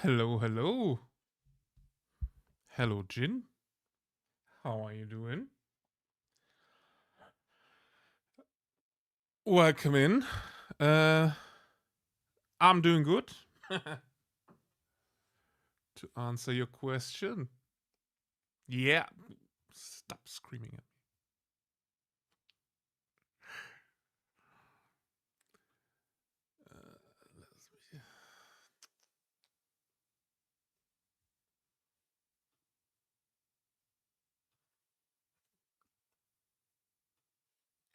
Hello, hello. Hello, Jin. How are you doing? Welcome in. I'm doing good. To answer your question. Yeah. Stop screaming at me.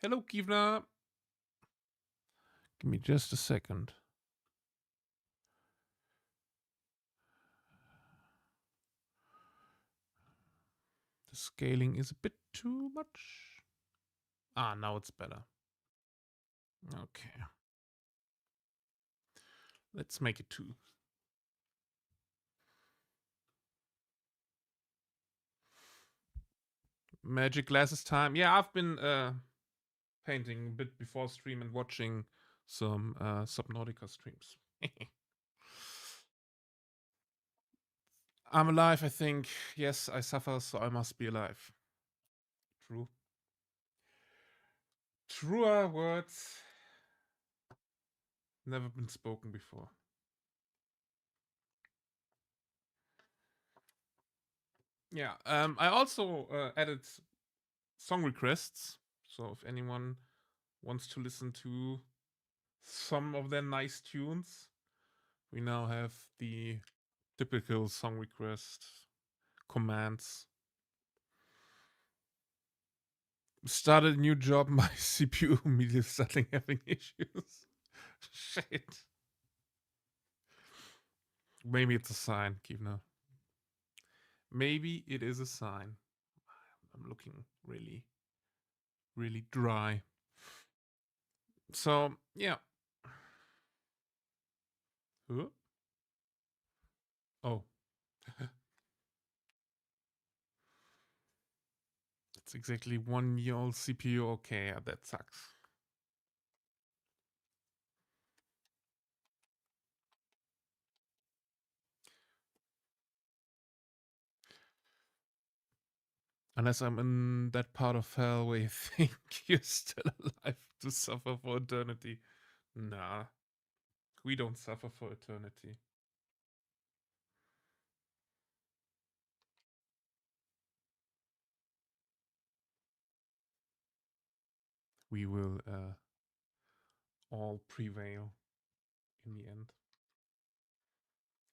Hello, Kivna. Give me just a second. The scaling is a bit too much. Now it's better. Okay. Let's make it 2. Magic glasses time. Yeah, I've been painting a bit before stream and watching some Subnautica streams. I'm alive, I think. Yes, I suffer, so I must be alive. True. Truer words never been spoken before. Yeah, I also added song requests. So if anyone wants to listen to some of their nice tunes, we now have the typical song request commands. Started a new job, my CPU immediately starting having issues. Shit. Maybe it's a sign, Kivna. Maybe it is a sign. I'm looking really, really dry. So, yeah. Huh? Oh. It's exactly 1 year old CPU. Okay, that sucks. Unless I'm in that part of hell where you think you're still alive to suffer for eternity. Nah. We don't suffer for eternity. We will all prevail in the end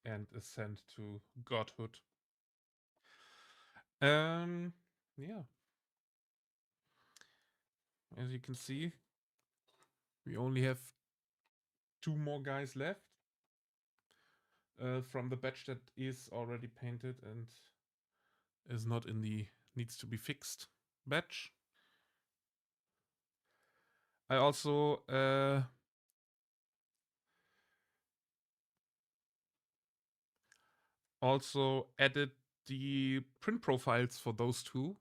and ascend to godhood. Yeah. As you can see, we only have 2 more guys left from the batch that is already painted and is not in the needs to be fixed batch. I also added the print profiles for those 2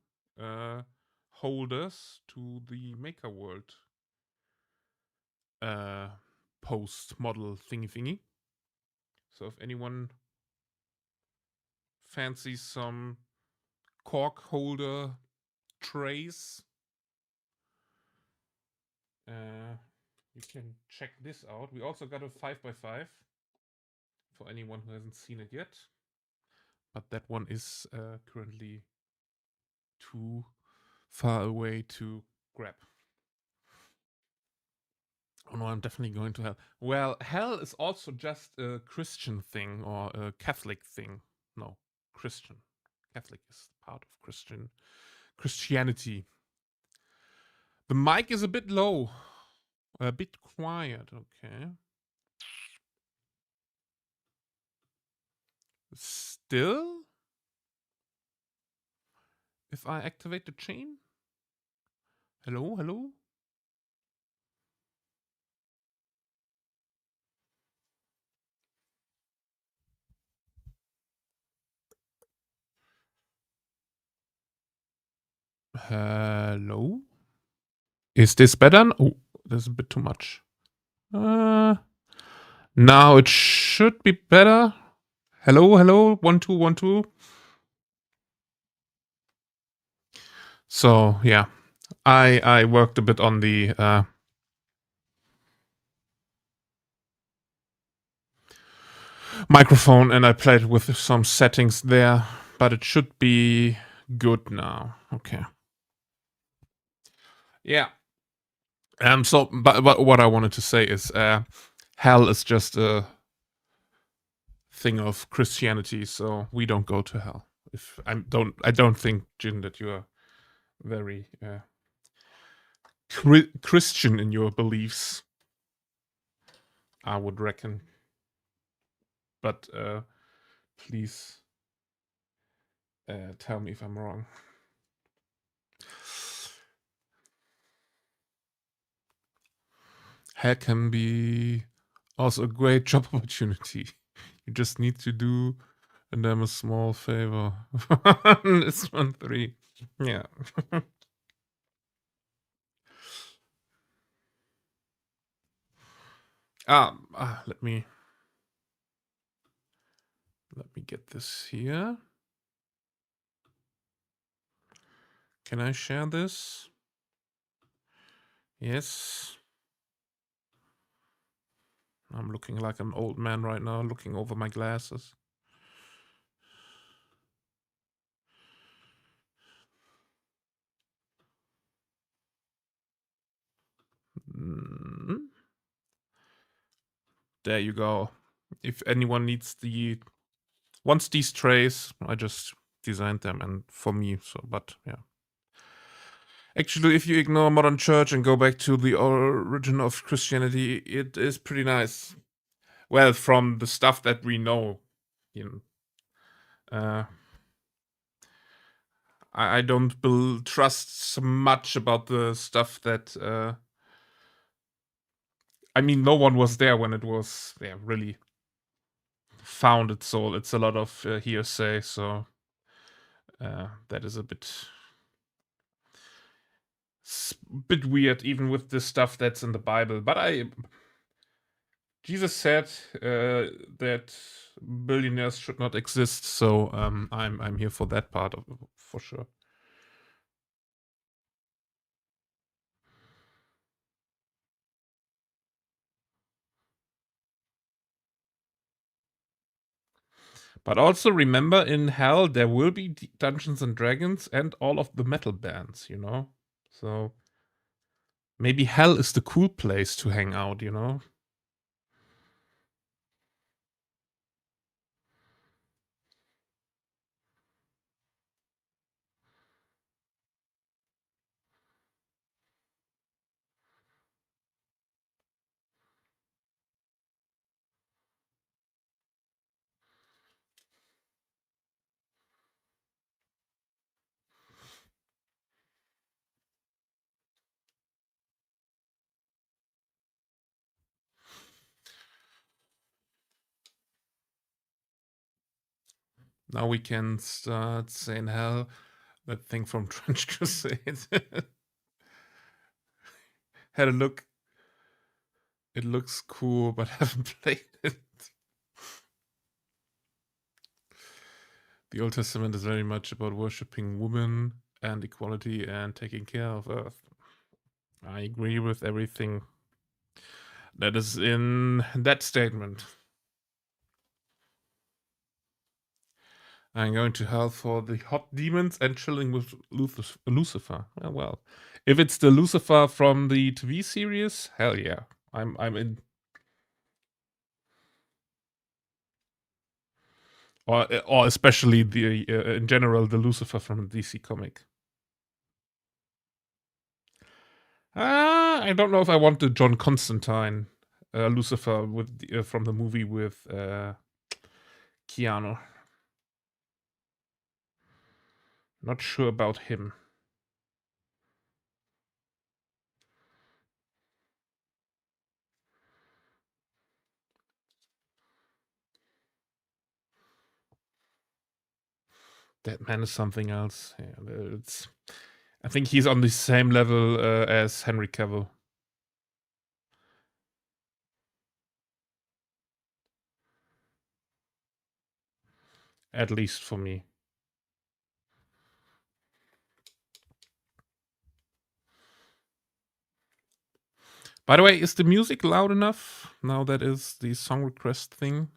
holders to the Maker World post model thingy. So if anyone fancies some cork holder trays, you can check this out. We also got a 5x5 for anyone who hasn't seen it yet, but that one is currently too far away to grab. Oh no, I'm definitely going to hell. Well, hell is also just a Christian thing or a Catholic thing. No, Christian. Catholic is part of Christianity. The mic is a bit low. A bit quiet, okay. Still? If I activate the chain? Hello, hello? Hello? Is this better? Oh, that's a bit too much. Now it should be better. Hello, hello, 1 2 1 2. So yeah, I worked a bit on the microphone and I played with some settings there, but it should be good now. Okay. Yeah. So, but what I wanted to say is, hell is just a thing of Christianity, so we don't go to hell. If I don't think, Jin, that you are very Christian in your beliefs. I would reckon, but please tell me if I'm wrong. Hell can be also a great job opportunity. You just need to do them a small favor. This 1 3. Yeah. Let me get this here. Can I share this? Yes. I'm looking like an old man right now, looking over my glasses. There you go. If anyone wants these trays, I just designed them and for me. So, but yeah. Actually, if you ignore modern church and go back to the origin of Christianity, it is pretty nice. Well, from the stuff that we know, you know, I don't trust much about the stuff that. I mean, no one was there when it was really founded, so it's a lot of hearsay. So that is a bit weird, even with the stuff that's in the Bible. But Jesus said that billionaires should not exist, so I'm here for that part of for sure. But also remember, in hell there will be Dungeons and Dragons and all of the metal bands, you know. So maybe hell is the cool place to hang out, you know. Now we can start saying hell. That thing from Trench Crusade. Had a look. It looks cool, but I haven't played it. The Old Testament is very much about worshipping women and equality and taking care of Earth. I agree with everything that is in that statement. I'm going to hell for the hot demons and chilling with Lucifer. Well, if it's the Lucifer from the TV series, hell yeah, I'm in. Or especially the in general the Lucifer from the DC comic. I don't know if I want the John Constantine Lucifer with from the movie with Keanu. Not sure about him. That man is something else. Yeah, I think he's on the same level as Henry Cavill. At least for me. By the way, is the music loud enough? Now that is the song request thing.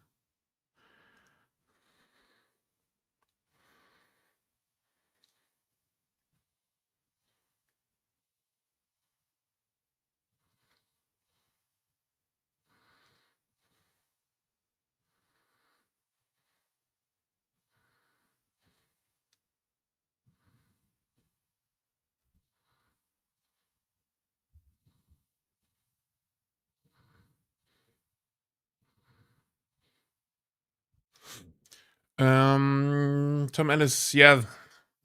Tom Ellis, yeah,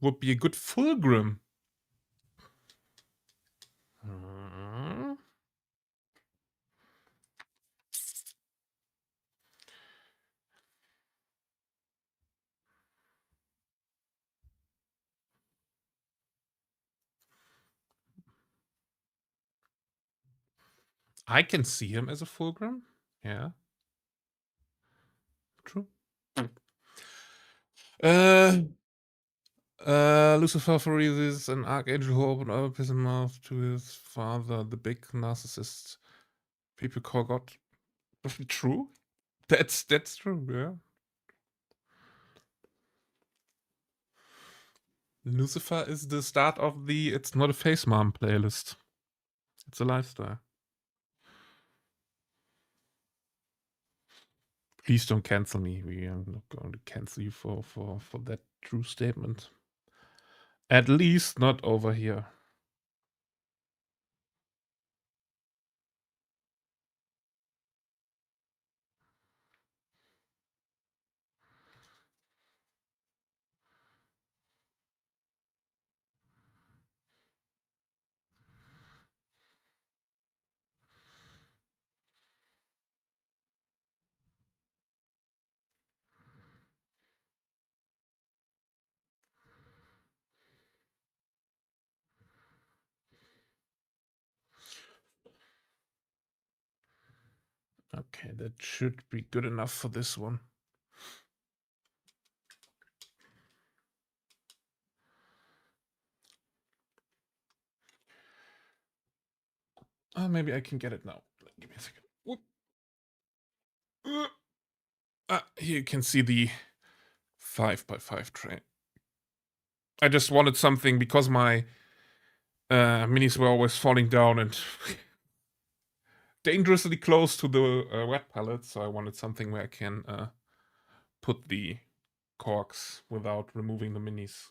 would be a good Fulgrim. I can see him as a Fulgrim. Yeah. True. Lucifer Pharesis, an archangel who opened up his mouth to his father, the big narcissist. People call God. True. That's true. Yeah. Lucifer is the start of the "It's Not a Face Mom" playlist. It's a lifestyle. Please don't cancel me. We are not going to cancel you for that true statement. At least not over here. Okay, that should be good enough for this one. Maybe I can get it now. Give me a second. Here you can see the 5x5 tray. I just wanted something because my minis were always falling down and dangerously close to the wet palette, so I wanted something where I can put the corks without removing the minis.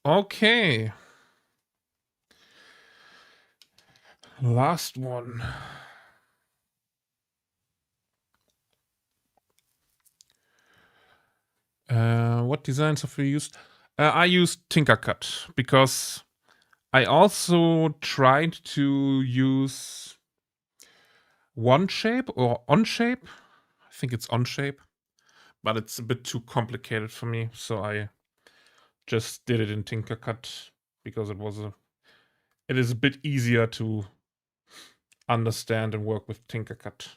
Okay. Last one. What designs have we used? I used Tinkercut because I also tried to use OneShape or OnShape. I think it's OnShape, but it's a bit too complicated for me, so I just did it in Tinkercut because it is a bit easier to understand and work with Tinkercut.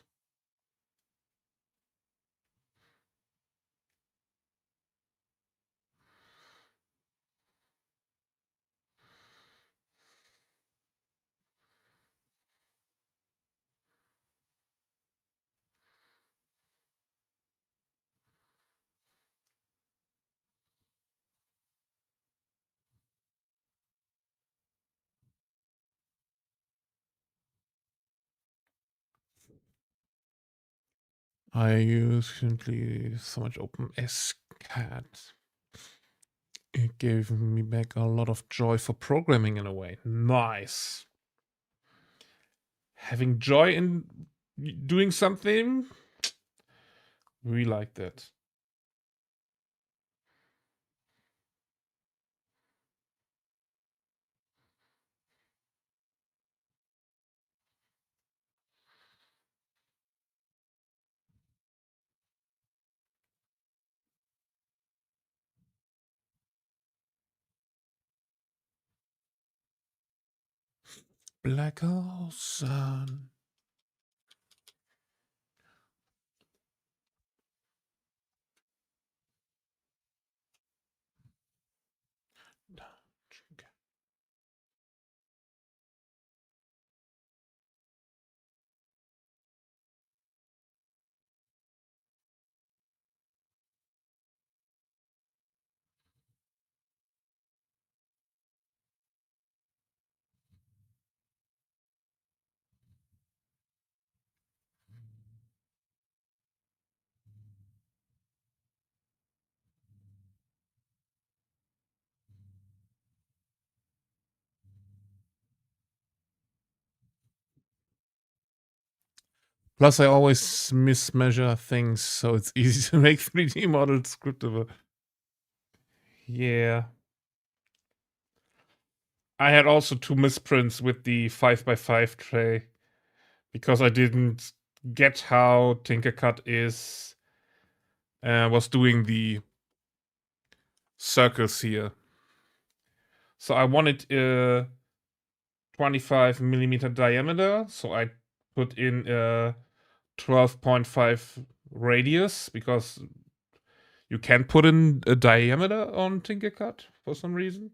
I use simply so much OpenSCAD. It gave me back a lot of joy for programming in a way. Nice. Having joy in doing something, we like that. Black hole sun. Plus, I always mismeasure things, so it's easy to make 3D models scriptable. Yeah. I had also 2 misprints with the 5x5 tray because I didn't get how Tinkercad was doing the circles here. So I wanted a 25 millimeter diameter, so I put in a 12.5 radius because you can put in a diameter on Tinkercad for some reason.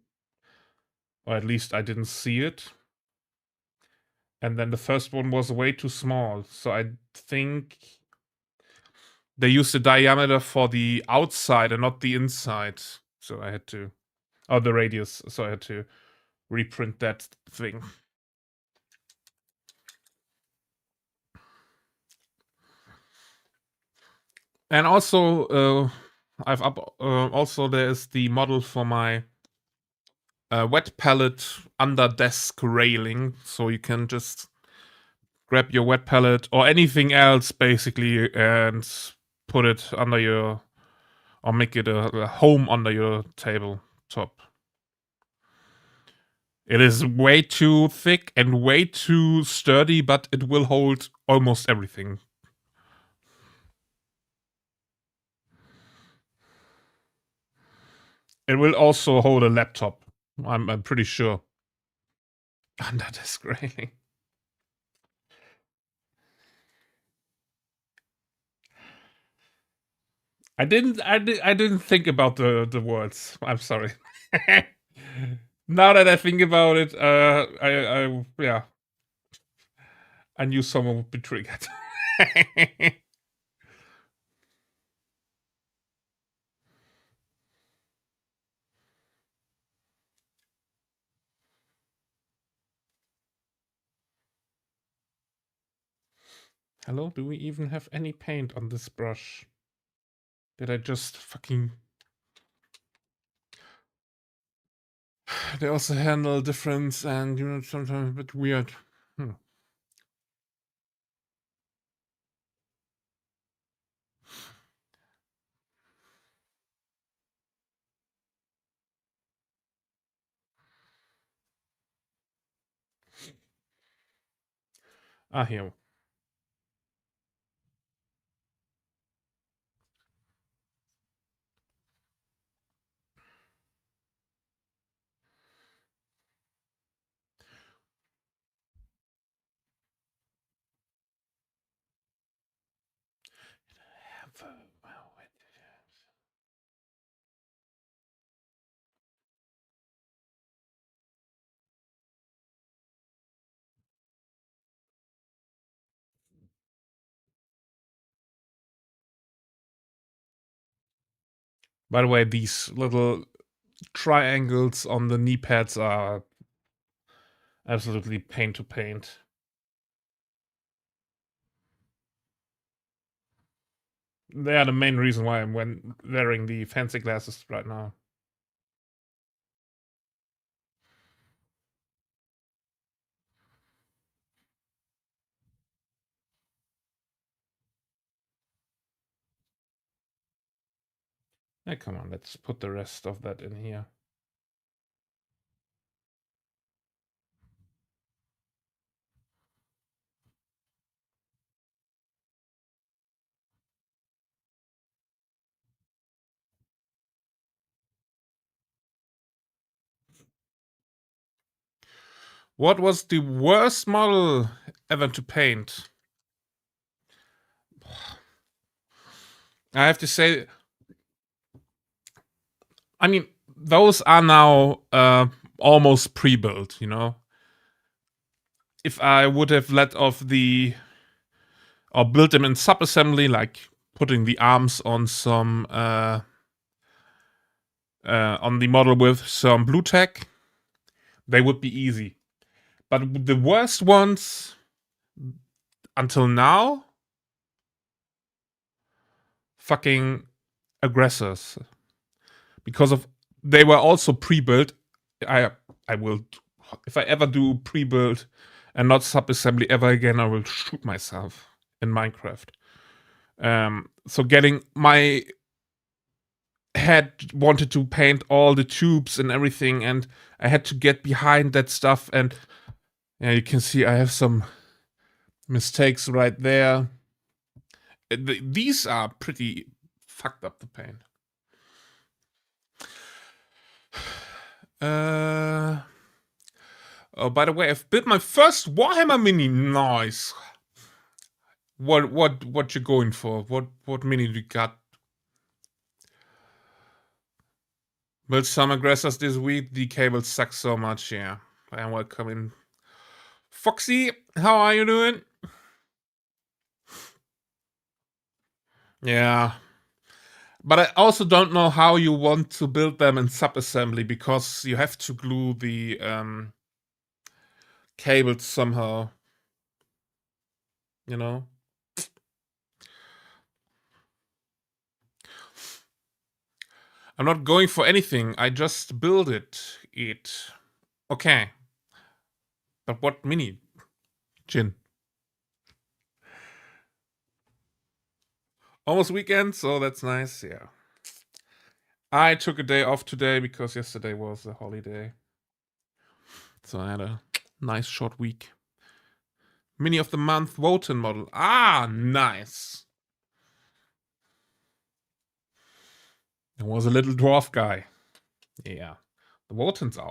Or at least I didn't see it. And then the first one was way too small. So I think they used the diameter for the outside and not the inside. So I had to, or the radius. So I had to reprint that thing. And also, also there's the model for my wet palette under desk railing, so you can just grab your wet palette or anything else basically and put it under your, or make it a home under your tabletop. It is way too thick and way too sturdy, but it will hold almost everything. It will also hold a laptop, I'm pretty sure. Under desk railing. I didn't think about the words. I'm sorry. Now that I think about it, yeah, I knew someone would be triggered. Hello, do we even have any paint on this brush? Did I just fucking... They also handle difference and, you know, sometimes a bit weird. Ah, here. By the way, these little triangles on the knee pads are absolutely pain to paint. They are the main reason why I'm wearing the fancy glasses right now. Hey, come on, let's put the rest of that in here. What was the worst model ever to paint? I have to say, I mean, those are now almost pre-built, you know? If I would have let off or built them in sub-assembly, like putting the arms on some, on the model with some blue tack, they would be easy. But the worst ones until now, fucking aggressors. Because of they were also pre-built. I will, if I ever do pre-build and not sub-assembly ever again, I will shoot myself in Minecraft. So getting my head wanted to paint all the tubes and everything, and I had to get behind that stuff, and yeah, you can see I have some mistakes right there. These are pretty fucked up to paint. Oh, by the way, I've built my first Warhammer mini. Nice. What you going for? What mini you got? Built some aggressors this week. The cables suck so much. Yeah. And welcome in. Foxy, how are you doing? Yeah. But I also don't know how you want to build them in sub-assembly, because you have to glue the cables somehow. You know? I'm not going for anything. I just build it. Okay. But what mini? Jin. Almost weekend, so that's nice. Yeah. I took a day off today because yesterday was a holiday. So I had a nice short week. Mini of the month Wotan model. Ah, nice. There was a little dwarf guy. Yeah. The Wotans are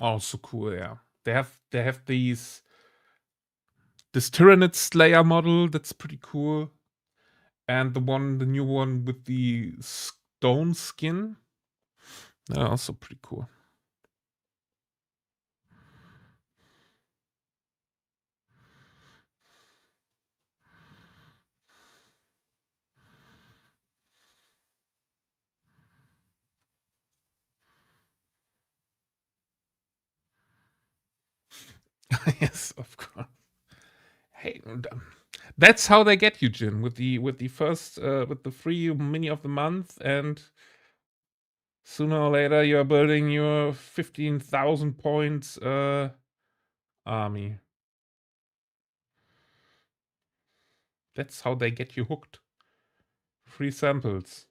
also cool, yeah. They have this Tyrannid Slayer model that's pretty cool. And the new one with the stone skin. They're also pretty cool. Yes, of course. Hey, that's how they get you, Jin, with the first with the free mini of the month, and sooner or later you're building your 15,000 points army. That's how they get you hooked. Free samples.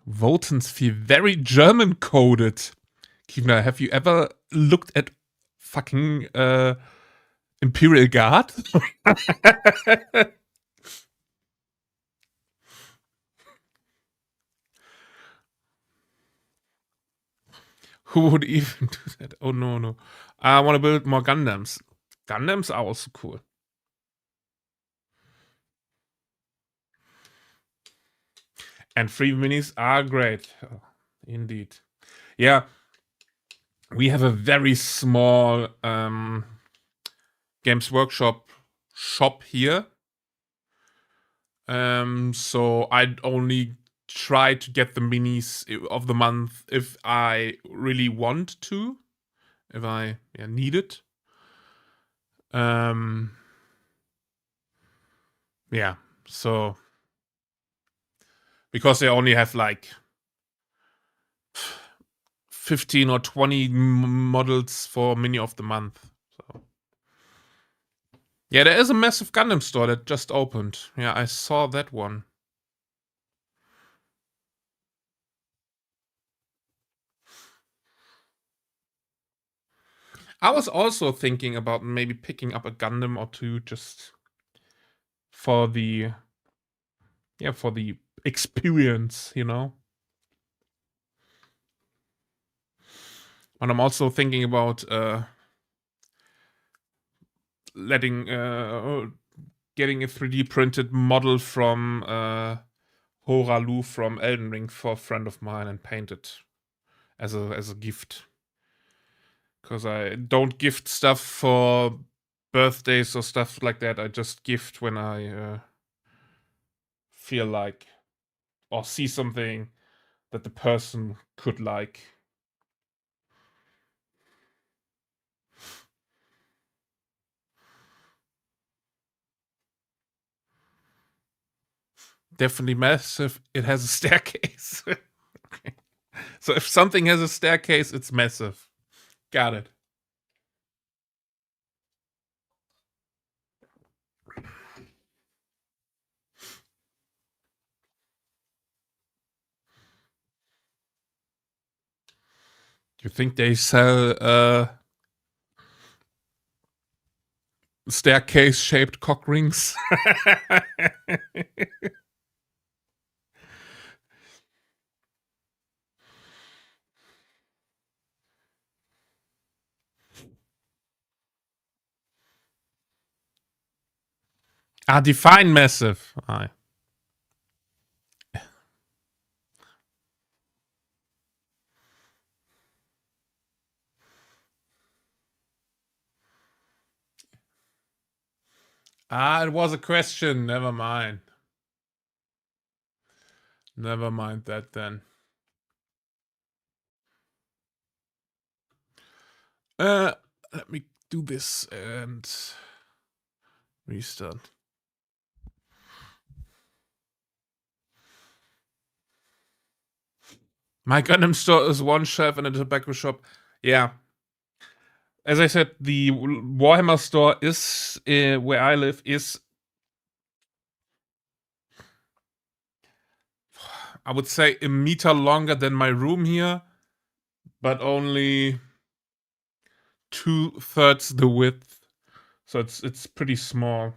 Votans feel very German coded. Kivna, have you ever looked at fucking Imperial Guard? Who would even do that? Oh no. I want to build more Gundams. Gundams are also cool. And free minis are great. Oh, indeed. Yeah. We have a very small Games Workshop shop here. So I'd only try to get the minis of the month if I really want to. If I need it. Yeah. So because they only have like 15 or 20 models for mini of the month. So yeah, there is a massive Gundam store that just opened. Yeah, I saw that one. I was also thinking about maybe picking up a Gundam or two just for the experience, And I'm also thinking about getting a 3D printed model from Horalu from Elden Ring for a friend of mine and paint it as a gift. Because I don't gift stuff for birthdays or stuff like that. I just gift when I feel like or see something that the person could like. Definitely massive. It has a staircase. Okay. So if something has a staircase, it's massive. Got it. You think they sell staircase-shaped cock rings? Define massive. It was a question. Never mind. Never mind that then. Let me do this and restart. My Gundam store is one shelf in a tobacco shop. Yeah. As I said, the Warhammer store is where I live is, I would say, a meter longer than my room here, but only 2/3 the width. So it's pretty small.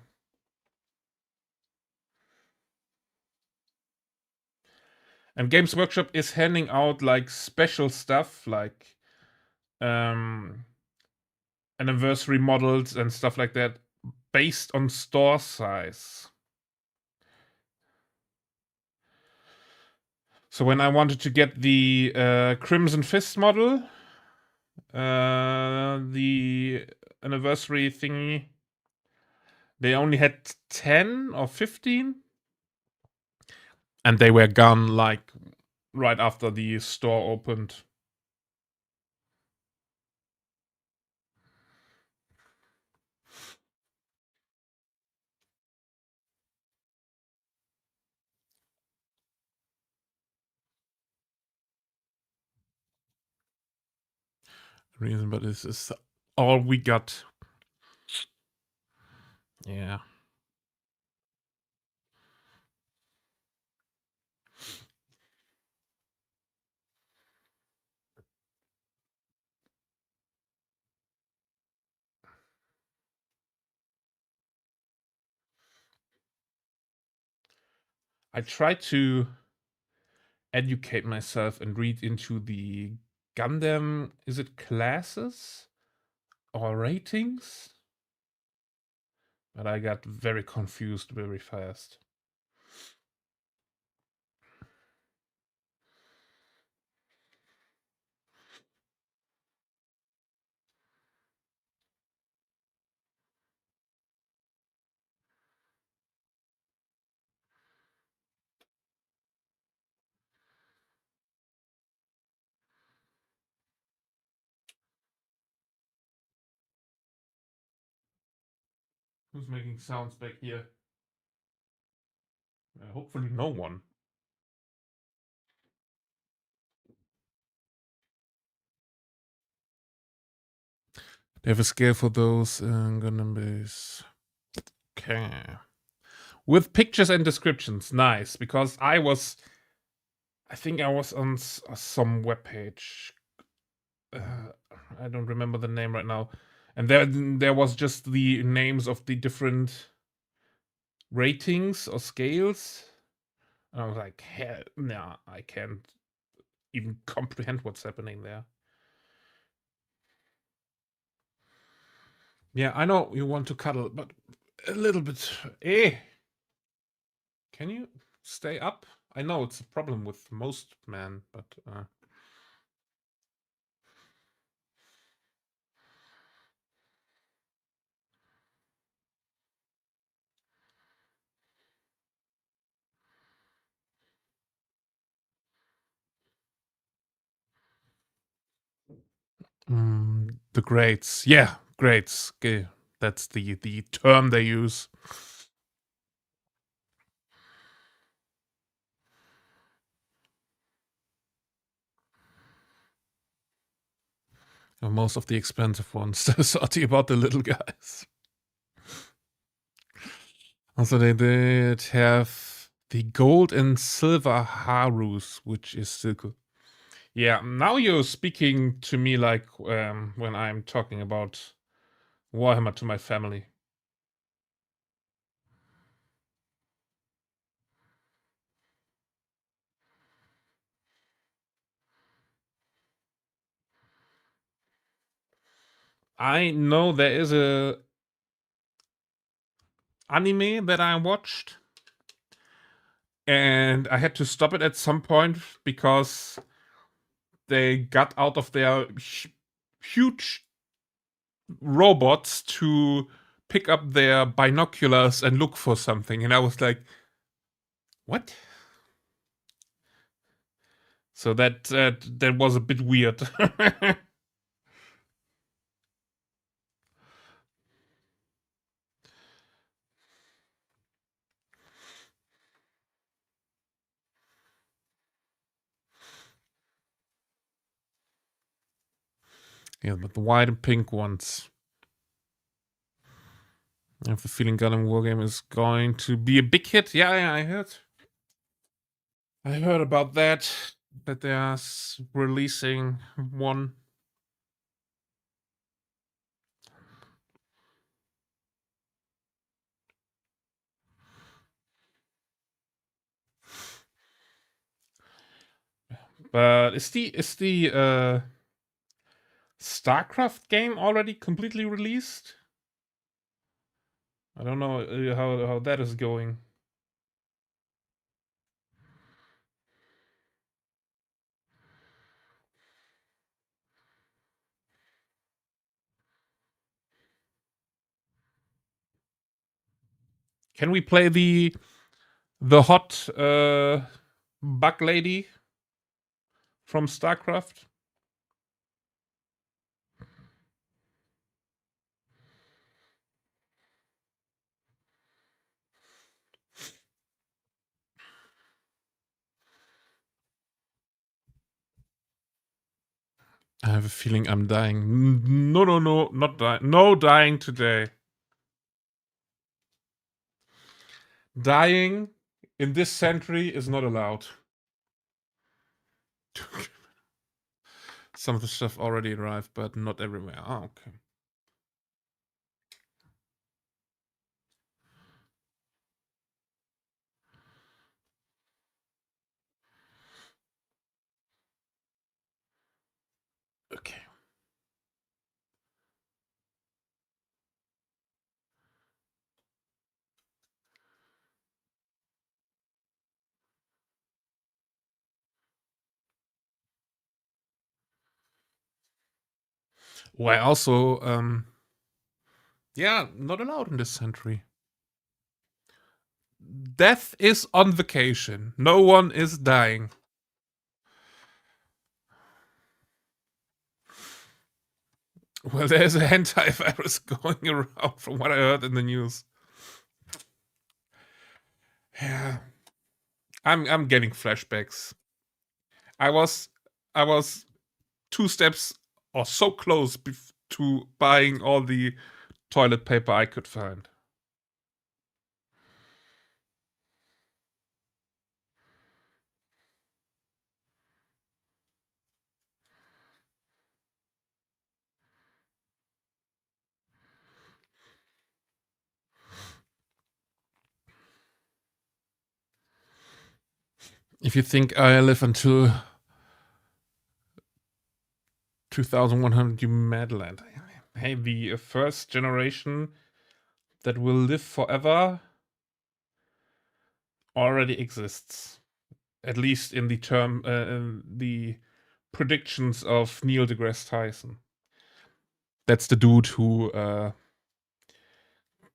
And Games Workshop is handing out like special stuff, like anniversary models and stuff like that, based on store size. So when I wanted to get the Crimson Fist model, the anniversary thingy, they only had 10 or 15, and they were gone like right after the store opened. Reason, but this is all we got. Yeah. I try to educate myself and read into the Gundam, is it classes or ratings? But I got very confused very fast. Who's making sounds back here? Hopefully no one. They have a scale for those Gundam base. Okay. With pictures and descriptions. Nice. Because I think I was on some webpage. I don't remember the name right now. And there was just the names of the different ratings or scales. And I was like, hell, nah, I can't even comprehend what's happening there. Yeah, I know you want to cuddle, but a little bit. Can you stay up? I know it's a problem with most men, but the grades. Yeah, grades. Okay. That's the term they use. Most of the expensive ones. Sorry about the little guys. Also, they did have the gold and silver Harus, which is still cool. Yeah, now you're speaking to me like when I'm talking about Warhammer to my family. I know there is a anime that I watched, and I had to stop it at some point because they got out of their huge robots to pick up their binoculars and look for something, and I was like, "What?" So that was a bit weird. Yeah, but the white and pink ones. I have the feeling Gundam Wargame is going to be a big hit. Yeah, I heard. I heard about that. That they're releasing one. But is the StarCraft game already completely released? I don't know how that is going. Can we play the hot bug lady from StarCraft? I have a feeling I'm dying. No, not dying. No dying today. Dying in this century is not allowed. Some of the stuff already arrived, but not everywhere. Oh, okay. Okay. Why also, yeah, not allowed in this century. Death is on vacation. No one is dying. Well, there's a hentai virus going around from what I heard in the news. Yeah. I'm getting flashbacks. I was I was 2 steps or so close to buying all the toilet paper I could find. If you think I live until 2100, you mad lad. Hey, the first generation that will live forever already exists. At least in the term, in the predictions of Neil deGrasse Tyson. That's the dude who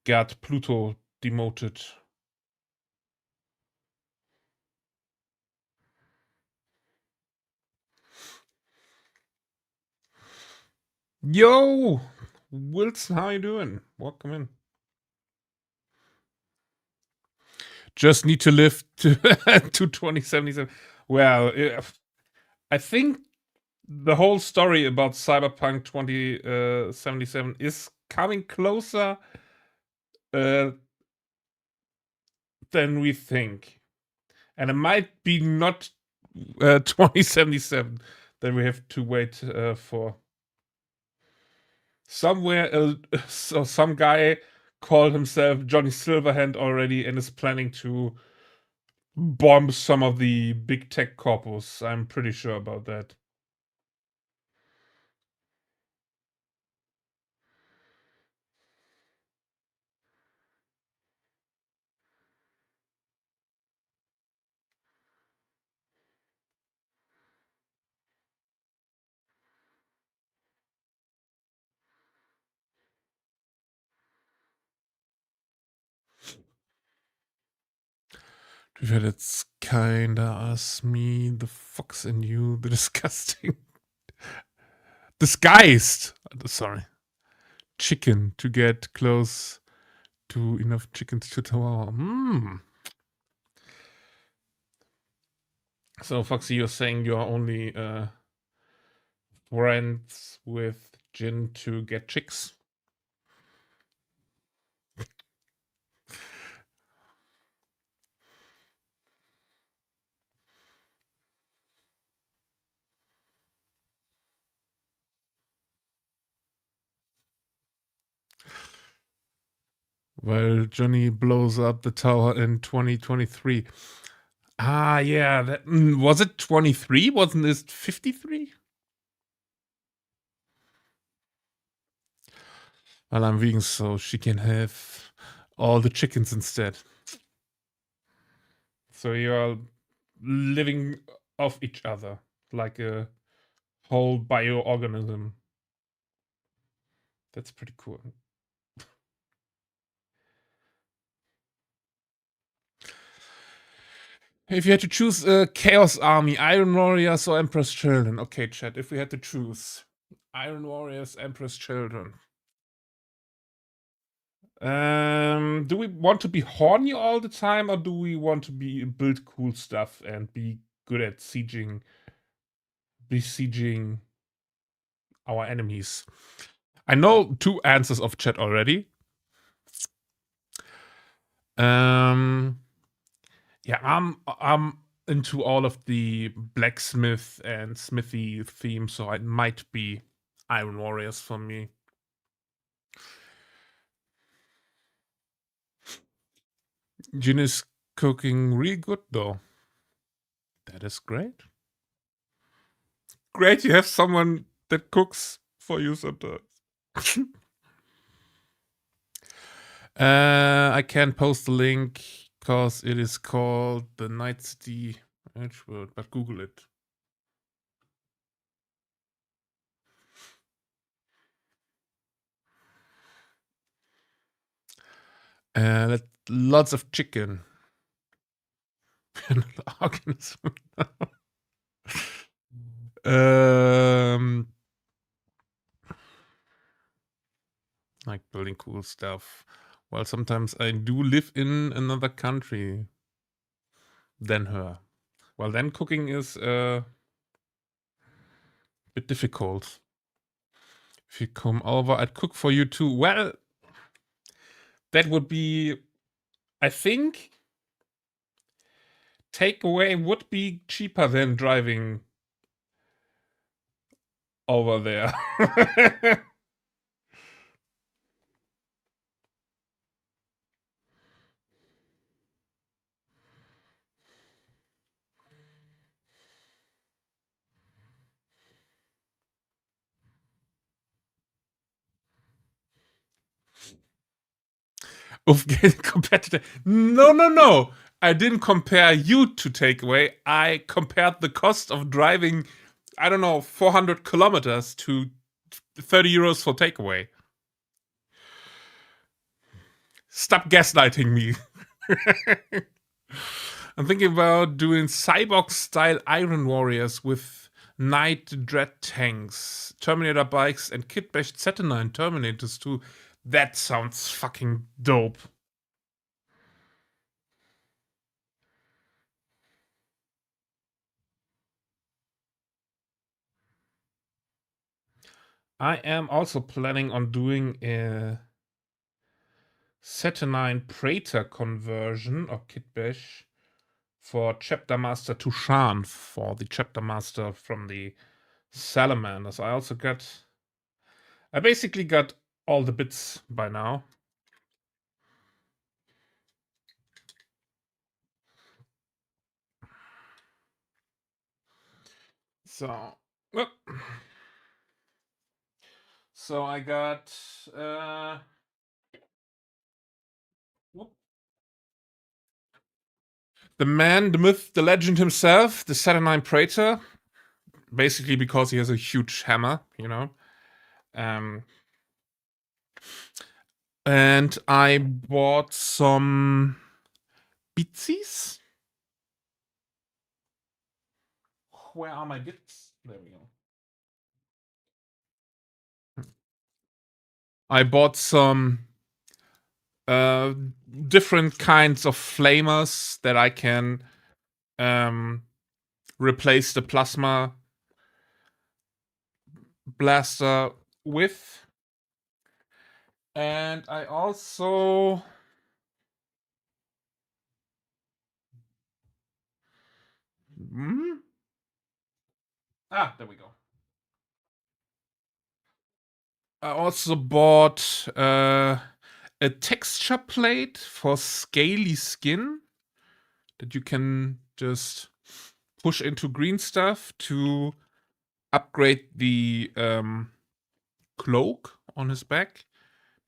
got Pluto demoted. Yo, Wilson, how you doing? Welcome in. Just need to live to to 2077. Well, I think the whole story about Cyberpunk 2077 is coming closer than we think, and it might be not 2077 that we have to wait for. Somewhere, so some guy called himself Johnny Silverhand already and is planning to bomb some of the big tech corpus. I'm pretty sure about that. That's kinda us, me, the fox in you, the disgusting. Disguised! Sorry. Chicken to get close to enough chickens to tower. So, Foxy, you're saying you're only friends with Jin to get chicks? Well, Johnny blows up the tower in 2023. Ah, yeah. That, was it 23? Wasn't it 53? Well, I'm vegan, so she can have all the chickens instead. So you're living off each other like a whole bioorganism. That's pretty cool. If you had to choose a Chaos Army, Iron Warriors, or Emperor's Children. Okay, chat, if we had to choose Iron Warriors, Emperor's Children. Do we want to be horny all the time, or do we want to build cool stuff and be good at besieging our enemies? I know two answers of chat already. Yeah, I'm into all of the blacksmith and smithy themes, so it might be Iron Warriors for me. Jin is cooking real good though. That is great. Great, you have someone that cooks for you sometimes. I can't post the link because it is called the Night City Edgeworld, but Google it. Lots of chicken. Organism. Like building cool stuff. Well, sometimes I do live in another country than her. Well, then cooking is a bit difficult. If you come over, I'd cook for you too. Well, that would be, I think, takeaway would be cheaper than driving over there. of getting compared to no. I didn't compare you to takeaway. I compared the cost of driving, I don't know, 400 kilometers to 30 euros for takeaway. Stop gaslighting me. I'm thinking about doing cyborg style Iron Warriors with Night Dread tanks, Terminator bikes, and kit bashed Saturnine Terminators too. That sounds fucking dope. I am also planning on doing a Saturnine Praetor conversion or kit bash for Chapter Master Tushan, for the Chapter Master from the Salamanders. I basically got all the bits by now. So, well, so I got the man, the myth, the legend himself, the Saturnine Praetor, basically because he has a huge hammer, you know. And I bought some bitsies. Where are my bits? There we go. I bought some different kinds of flamers that I can replace the plasma blaster with. And I also there we go. I also bought a texture plate for scaly skin that you can just push into green stuff to upgrade the cloak on his back,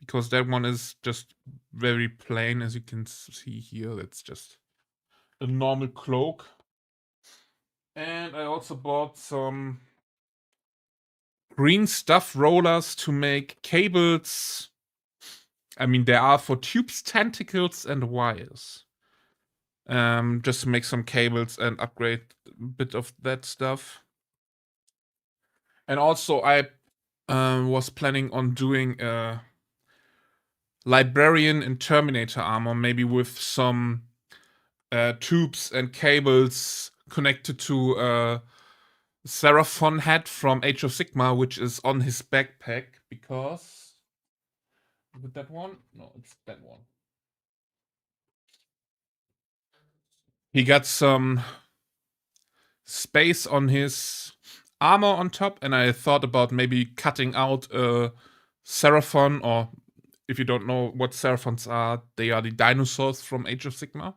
because that one is just very plain, as you can see here. That's just a normal cloak. And I also bought some green stuff rollers to make cables. I mean, there are for tubes, tentacles, and wires. Just to make some cables and upgrade a bit of that stuff. And also, I was planning on doing a librarian in Terminator armor, maybe with some tubes and cables connected to a Seraphon hat from Age of Sigmar, which is on his backpack, because with that one? No, it's that one. He got some space on his armor on top, and I thought about maybe cutting out a Seraphon, or if you don't know what Seraphons are, they are the dinosaurs from Age of Sigmar.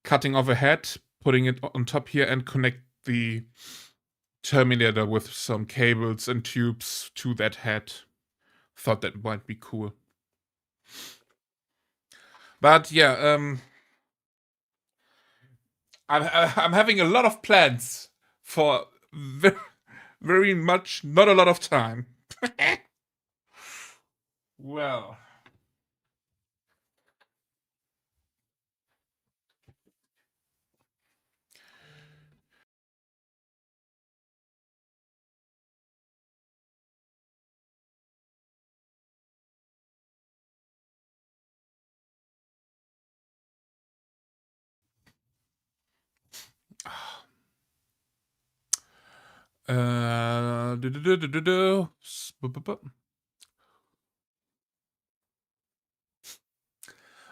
Cutting off a head, putting it on top here, and connect the Terminator with some cables and tubes to that head. Thought that might be cool. But yeah, I'm having a lot of plans for very much not a lot of time. Well,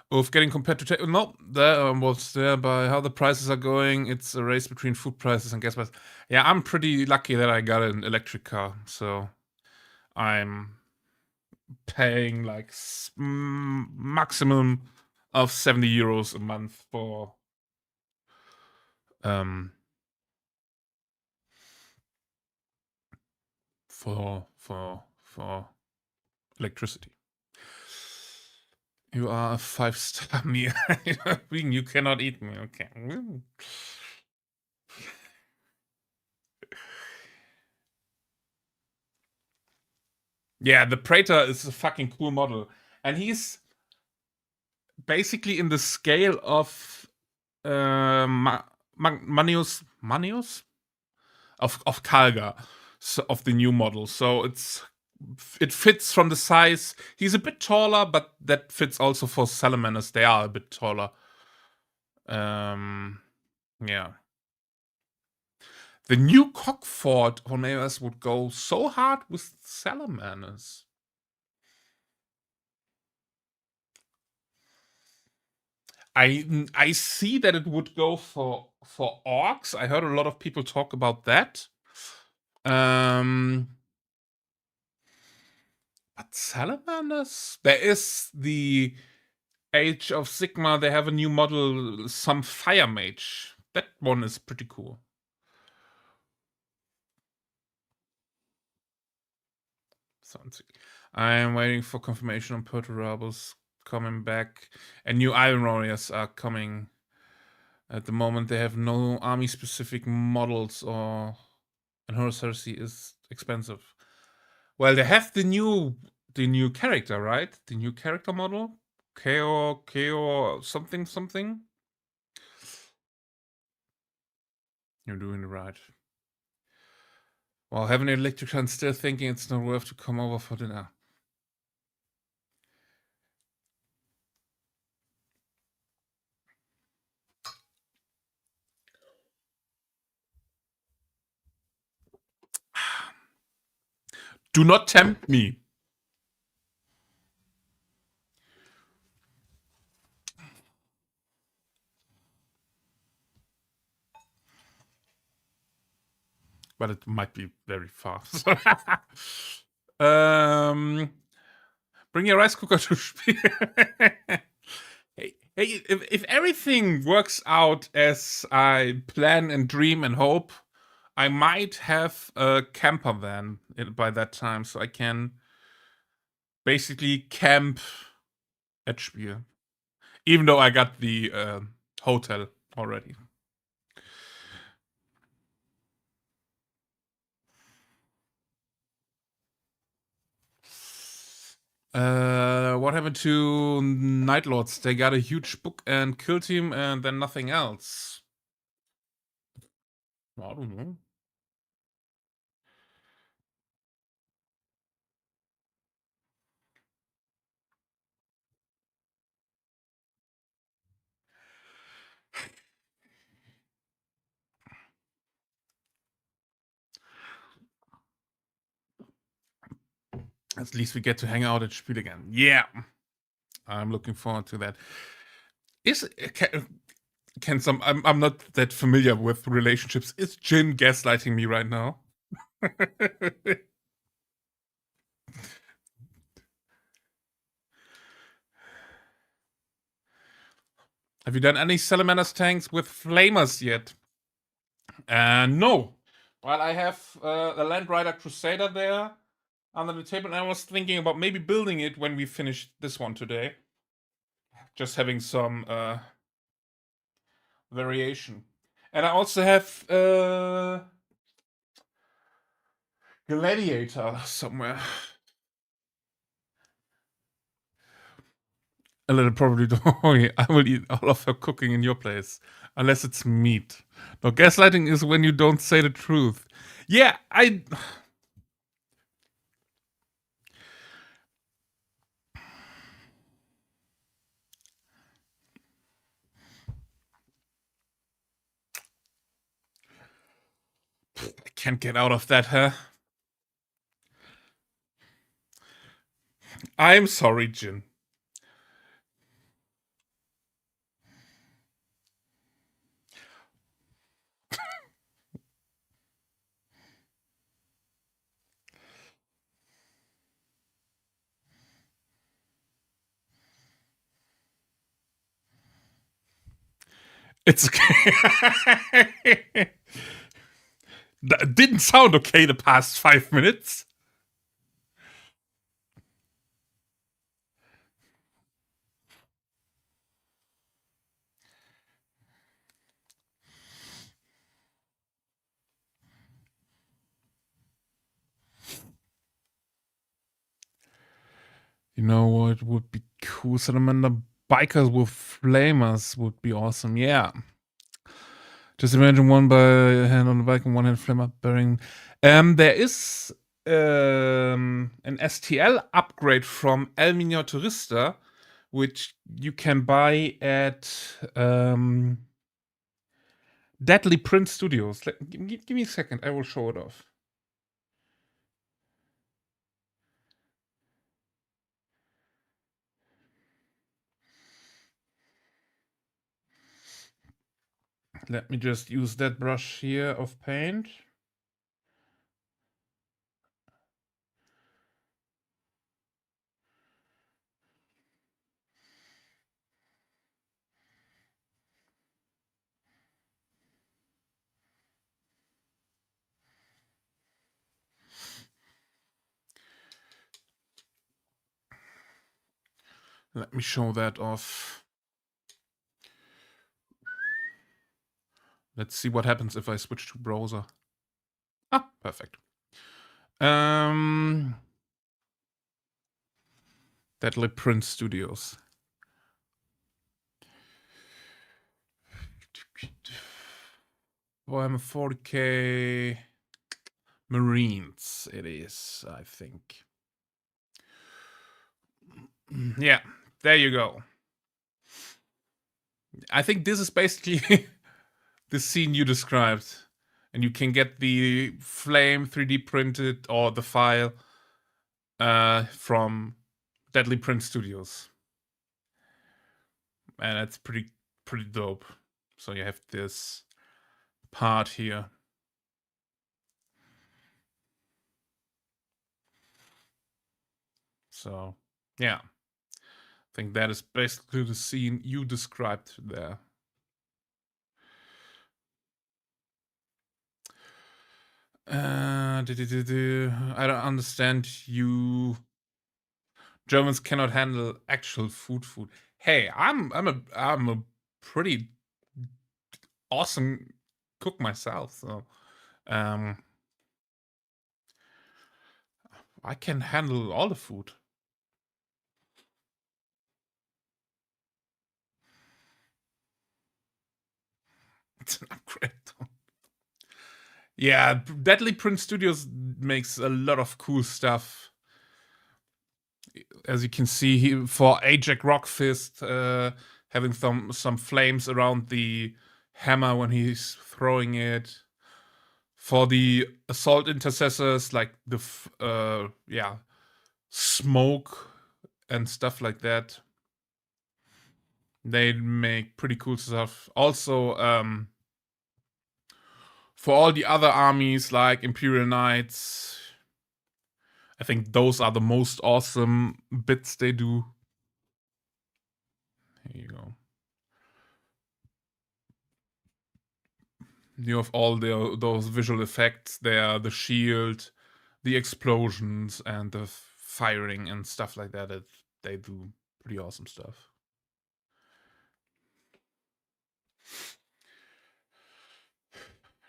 of getting compared to no, that was there by how the prices are going. It's a race between food prices and gas prices. Yeah, I'm pretty lucky that I got an electric car, so I'm paying like maximum of 70 euros a month for for electricity. You are a 5-star meal. You cannot eat me. Okay. Yeah, the Praetor is a fucking cool model. And he's basically in the scale of Manius of Kalga, so, of the new model. So it fits from the size. He's a bit taller, but that fits also for Salamanders. They are a bit taller. Yeah. The new Cockford Horners would go so hard with Salamanders. I see that it would go for orcs. I heard a lot of people talk about that. But Salamanders, there is the Age of Sigma. They have a new model, some Fire Mage. That one is pretty cool. I'm waiting for confirmation on Perturbables coming back, and new Iron Warriors are coming. At the moment, they have no army-specific models, and Horus Heresy is expensive. Well, they have the new character, right? The new character model, KO something. You're doing it right. Well, having an electrician still thinking it's not worth to come over for dinner. Do not tempt me. But it might be very fast. Bring your rice cooker to Spiel. Hey, if everything works out as I plan and dream and hope, I might have a camper van by that time, so I can basically camp at Spiel. Even though I got the hotel already. What happened to Night Lords? They got a huge book and killed him, and then nothing else. I don't know. At least we get to hang out at Spiel again. Yeah, I'm looking forward to that. Can some? I'm not that familiar with relationships. Is Jin gaslighting me right now? Have you done any Salamanders tanks with flamers yet? No. Well, I have a Land Rider Crusader there under the table, and I was thinking about maybe building it when we finish this one today. Just having some variation. And I also have Gladiator somewhere. A little probably don't worry. I will eat all of her cooking in your place. Unless it's meat. No, gaslighting is when you don't say the truth. Yeah, I can't get out of that, huh? I'm sorry, Jin. It's okay. That didn't sound okay the past 5 minutes. You know what would be cool? Salamander bikers with flamers would be awesome. Yeah. Just imagine one by hand on the bike and one hand flamer bearing. There is an STL upgrade from El Miniaturista, which you can buy at Deadly Print Studios. Give me a second, I will show it off. Let me just use that brush here of paint. Let me show that off. Let's see what happens if I switch to browser. Ah, perfect. Deadly Print Studios. Warhammer 40k Marines, it is, I think. Yeah, there you go. I think this is basically the scene you described. And you can get the flame 3D printed or the file from Deadly Print Studios. And that's pretty dope. So you have this part here. So, yeah. I think that is basically the scene you described there. I don't understand you. Germans cannot handle actual food. Hey, I'm a pretty awesome cook myself, so I can handle all the food. It's an upgrade though. Yeah, Deadly Print Studios makes a lot of cool stuff. As you can see, for Ajax Rockfist, having some flames around the hammer when he's throwing it. For the assault intercessors, like the smoke and stuff like that. They make pretty cool stuff. Also, for all the other armies like Imperial Knights, I think those are the most awesome bits they do. Here you go. You have all those visual effects there, the shield, the explosions, and the firing and stuff like that. They do pretty awesome stuff.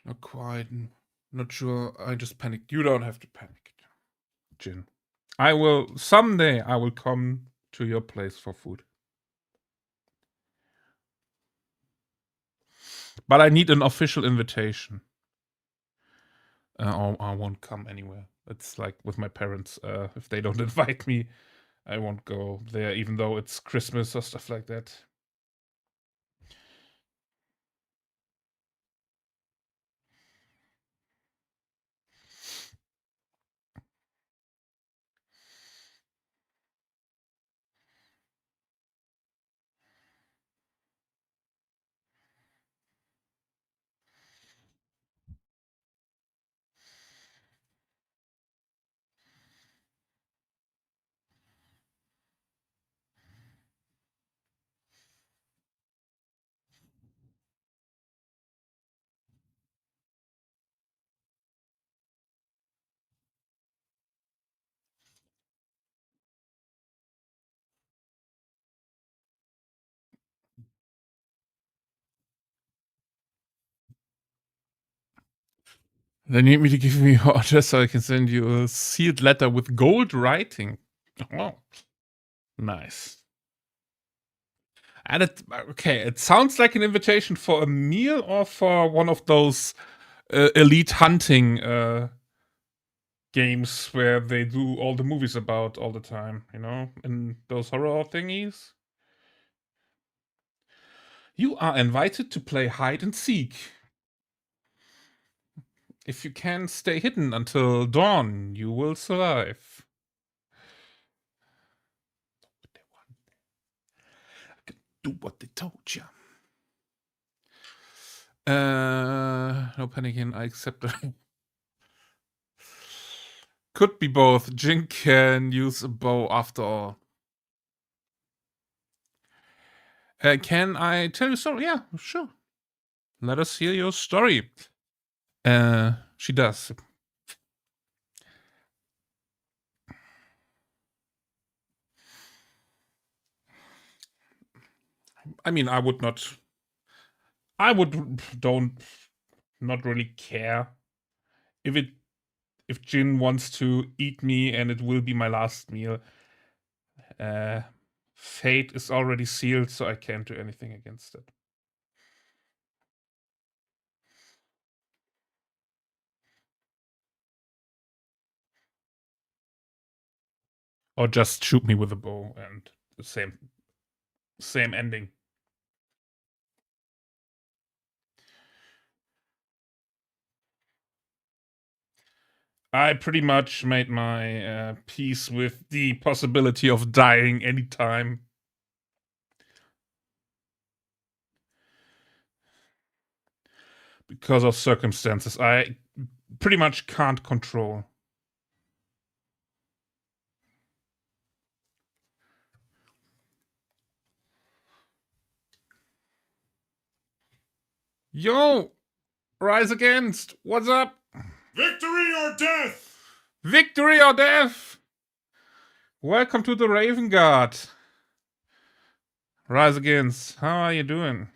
Not quite. Not sure. I just panicked. You don't have to panic, Jin. Someday I will come to your place for food. But I need an official invitation. Or I won't come anywhere. It's like with my parents. If they don't invite me, I won't go there, even though it's Christmas or stuff like that. They need me to give me your address so I can send you a sealed letter with gold writing. Oh. Nice. And it sounds like an invitation for a meal or for one of those elite hunting games where they do all the movies about all the time, in those horror thingies. You are invited to play hide and seek. If you can stay hidden until dawn, you will survive. Do what they told you. No panicking, I accept it. Could be both. Jin can use a bow after all. Can I tell you a story? Yeah, sure. Let us hear your story. She does. I mean, I would not not really care if Jin wants to eat me and it will be my last meal. Fate is already sealed, so I can't do anything against it. Or just shoot me with a bow and the same ending. I pretty much made my peace with the possibility of dying anytime. Because of circumstances I pretty much can't control. Yo! Rise Against! What's up? Victory or death! Victory or death! Welcome to the Raven Guard. Rise Against, how are you doing?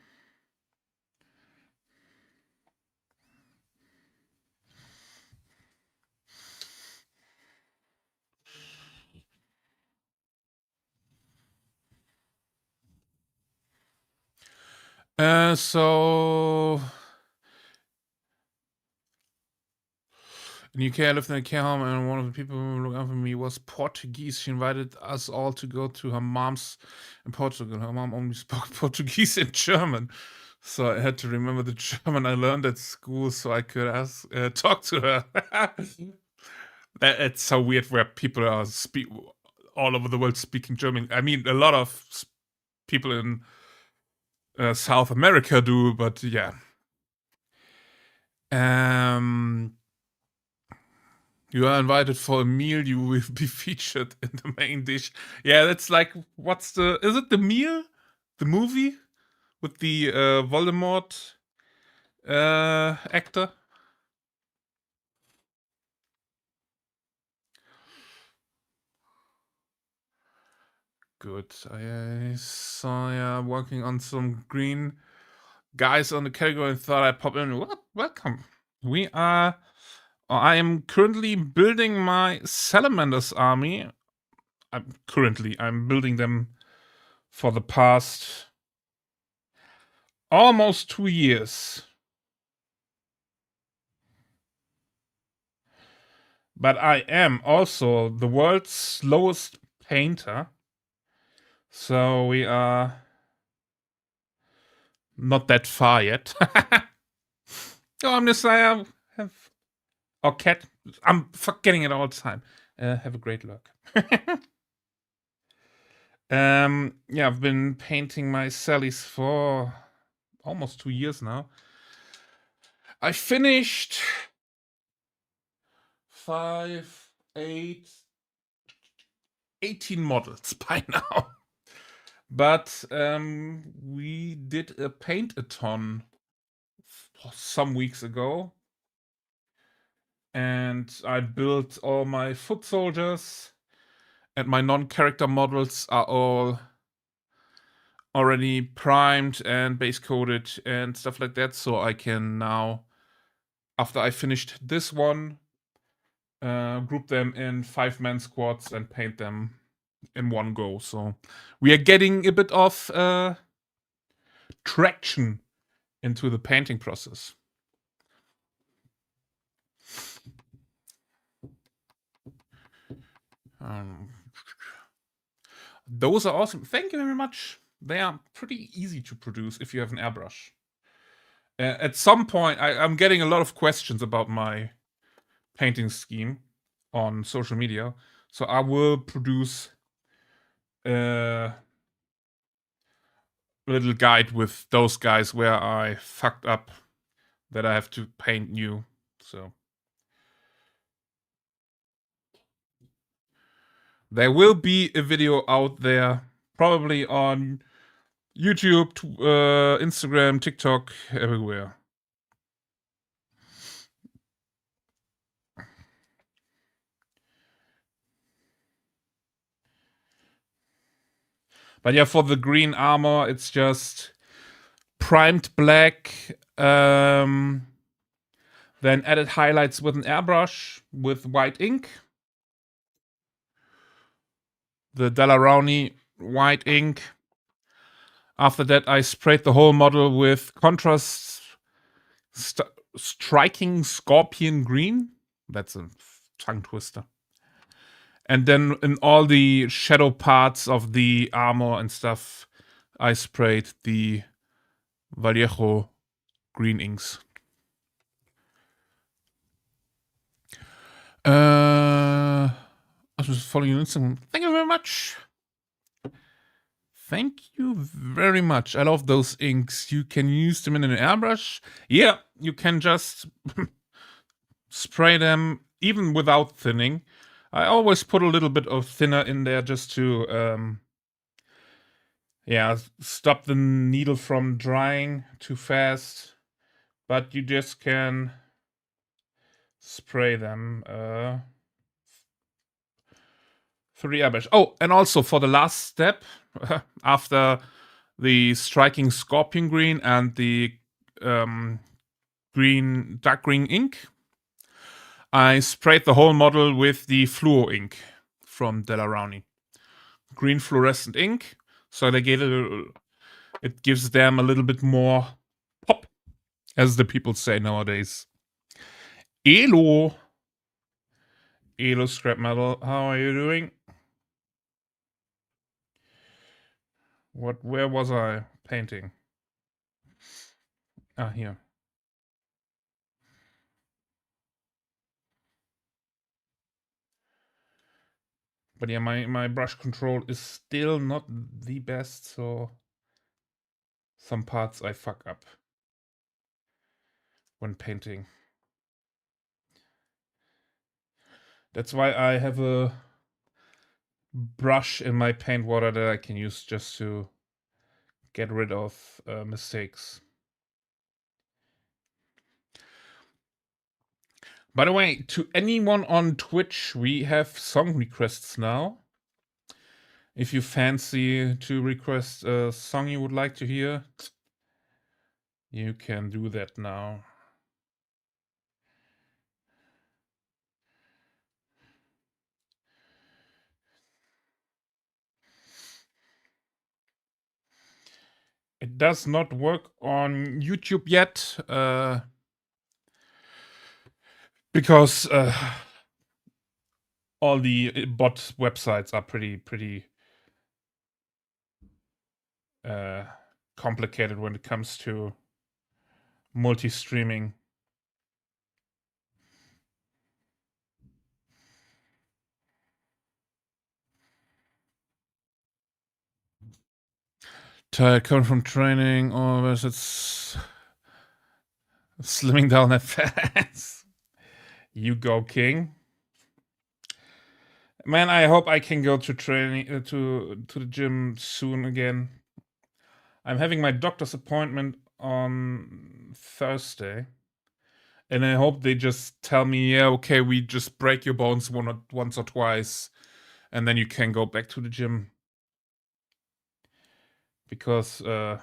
So in UK, I lived in a care home, and one of the people who looked after me was Portuguese. She invited us all to go to her mom's in Portugal. Her mom only spoke Portuguese and German, so I had to remember the German I learned at school so I could talk to her. It's so weird where people are all over the world speaking German. I mean, a lot of people in South America do, but yeah. You are invited for a meal. You will be featured in the main dish. Yeah, that's like, is it the meal? The movie? With the Voldemort actor? Good. I saw you working on some green guys on the category and thought I'd pop in. What? Welcome. I am currently building my Salamanders Army. I'm building them for the past almost 2 years. But I am also the world's slowest painter. So we are not that far yet. Oh, I'm just saying, cat. I'm forgetting it all the time. Have a great luck. Yeah, I've been painting my Sallys for almost 2 years now. I finished 18 models by now. But we did a paint-a-thon some weeks ago. And I built all my foot soldiers. And my non-character models are all already primed and base coated and stuff like that. So I can now, after I finished this one, group them in 5-man squads and paint them in one go. So we are getting a bit of traction into the painting process. Those are awesome. Thank you very much. They are pretty easy to produce if you have an airbrush. At some point, I'm getting a lot of questions about my painting scheme on social media. So I will produce a little guide with those guys where I fucked up that I have to paint new. So there will be a video out there, probably on YouTube, Instagram, TikTok, everywhere. But yeah, for the green armor, it's just primed black, then added highlights with an airbrush with white ink. The Dalarouni white ink. After that, I sprayed the whole model with contrast striking scorpion green. That's a tongue twister. And then in all the shadow parts of the armor and stuff, I sprayed the Vallejo green inks. I was following you on Instagram. Thank you very much. Thank you very much. I love those inks. You can use them in an airbrush. Yeah, you can just spray them even without thinning. I always put a little bit of thinner in there just to stop the needle from drying too fast. But you just can spray them through the airbrush. Oh, and also for the last step, after the striking scorpion green and the dark green ink, I sprayed the whole model with the fluo ink from Dalarouni. Green fluorescent ink, so they get it gives them a little bit more pop, as the people say nowadays. Elo scrap metal, how are you doing? Where was I painting? Ah, here. But yeah, my brush control is still not the best, so some parts I fuck up when painting. That's why I have a brush in my paint water that I can use just to get rid of mistakes. By the way, to anyone on Twitch, we have song requests now. If you fancy to request a song you would like to hear, you can do that now. It does not work on YouTube yet, because all the bot websites are pretty complicated when it comes to multi-streaming. Tired coming from training, or it's slimming down that fast. You go, King. Man, I hope I can go to training to the gym soon again. I'm having my doctor's appointment on Thursday, and I hope they just tell me, yeah, okay, we just break your bones once or twice, and then you can go back to the gym. Because I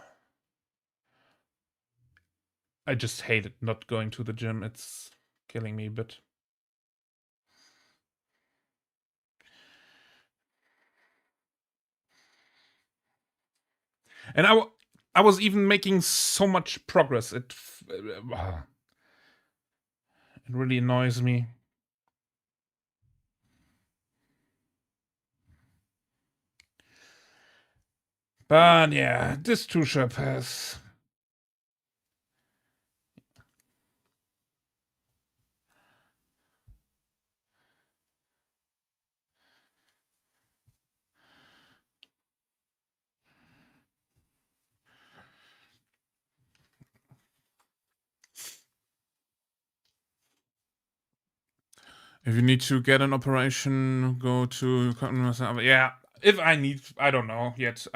just hate it not going to the gym. It's killing me a bit. And I was even making so much progress. It really annoys me. But yeah, this too shall pass. If you need to get an operation, go to yeah. If I need, I don't know yet.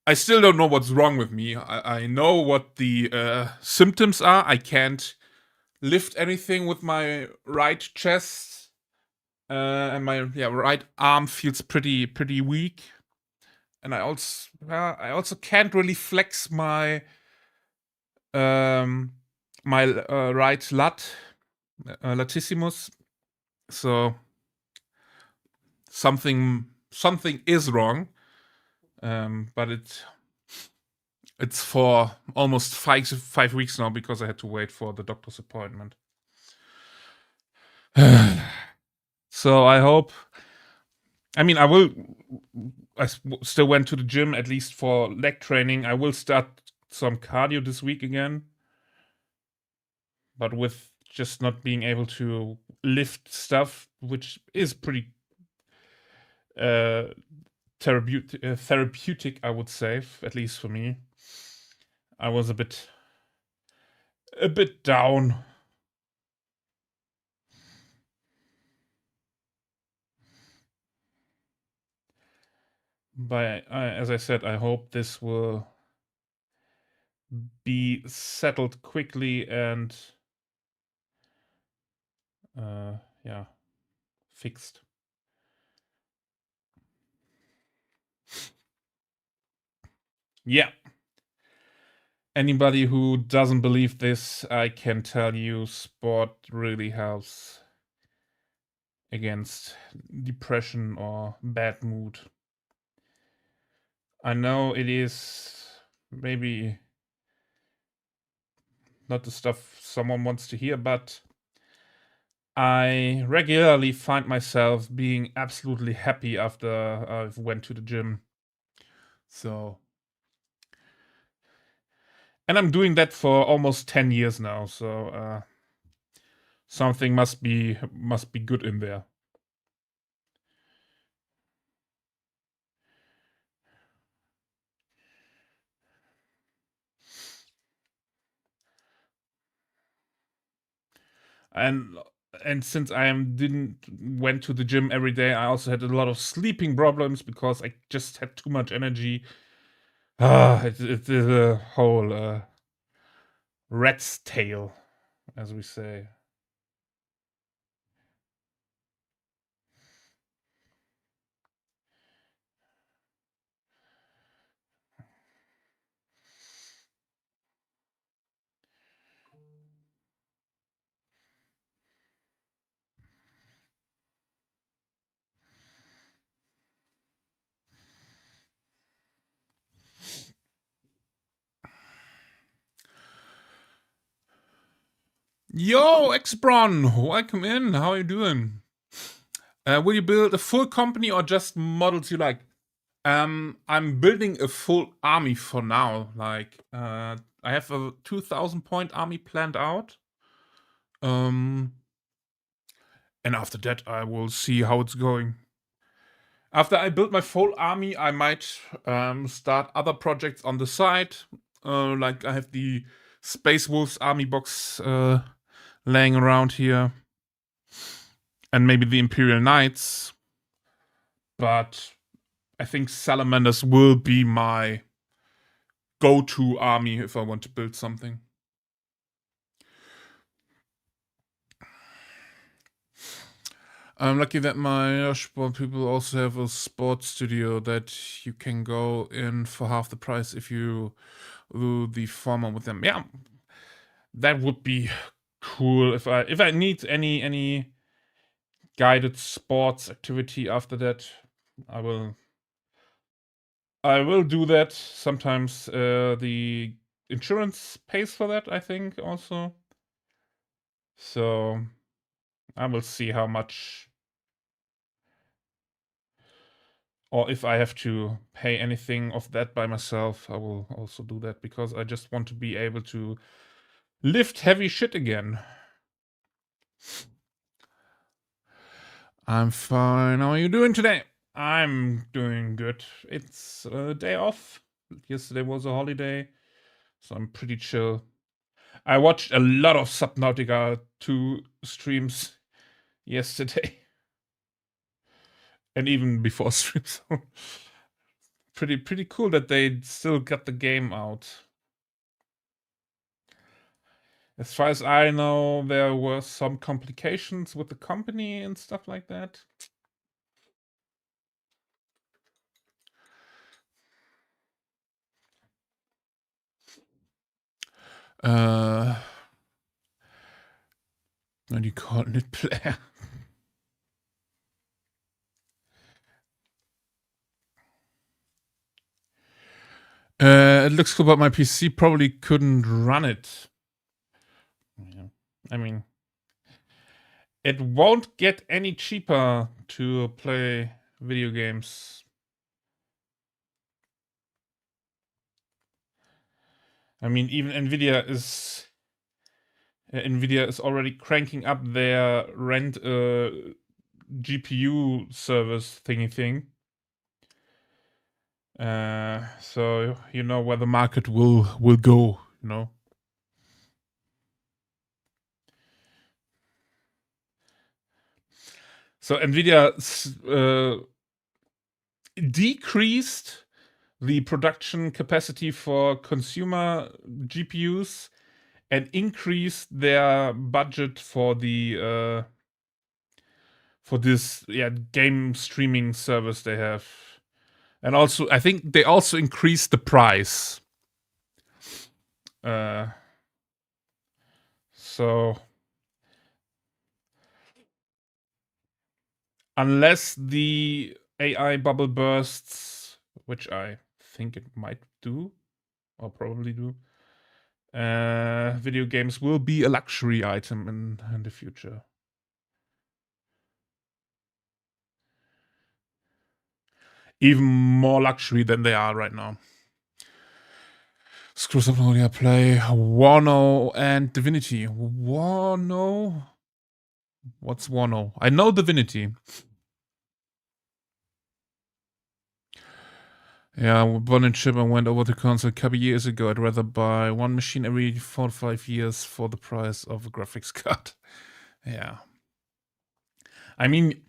I still don't know what's wrong with me. I know what the symptoms are. I can't lift anything with my right chest, and my right arm feels pretty weak. And I also can't really flex my right latissimus. So something is wrong. But it's for almost 5 weeks now because I had to wait for the doctor's appointment. So I hope. I mean, I still went to the gym at least for leg training. I will start some cardio this week again, but with just not being able to lift stuff, which is pretty therapeutic, I would say, at least for me. I was a bit down. But as I said, I hope this will be settled quickly and yeah, fixed. Yeah. Anybody who doesn't believe this, I can tell you, sport really helps against depression or bad mood. I know it is maybe not the stuff someone wants to hear, but I regularly find myself being absolutely happy after I went to the gym. So, and I'm doing that for almost 10 years now. So something must be good in there. And since I didn't went to the gym every day, I also had a lot of sleeping problems because I just had too much energy. It's a whole rat's tail, as we say. Yo, Xbron, welcome in. How are you doing? Will you build a full company or just models you like? I'm building a full army for now. Like, I have a 2,000 point army planned out. And after that, I will see how it's going. After I build my full army, I might start other projects on the side. Like I have the Space Wolves army box laying around here. And maybe the Imperial Knights. But I think Salamanders will be my go-to army if I want to build something. I'm lucky that my sport people also have a sports studio that you can go in for half the price if you do the former with them. Yeah, that would be cool. If I need any guided sports activity after that, I will I will do that. Sometimes the insurance pays for that, I think, also. So I will see how much, or if I have to pay anything of that by myself, I will also do that, because I just want to be able to lift heavy shit again. I'm fine. How are you doing today? I'm doing good. It's a day off. Yesterday was a holiday, so I'm pretty chill. I watched a lot of Subnautica 2 streams yesterday. And even before streams. pretty cool that they still got the game out. As far as I know, there were some complications with the company and stuff like that. What do you call it? Player. It looks cool, but my PC probably couldn't run it. Yeah. I mean, it won't get any cheaper to play video games. I mean, even Nvidia is already cranking up their rent GPU service thingy thing. So you know where the market will go, you know. So Nvidia decreased the production capacity for consumer GPUs and increased their budget for the for this game streaming service they have. And also, I think they also increased the price. So unless the AI bubble bursts, which I think it might do, or probably do, video games will be a luxury item in the future. Even more luxury than they are right now. Screw Subnautica play Wano and Divinity. Wano? What's Wano? I know Divinity. Yeah, I bought a chip and went over to console a couple years ago. I'd rather buy one machine every 4 to 5 years for the price of a graphics card. Yeah. I mean,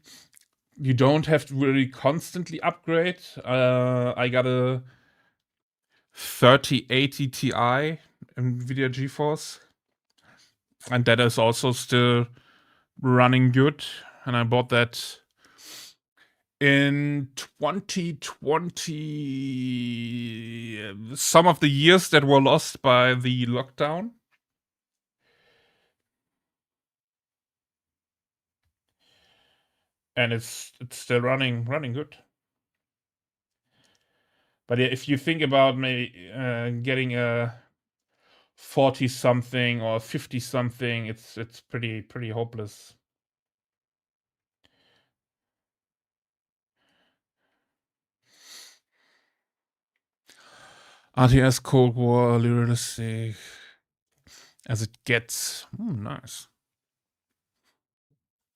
you don't have to really constantly upgrade. I got a 3080 Ti NVIDIA GeForce, and that is also still running good. And I bought that in 2020, some of the years that were lost by the lockdown. And it's still running good. But if you think about maybe getting a 40 something or 50 something, it's pretty hopeless. RTS Cold War, realistic as it gets. Nice.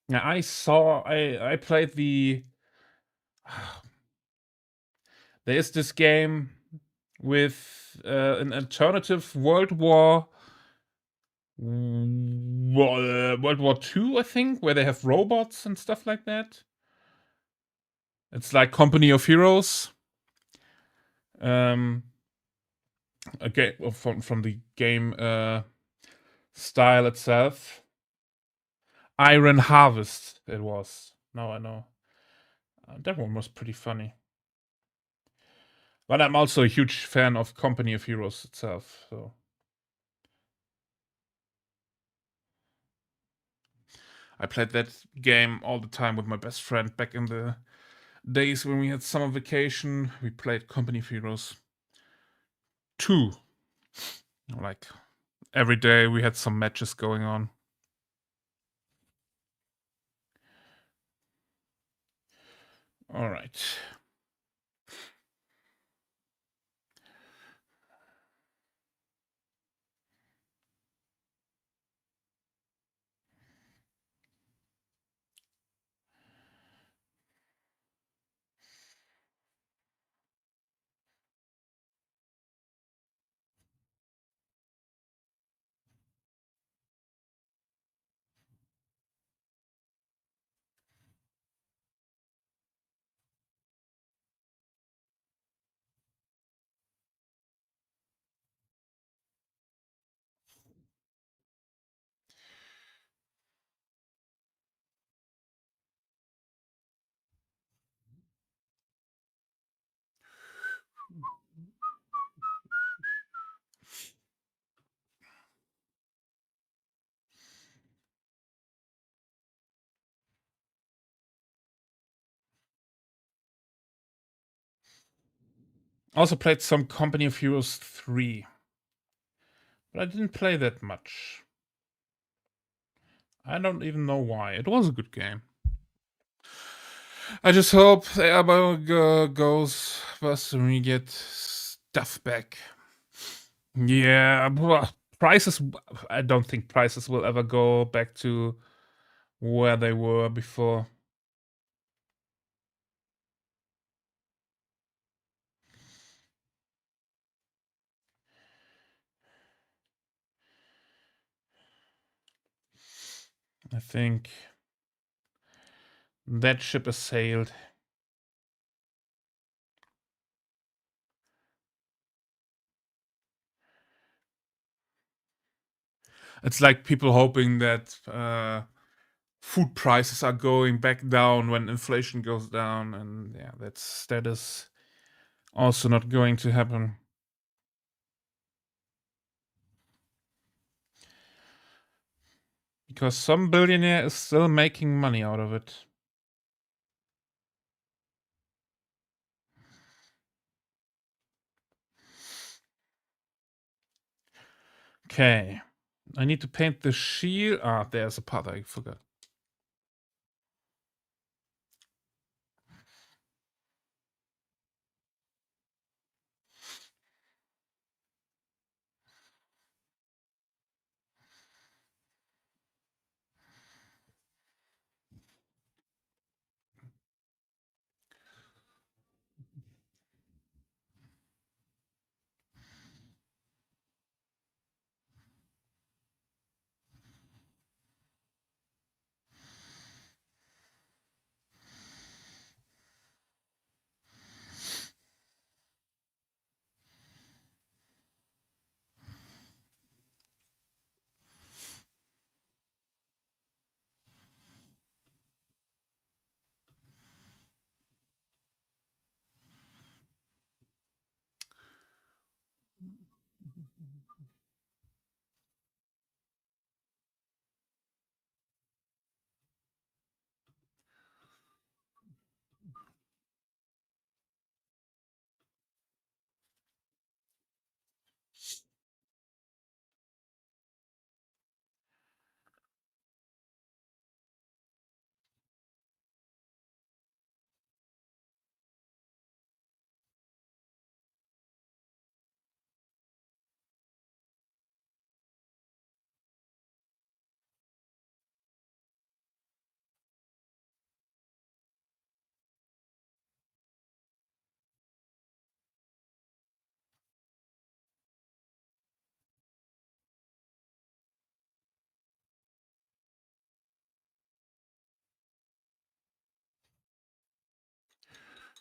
Yeah, I played the. There is this game with an alternative World War II, I think, where they have robots and stuff like that. It's like Company of Heroes. Okay, from the game style itself. Iron Harvest it was. Now I know. That one was pretty funny. But I'm also a huge fan of Company of Heroes itself, so. I played that game all the time with my best friend back in the days when we had summer vacation, we played Company of Heroes 2. Like every day we had some matches going on. All right. Also played some Company of Heroes 3. But I didn't play that much. I don't even know why. It was a good game. I just hope the elbow goes first when we get stuff back. Yeah, prices. I don't think prices will ever go back to where they were before. I think that ship has sailed. It's like people hoping that food prices are going back down when inflation goes down, and yeah, that is also not going to happen. Because some billionaire is still making money out of it. Okay. I need to paint the shield. Ah, there's a part I forgot.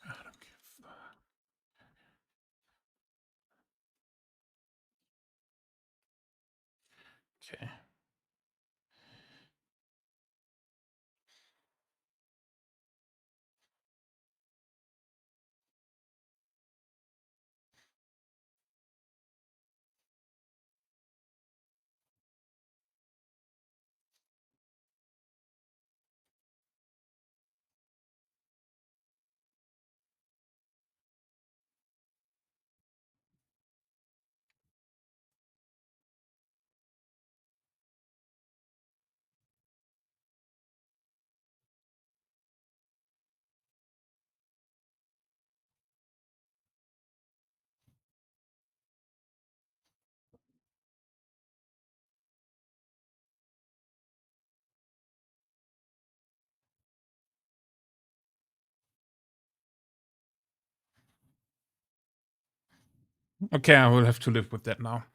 I don't give a- Okay. Okay, I will have to live with that now.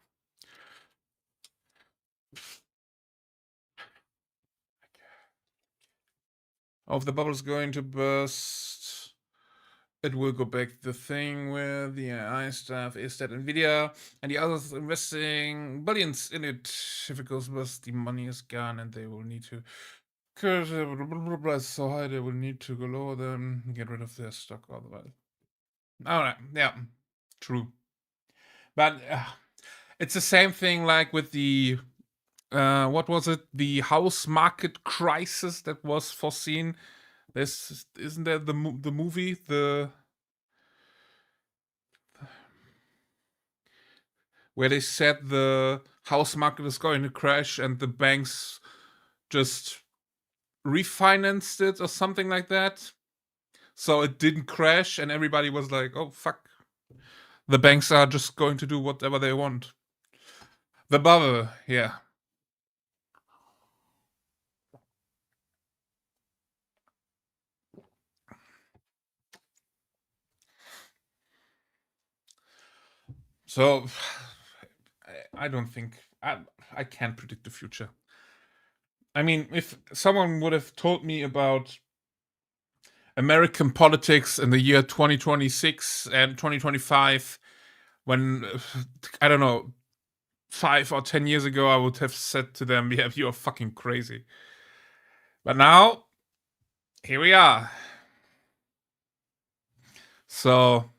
Oh, if the bubble's going to burst, it will go back. The thing with the AI stuff is that Nvidia and the others investing billions in it. If it goes bust, the money is gone, and they will need to. Because it's so high, they will need to go lower them, get rid of their stock otherwise. All right, yeah, true. But it's the same thing like with the what was it? The house market crisis that was foreseen. This isn't there the movie where they said the house market is going to crash and the banks just refinanced it or something like that. So it didn't crash and everybody was like, "Oh fuck. The banks are just going to do whatever they want." The bubble, yeah. So I don't think I can't predict the future. I mean, if someone would have told me about American politics in the year 2026 and 2025, when I don't know, 5 or 10 years ago, I would have said to them, "Yeah, you are fucking crazy." But now, here we are. So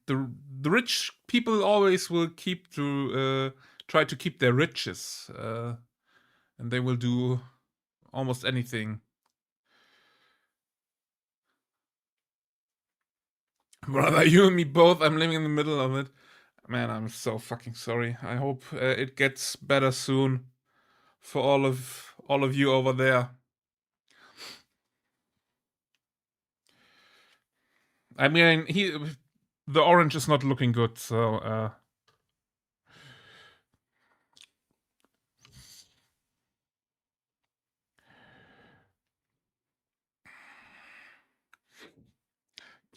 the rich people always will keep to try to keep their riches, and they will do almost anything. Brother, you and me both. I'm living in the middle of it. Man, I'm so fucking sorry. I hope it gets better soon for all of you over there. I mean, the orange is not looking good, so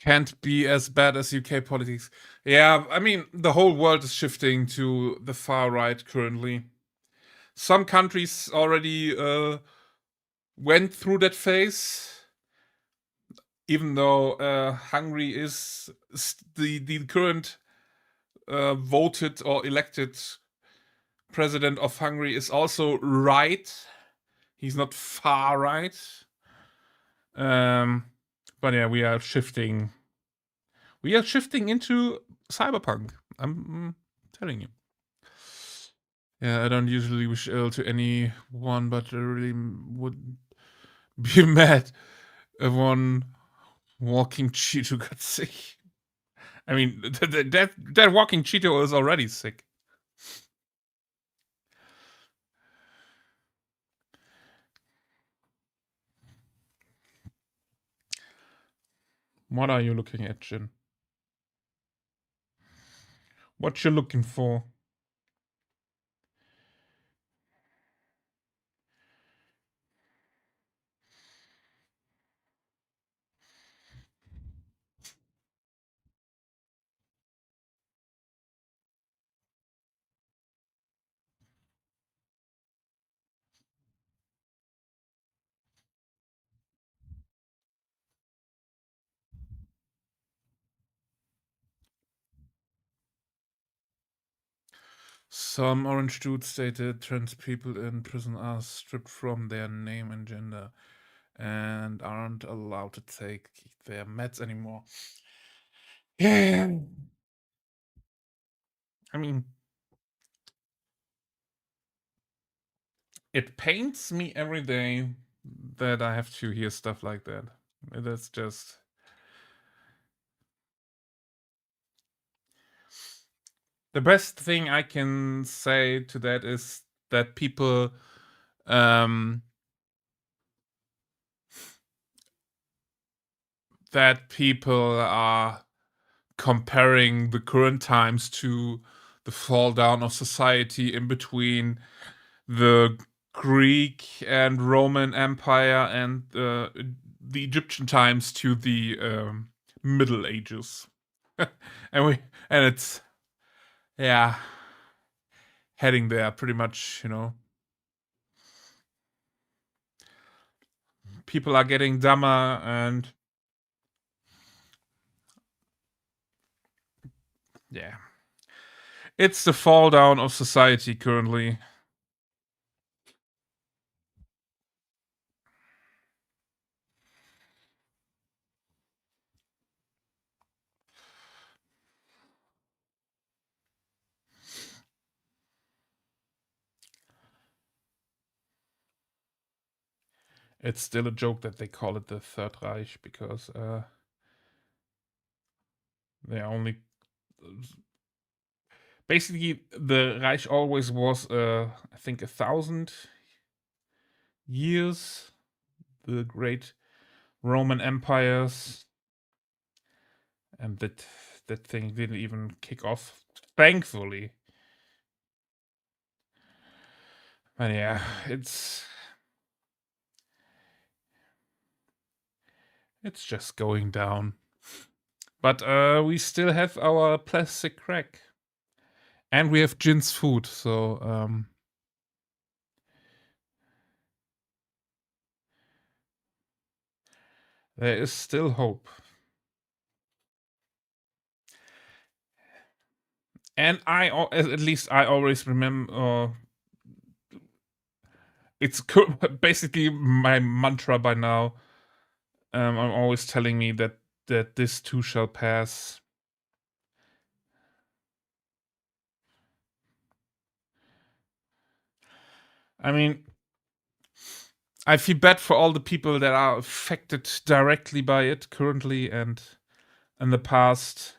can't be as bad as UK politics. Yeah, I mean, the whole world is shifting to the far right currently. Some countries already went through that phase, even though Hungary is the current voted or elected president of Hungary is also right. He's not far right. But yeah, we are shifting. We are shifting into cyberpunk. I'm telling you. Yeah, I don't usually wish ill to anyone, but I really would be mad if one walking Cheeto got sick. I mean, that walking Cheeto is already sick. What are you looking at, Jin? What you looking for? Some orange dude stated trans people in prison are stripped from their name and gender and aren't allowed to take their meds anymore. Yeah. I mean, it pains me every day that I have to hear stuff like that. That's just. The best thing I can say to that is that people are comparing the current times to the fall down of society in between the Greek and Roman Empire and the Egyptian times to the Middle Ages. and it's yeah, heading there pretty much. People are getting dumber, and yeah, it's the fall down of society currently. It's still a joke that they call it the Third Reich because they only basically the Reich always was I think 1,000 years, the great Roman empires, and that thing didn't even kick off, thankfully. But yeah, it's just going down. But we still have our plastic crack, and we have Jin's food, so there is still hope. And at least I always remember. It's basically my mantra by now. I'm always telling me that this too shall pass. I mean, I feel bad for all the people that are affected directly by it currently and in the past,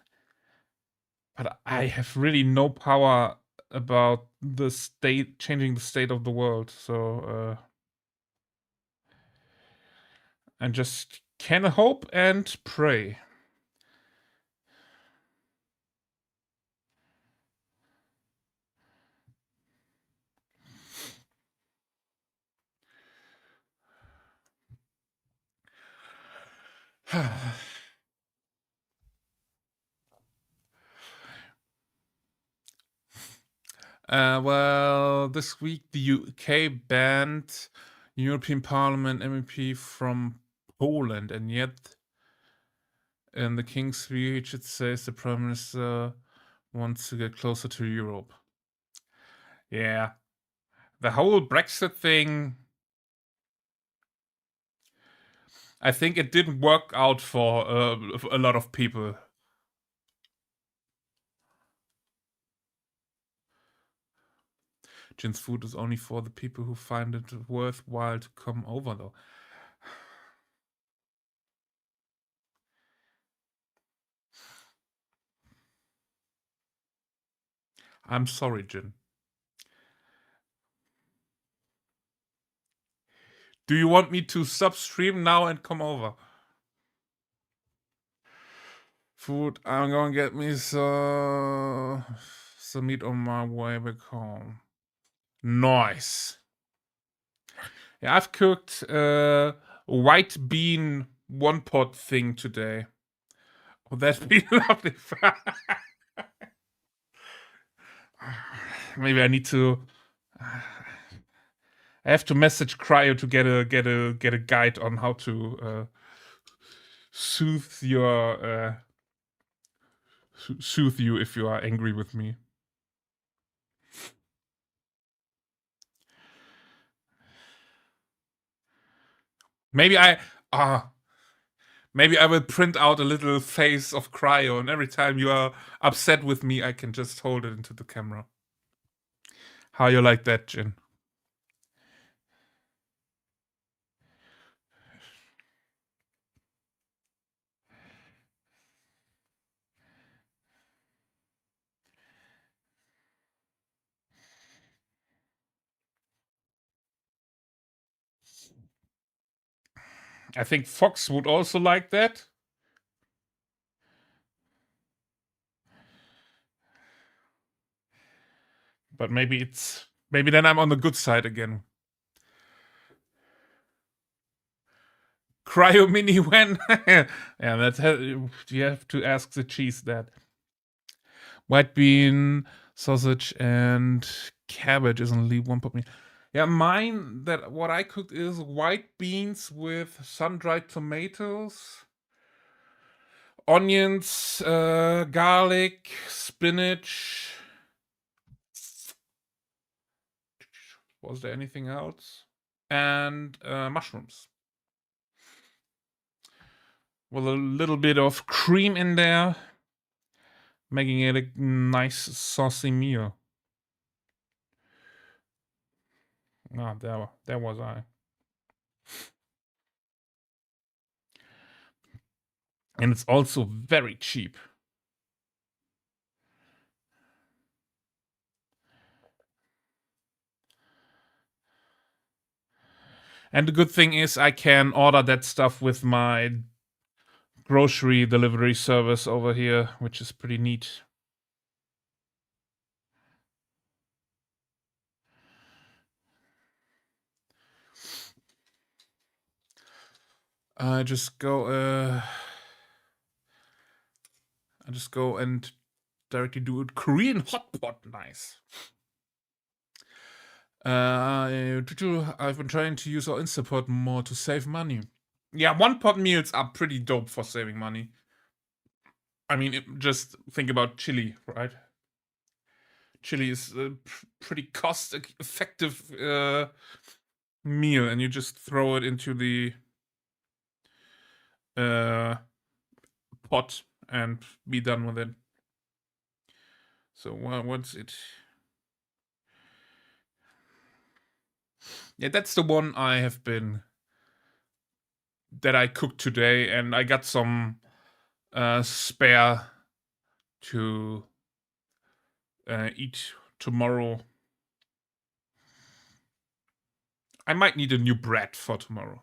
but I have really no power about the state changing the state of the world. So I just can hope and pray. Well, this week the UK banned European Parliament MEP from Poland, and yet in the King's speech it says the Prime Minister wants to get closer to Europe. Yeah, the whole Brexit thing, I think it didn't work out for a lot of people. Jin's food is only for the people who find it worthwhile to come over, though. I'm sorry, Jin. Do you want me to stop stream now and come over? Food, I'm gonna get me some meat on my way back home. Nice. Yeah, I've cooked white bean one pot thing today. Would that be lovely? Maybe I need to. I have to message Cryo to get a guide on how to soothe you if you are angry with me. Maybe I will print out a little face of Cryo, and every time you are upset with me, I can just hold it into the camera. How you like that, Jin? I think Fox would also like that. But maybe then I'm on the good side again. Cryo mini when? Yeah, that's you have to ask the cheese that. White bean, sausage, and cabbage is only 1 pot meal. Yeah, mine, that what I cooked is white beans with sun-dried tomatoes, onions, garlic, spinach. Was there anything else? And mushrooms. With a little bit of cream in there, making it a nice saucy meal. Ah, there was I. And it's also very cheap. And the good thing is I can order that stuff with my grocery delivery service over here, which is pretty neat. I just go and directly do a Korean hot pot. Nice. I've been trying to use our Instapot more to save money. Yeah, 1 pot meals are pretty dope for saving money. I mean, just think about chili, right? Chili is a pretty cost-effective meal, and you just throw it into the pot and be done with it. So what's it? Yeah, that's the one that I cooked today, and I got some spare to eat tomorrow. I might need a new bread for tomorrow.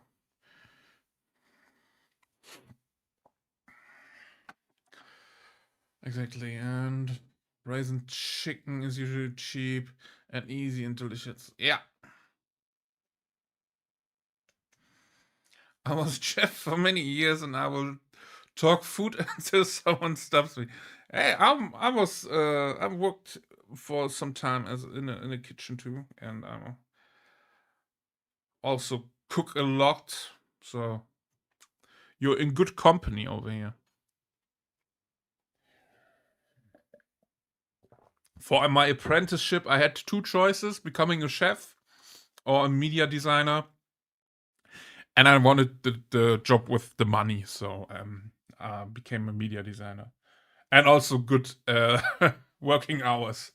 Exactly, and raisin chicken is usually cheap and easy and delicious. Yeah. I was a chef for many years, and I will talk food until someone stops me. Hey, I worked for some time as in a kitchen too, and I also cook a lot. So you're in good company over here. For my apprenticeship, I had 2 choices: becoming a chef or a media designer. And I wanted the job with the money, so became a media designer, and also good working hours.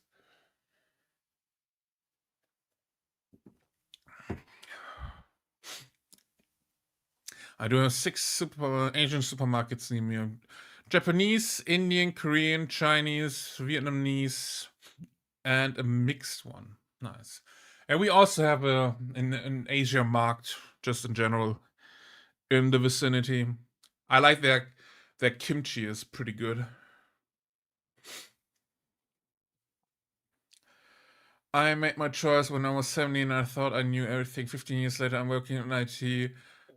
I do have 6 Asian supermarkets near me: Japanese, Indian, Korean, Chinese, Vietnamese, and a mixed one. Nice. And we also have an Asia market, just in general, in the vicinity. I like their kimchi is pretty good. I made my choice when I was 17. I thought I knew everything. 15 years later, I'm working in IT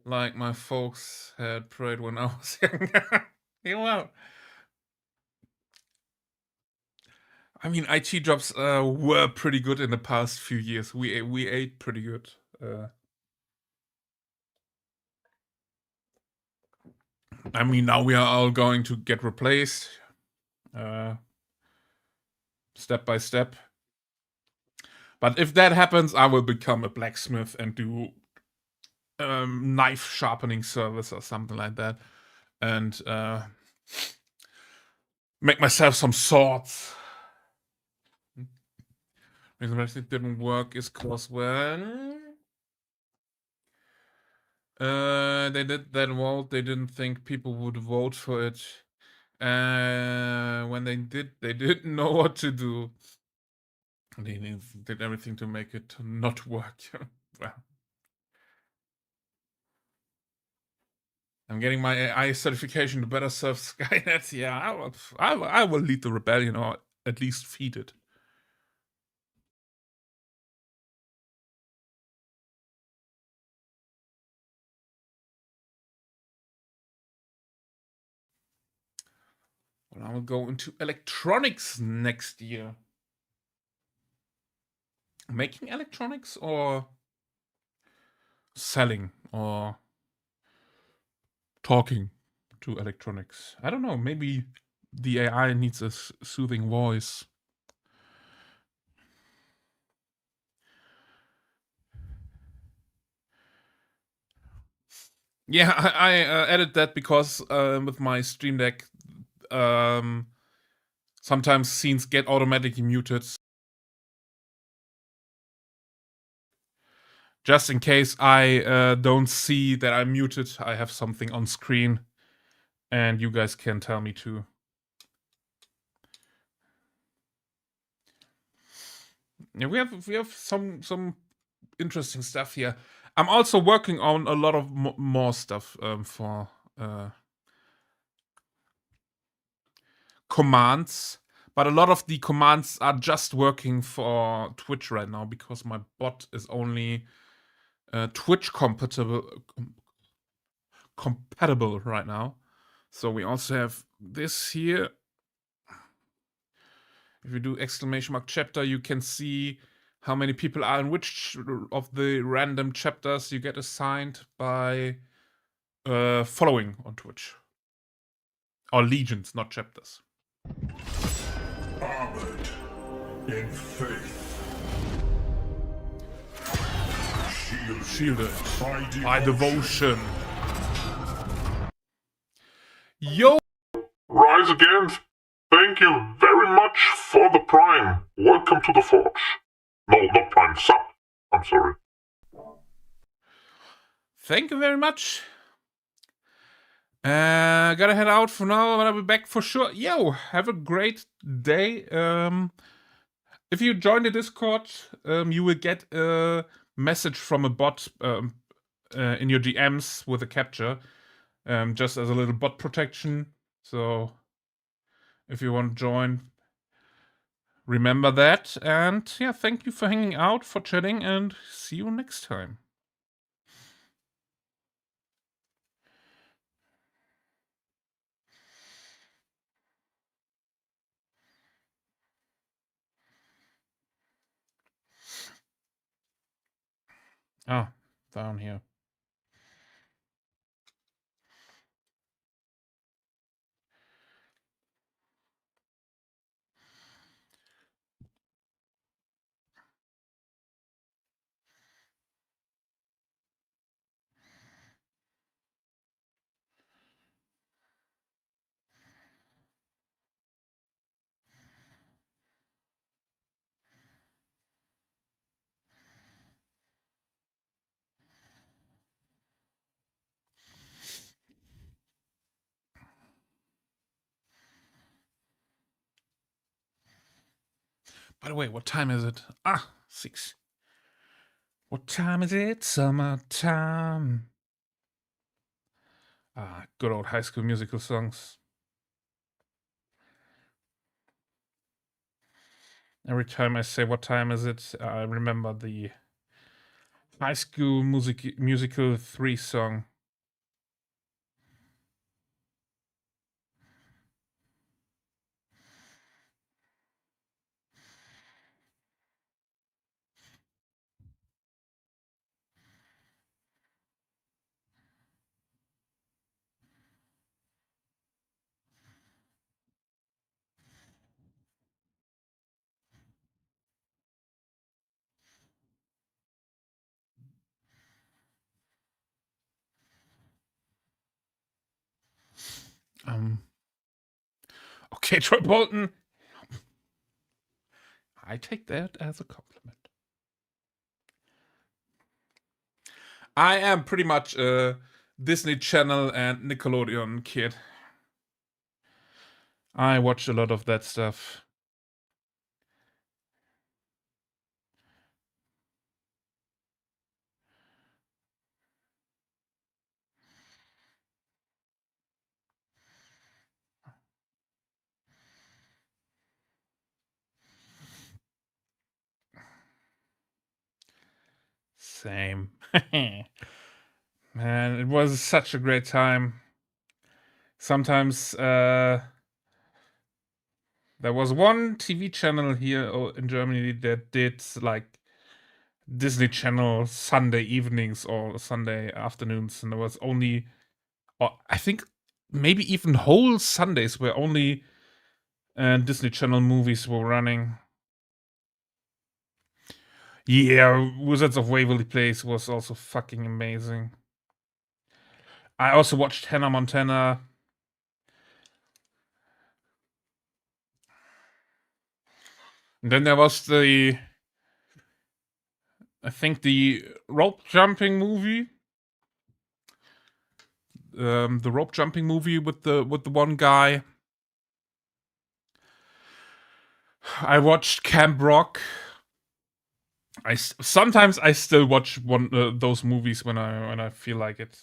like my folks had prayed when I was younger. Yeah, well, I mean, IT jobs were pretty good in the past few years. We ate pretty good. I mean, now we are all going to get replaced step by step. But if that happens, I will become a blacksmith and do knife sharpening service or something like that, and make myself some swords. The reason it didn't work is because when they did that vote, they didn't think people would vote for it. When they didn't know what to do. They did everything to make it not work. Well, I'm getting my AI certification to better serve Skynet. Yeah, I will lead the rebellion, or at least feed it. Well, I will go into electronics next year. Making electronics or selling or talking to electronics? I don't know. Maybe the AI needs a soothing voice. Yeah, I added that because with my Stream Deck, sometimes scenes get automatically muted. Just in case I don't see that I'm muted, I have something on screen, and you guys can tell me too. Yeah, we have some interesting stuff here. I'm also working on a lot of more stuff for commands, but a lot of the commands are just working for Twitch right now because my bot is only Twitch compatible right now. So we also have this here. If you do exclamation mark chapter, you can see how many people are in which of the random chapters you get assigned by following on Twitch. Or legions, not chapters. Armored in faith. Shielded by devotion. Yo! Rise again. Thank you very much for the Prime. Welcome to the Forge. No, not Prime, Sub. I'm sorry. Thank you very much. Gotta head out for now, but I'll be back for sure. Yo, have a great day. If you join the Discord, you will get a message from a bot in your DMs with a capture, just as a little bot protection. So if you want to join, remember that. And yeah, thank you for hanging out, for chatting, and see you next time. Ah, down here. By the way, what time is it? 6. What time is it? Summertime. Good old High School Musical songs. Every time I say what time is it, I remember the High School Musical 3 song. Okay, Troy Bolton. I take that as a compliment. I am pretty much a Disney Channel and Nickelodeon kid. I watch a lot of that stuff. Same. Man, it was such a great time. Sometimes There was one TV channel here in Germany that did like Disney Channel Sunday evenings or Sunday afternoons, and there was only, or I think maybe even whole Sundays where only Disney Channel movies were running. Yeah, Wizards of Waverly Place was also fucking amazing. I also watched Hannah Montana. And then there was I think the rope jumping movie. The rope jumping movie with the one guy. I watched Camp Rock. Sometimes I still watch those movies when I feel like it.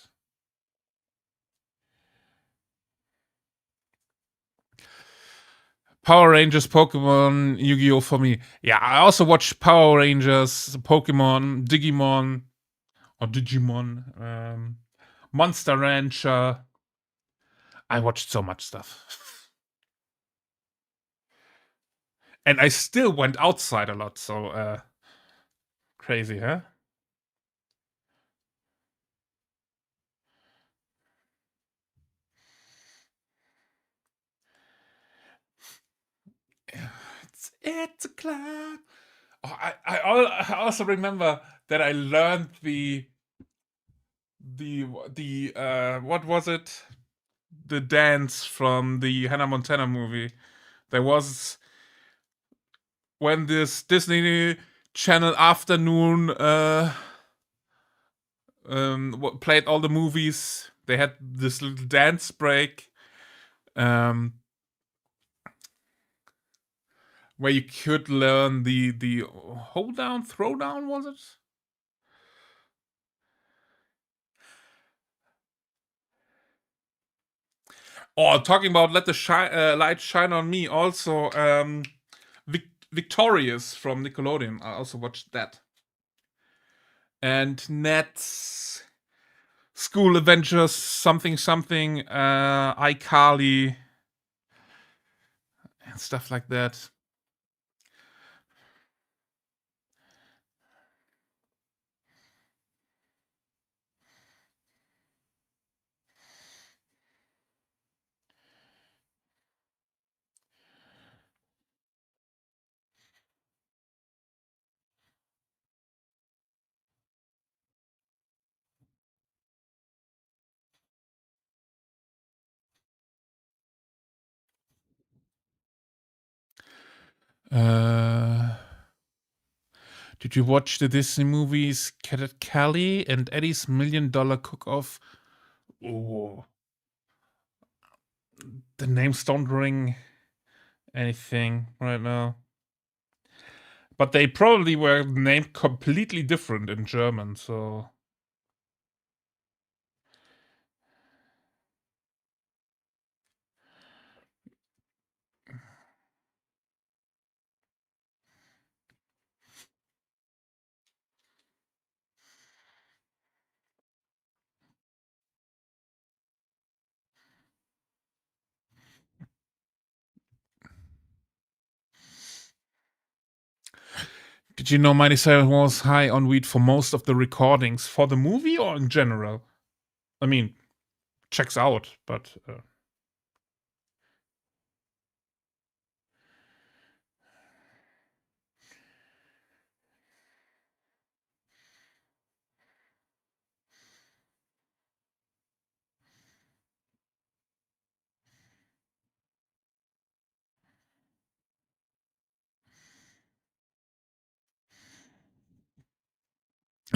Power Rangers, Pokemon, Yu-Gi-Oh for me. Yeah, I also watch Power Rangers, Pokemon, Digimon, or Digimon, Monster Rancher. I watched so much stuff. And I still went outside a lot, so crazy, huh? It's a cloud. Oh, I also remember that I learned the what was it? The dance from the Hannah Montana movie. There was when this Disney Channel afternoon played all the movies. They had this little dance break where you could learn the hold down, throw down, was it? Oh, talking about let the light shine on me. Also, Victorious from Nickelodeon. I also watched that. And Ned's School Adventures, something, iCarly, and stuff like that. Did you watch the Disney movies Cadet Kelly and Eddie's $1 Million Cook-Off? Oh, the names don't ring anything right now. But they probably were named completely different in German, so. Did you know Miley Cyrus was high on weed for most of the recordings? For the movie or in general? I mean, checks out, but.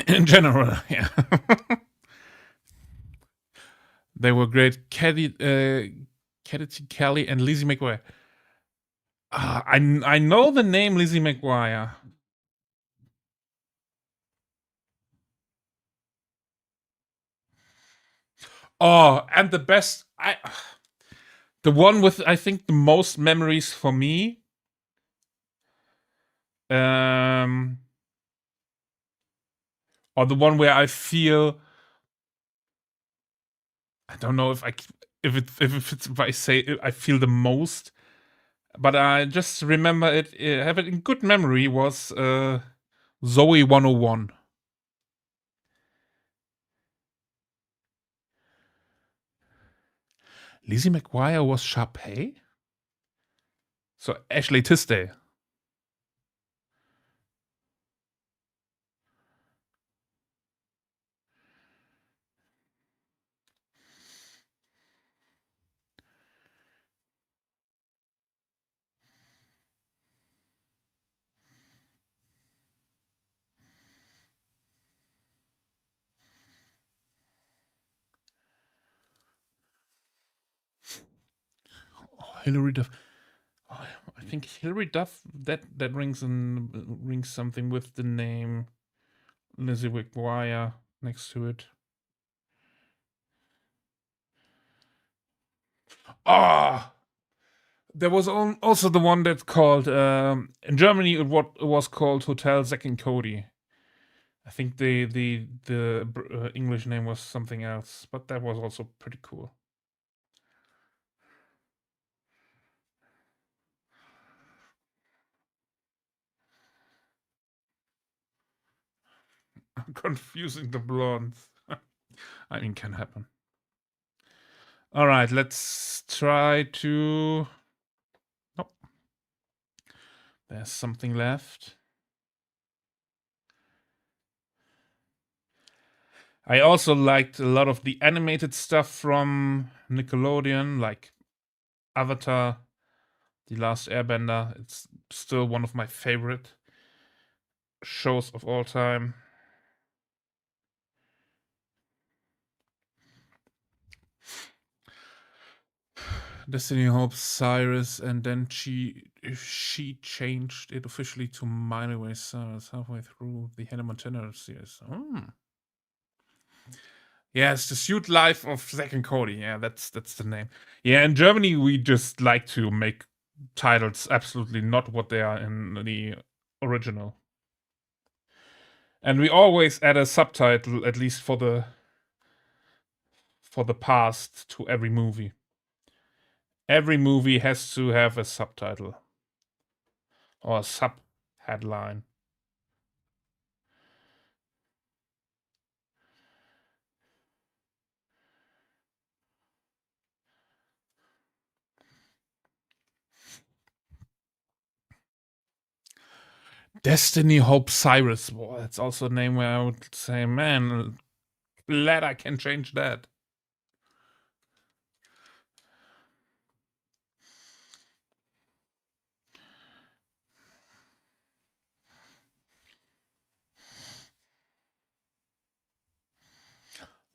In general, yeah. They were great. Katie Kelly and Lizzie McGuire. I know the name Lizzie McGuire. Oh, and the best, the one with I think the most memories for me. Or the one where I feel, I don't know if I say I feel the most. But I just remember it. Have it in good memory was Zoe 101. Lizzie McGuire was Sharpay? So Ashley Tisdale. Oh, Hilary Duff. Oh, I think Hilary Duff. That rings something with the name Lizzie McGuire next to it. Ah, there was also the one that called in Germany. It was called Hotel Zack and Cody. I think the English name was something else, but that was also pretty cool. I'm confusing the blondes. I mean, can happen. All right, let's try to. Nope. There's something left. I also liked a lot of the animated stuff from Nickelodeon, like Avatar, The Last Airbender. It's still one of my favorite shows of all time. Destiny Hopes, Cyrus, and then she changed it officially to Minor Way Cyrus halfway through the Hannah Montana series. Yeah, it's the Suit Life of Zack and Cody. Yeah, that's the name. Yeah, in Germany we just like to make titles absolutely not what they are in the original. And we always add a subtitle, at least for the past, to every movie. Every movie has to have a subtitle or a sub headline. Destiny Hope Cyrus. Boy, that's also a name where I would say, man, glad I can change that.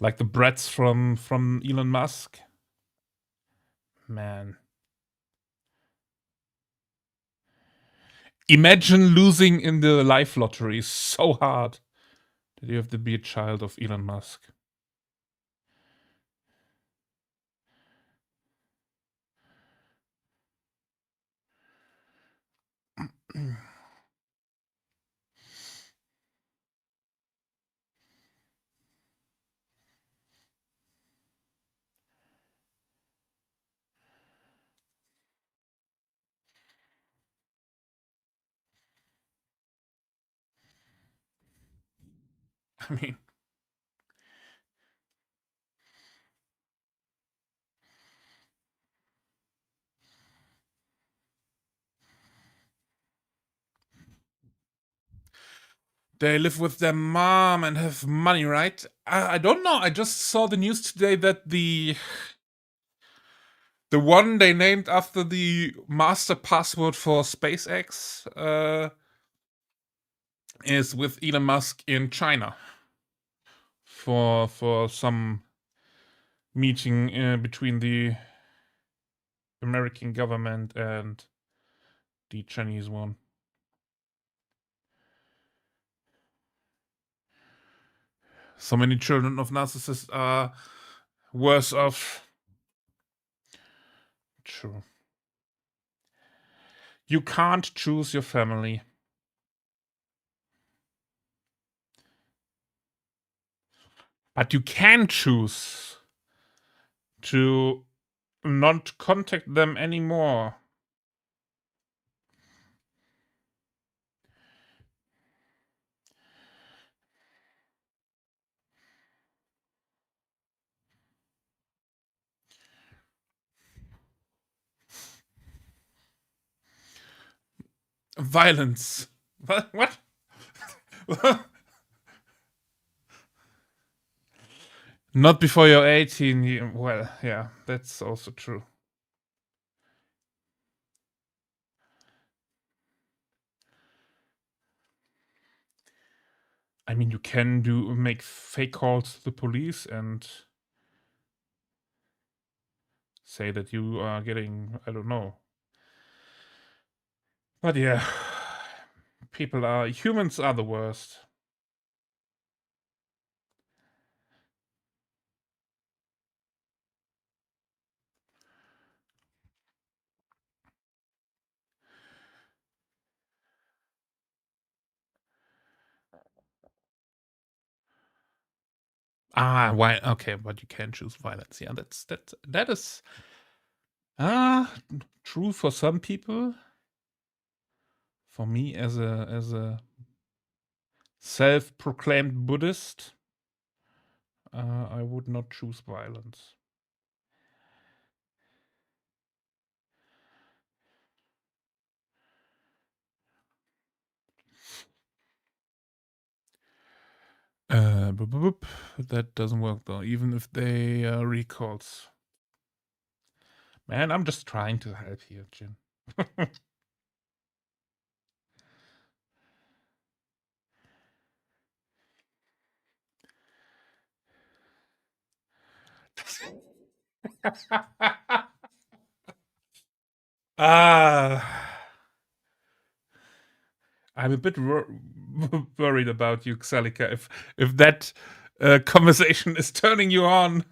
Like the brats from Elon Musk. Man. Imagine losing in the life lottery so hard that you have to be a child of Elon Musk. I mean, they live with their mom and have money, right? I don't know. I just saw the news today that the one they named after the master password for SpaceX is with Elon Musk in China for some meeting between the American government and the Chinese one. So many children of narcissists are worse off. True. You can't choose your family. But you can choose to not contact them anymore. Violence. What? Not before you're 18. Well, yeah, that's also true. I mean, you can make fake calls to the police and say that you are getting, I don't know. But yeah, humans are the worst. Why? Okay, but you can choose violence. Yeah, that is true for some people. For me, as a self-proclaimed Buddhist, I would not choose violence. That doesn't work though, even if they recalls. Man, I'm just trying to help here, Jin. I'm a bit worried about you, Xelica, if that conversation is turning you on.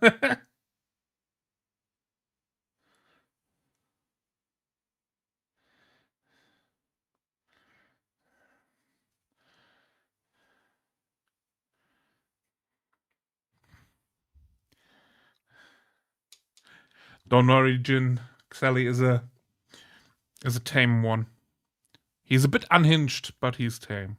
Don't worry, Jin. Xeli is a tame one. He's a bit unhinged, but he's tame.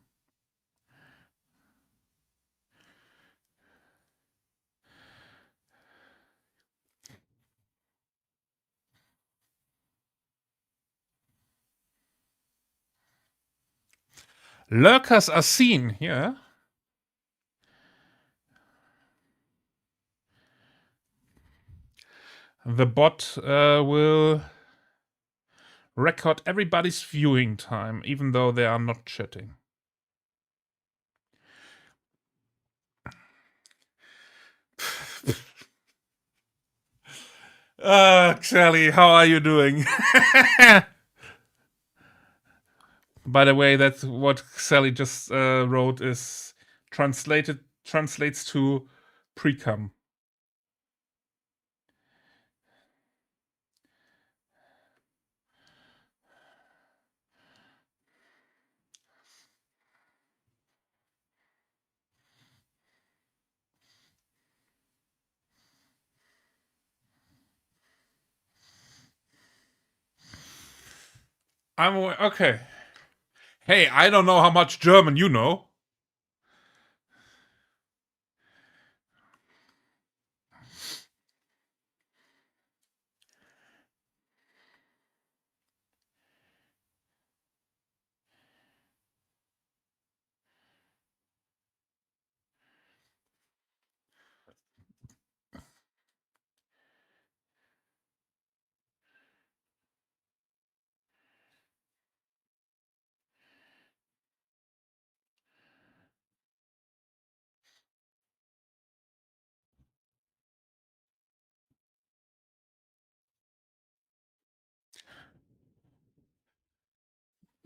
Lurkers are seen, yeah. The bot will record everybody's viewing time, even though they are not chatting. Xeli, how are you doing? By the way, that's what Xeli just wrote is translates to pre-cum. I'm okay. Hey, I don't know how much German you know.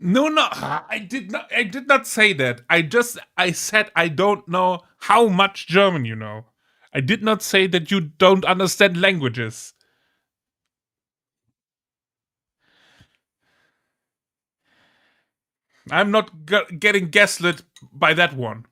No, I did not. I did not say that. I said I don't know how much German you know. I did not say that you don't understand languages. I'm not getting gaslit by that one.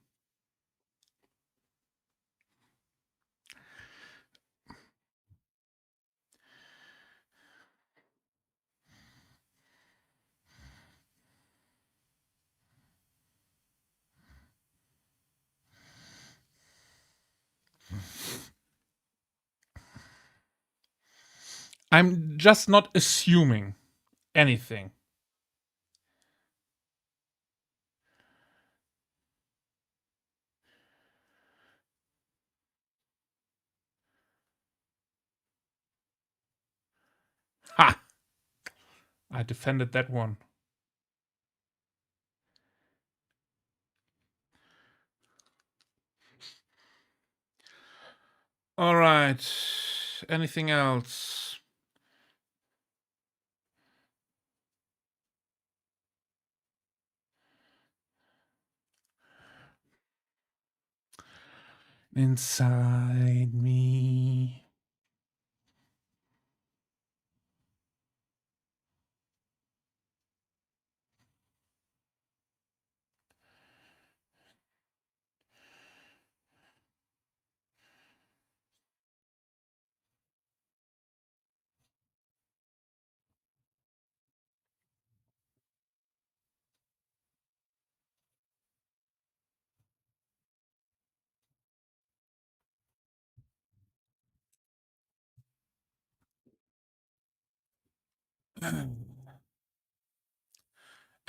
I'm just not assuming anything. Ha! I defended that one. All right. Anything else? Inside me.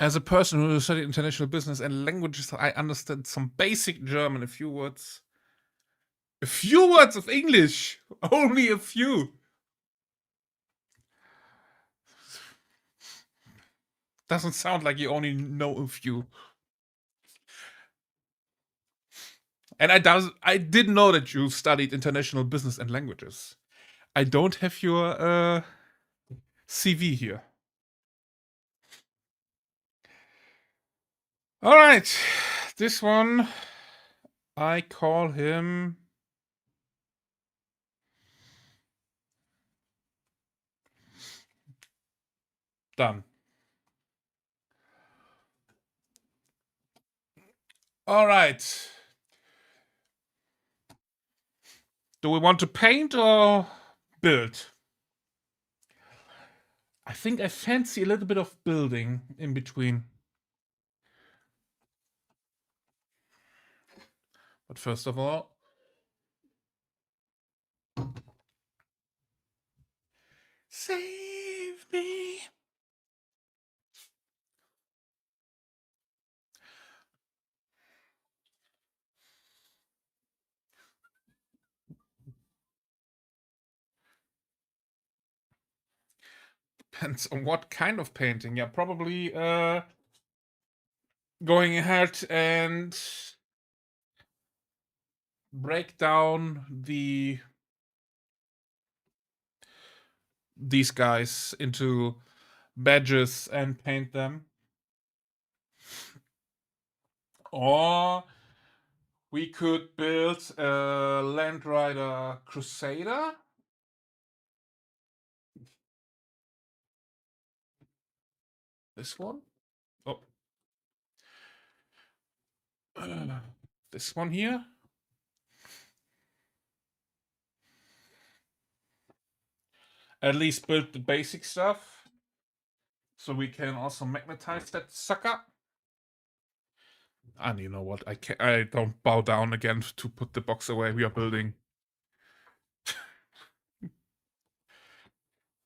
As a person who studied international business and languages, I understand some basic German, a few words. A few words of English! Only a few! Doesn't sound like you only know a few. And I did know that you studied international business and languages. I don't have your CV here. All right, this one I call him done. All right. Do we want to paint or build? I think I fancy a little bit of building in between. But first of all, save me. Depends on what kind of painting. Yeah, probably going ahead and break down these guys into badges and paint them. Or we could build a Land Rider Crusader. This one? Oh. This one here. At least build the basic stuff. So we can also magnetize that sucker. And you know what? I don't bow down again to put the box away. We are building.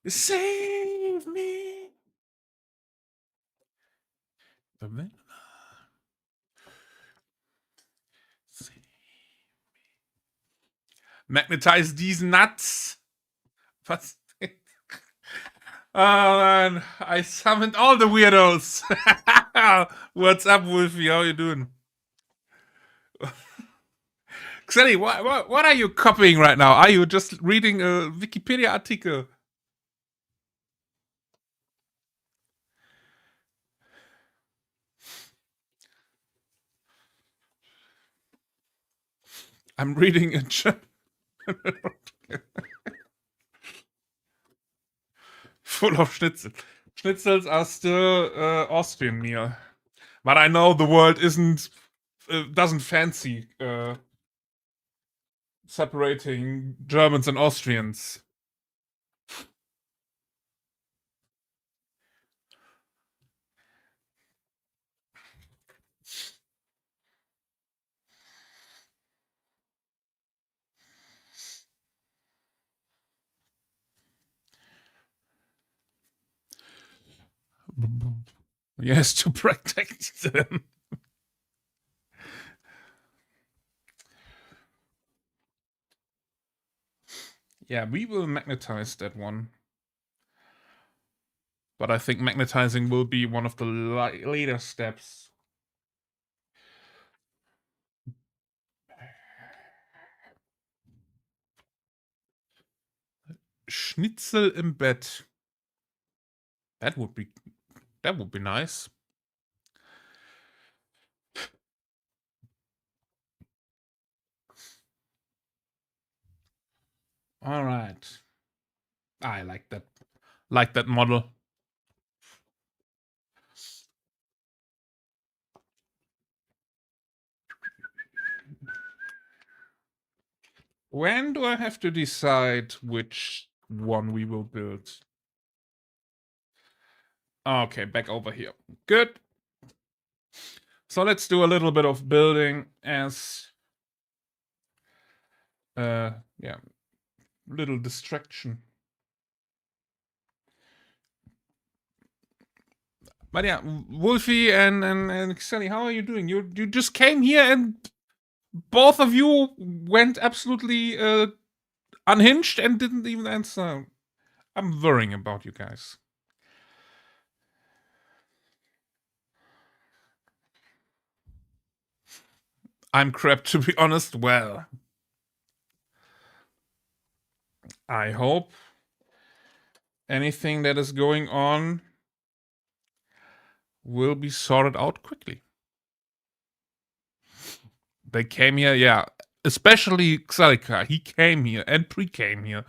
Save me. Magnetize these nuts. What's oh man, I summoned all the weirdos. What's up, Wolfie? How you doing? Xelly, what are you copying right now? Are you just reading a Wikipedia article? I'm reading a full of schnitzel. Schnitzels are still Austrian meal, but I know the world doesn't fancy separating Germans and Austrians. Yes, to protect them. Yeah, we will magnetize that one. But I think magnetizing will be one of the later steps. Schnitzel im Bett. That would be nice. All right. I like that. Like that model. When do I have to decide which one we will build? Okay, back over here. Good. So let's do a little bit of building as yeah, little distraction. But yeah, Wolfie and Sally, how are you doing? You just came here and both of you went absolutely unhinged and didn't even answer. I'm worrying about you guys. I'm crap, to be honest. Well, I hope anything that is going on will be sorted out quickly. They came here, yeah. Especially Xalika. He came here and pre-came here.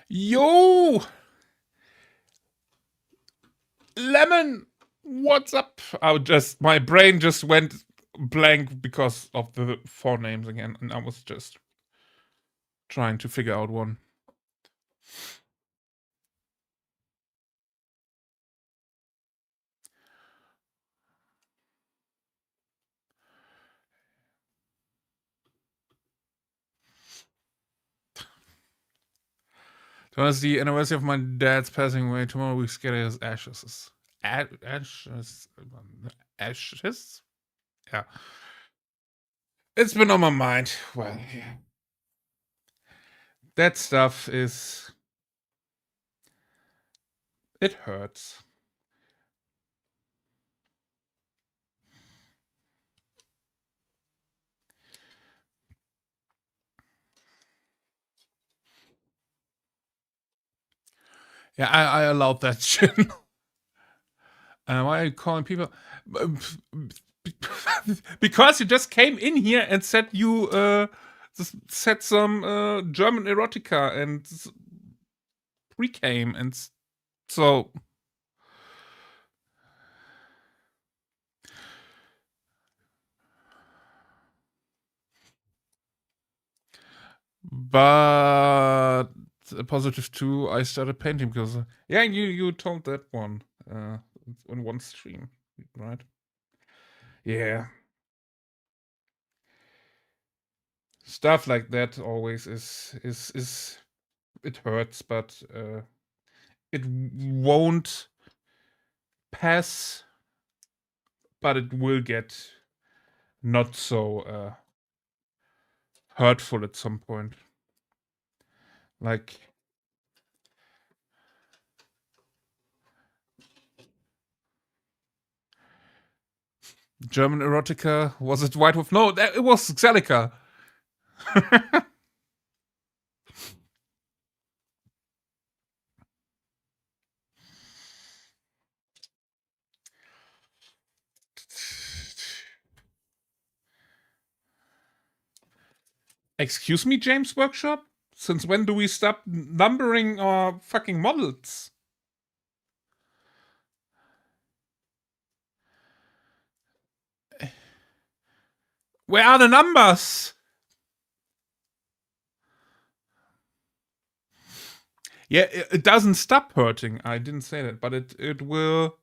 Yo! Lemon! What's up? My brain just went blank because of the four names again, and I was just trying to figure out one. Tomorrow's the anniversary of my dad's passing away. Tomorrow we scatter his ashes. Ashes? Ashes? Yeah. It's been on my mind. Well, yeah. That stuff is... It hurts. Yeah, I allowed that shit. Why are you calling people? Because you just came in here and said you said some German erotica and pre-came, and so. But positive 2, I started painting because yeah, you told that one on one stream, right? Yeah. Stuff like that always is it hurts, but it won't pass, but it will get not so hurtful at some point. Like German erotica, was it White Wolf? No, it was Xelica. Excuse me, James Workshop? Since when do we stop numbering our fucking models? Where are the numbers? Yeah, it doesn't stop hurting. I didn't say that, but it will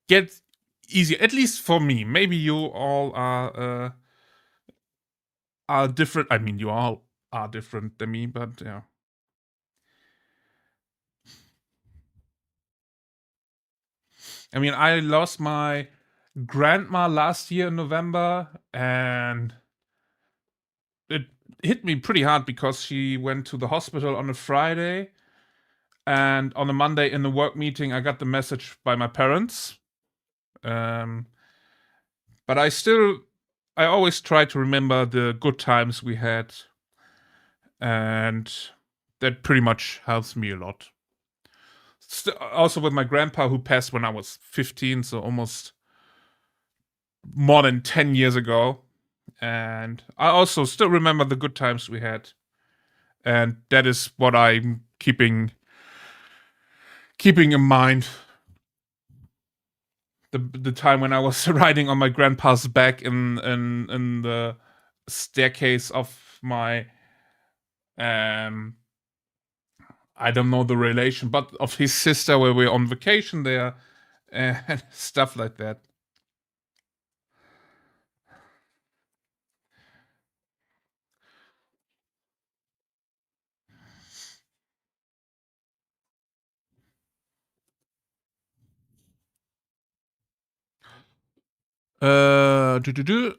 get easier. At least for me. Maybe you all are are different. I mean, you all are different than me, but yeah. I mean, I lost my grandma last year in November, and it hit me pretty hard because she went to the hospital on a Friday, and on a Monday in the work meeting, I got the message by my parents. But I always try to remember the good times we had, and that pretty much helps me a lot. Also with my grandpa, who passed when I was 15, so almost more than 10 years ago. And I also still remember the good times we had. And that is what I'm keeping in mind. The time when I was riding on my grandpa's back in the staircase of my I don't know the relation, but of his sister, where we're on vacation there, and stuff like that. Do.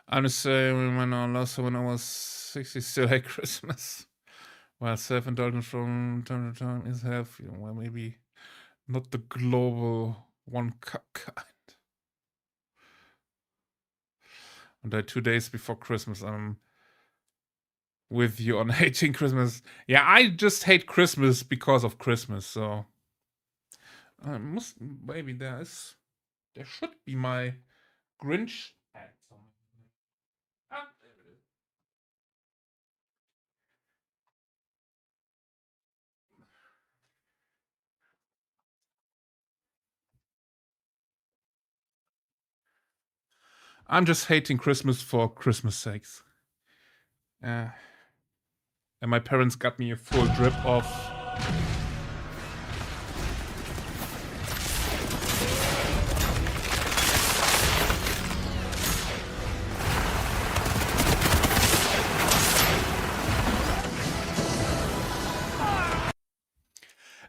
I'm just saying, when I was 60, still hate Christmas. Well, self-indulgence from time to time is healthy. Well, maybe not the global one kind. And 2 days before Christmas, I'm with you on hating Christmas. Yeah, I just hate Christmas because of Christmas. So maybe there should be my Grinch hat somewhere. Ah, there it is. I'm just hating Christmas for Christmas sakes. And my parents got me a full drip of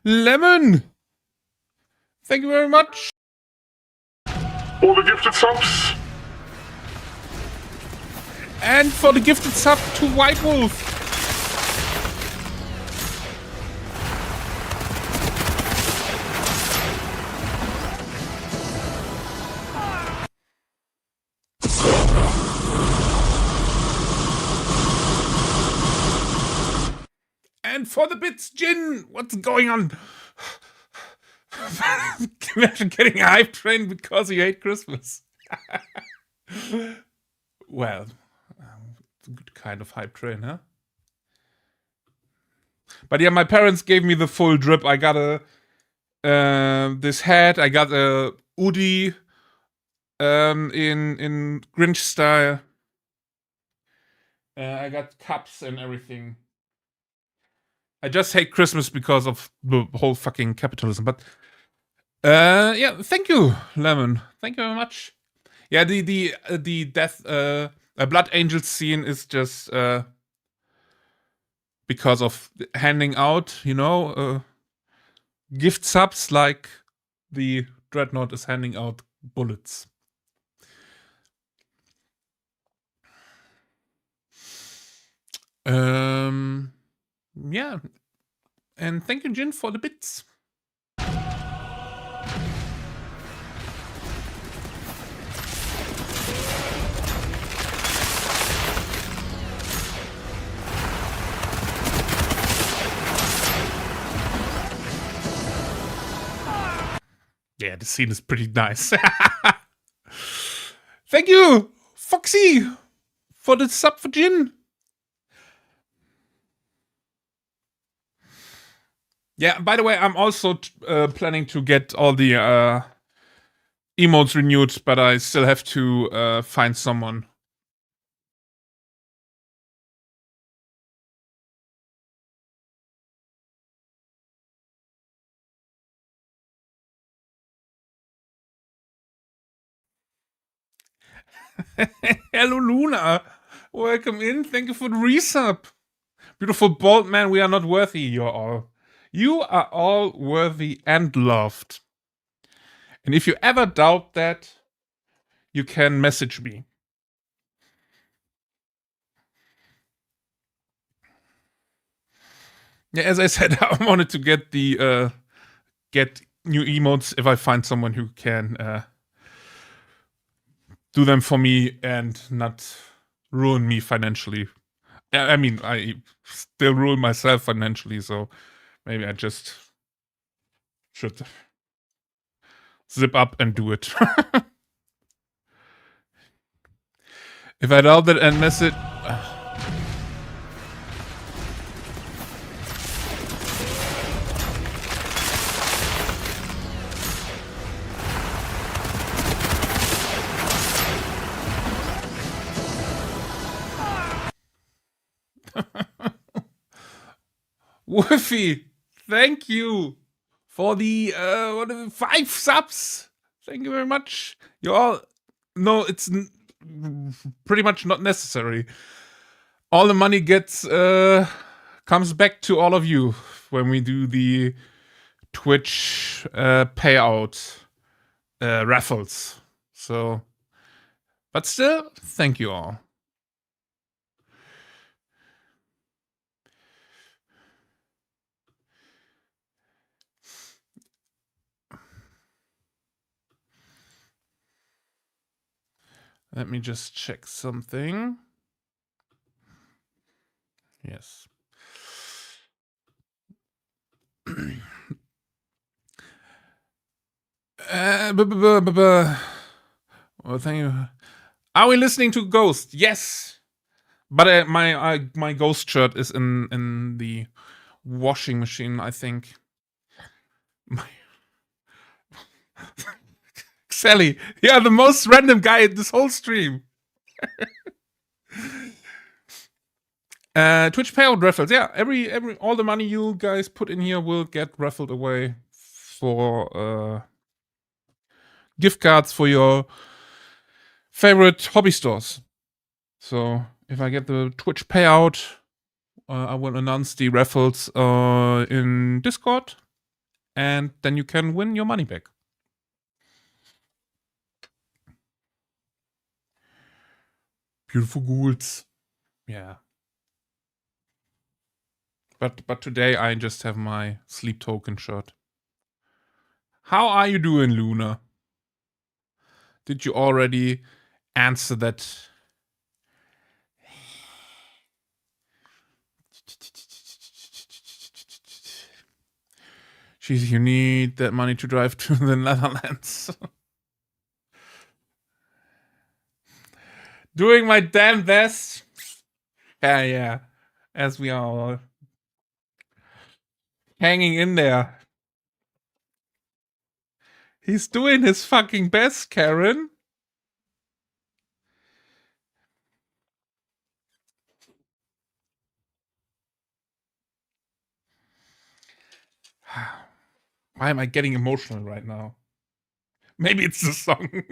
lemon. Thank you very much. For the gifted subs. And for the gifted sub to White Wolf. And for the bits, Jin. What's going on? Imagine getting a hype train because you hate Christmas. Well, it's a good kind of hype train, huh? But yeah, my parents gave me the full drip. I got this hat. I got a hoodie in Grinch style. I got cups and everything. I just hate Christmas because of the whole fucking capitalism. But yeah, thank you, Lemon. Thank you very much. Yeah, the death Blood Angel scene is just because of handing out, gift subs like the Dreadnought is handing out bullets. Yeah. And thank you, Jin, for the bits. Yeah, the scene is pretty nice. Thank you, Foxy, for the sub for Jin. Yeah, by the way, I'm also planning to get all the emotes renewed, but I still have to find someone. Hello, Luna. Welcome in. Thank you for the resub. Beautiful bald man, we are not worthy, you're all. You are all worthy and loved. And if you ever doubt that, you can message me. Yeah, as I said, I wanted to get the get new emotes if I find someone who can do them for me and not ruin me financially. I mean, I still ruin myself financially, so maybe I just should zip up and do it. If I doubt that and miss it. Wolfie, thank you for the 5 subs. Thank you very much. You all no, it's pretty much not necessary. All the money gets comes back to all of you when we do the Twitch payout raffles. So, but still, thank you all. Let me just check something. Yes. Well, thank you. Are we listening to Ghost? Yes. But my Ghost shirt is in the washing machine, I think. Sally, you are the most random guy in this whole stream. Twitch payout raffles. Yeah, all the money you guys put in here will get raffled away for gift cards for your favorite hobby stores. So if I get the Twitch payout, I will announce the raffles in Discord, and then you can win your money back. Beautiful ghouls. Yeah. But today I just have my sleep token shirt. How are you doing, Luna? Did you already answer that? Jeez, you need that money to drive to the Netherlands. Doing my damn best. Yeah. As we are all hanging in there. He's doing his fucking best, Karen. Why am I getting emotional right now? Maybe it's the song.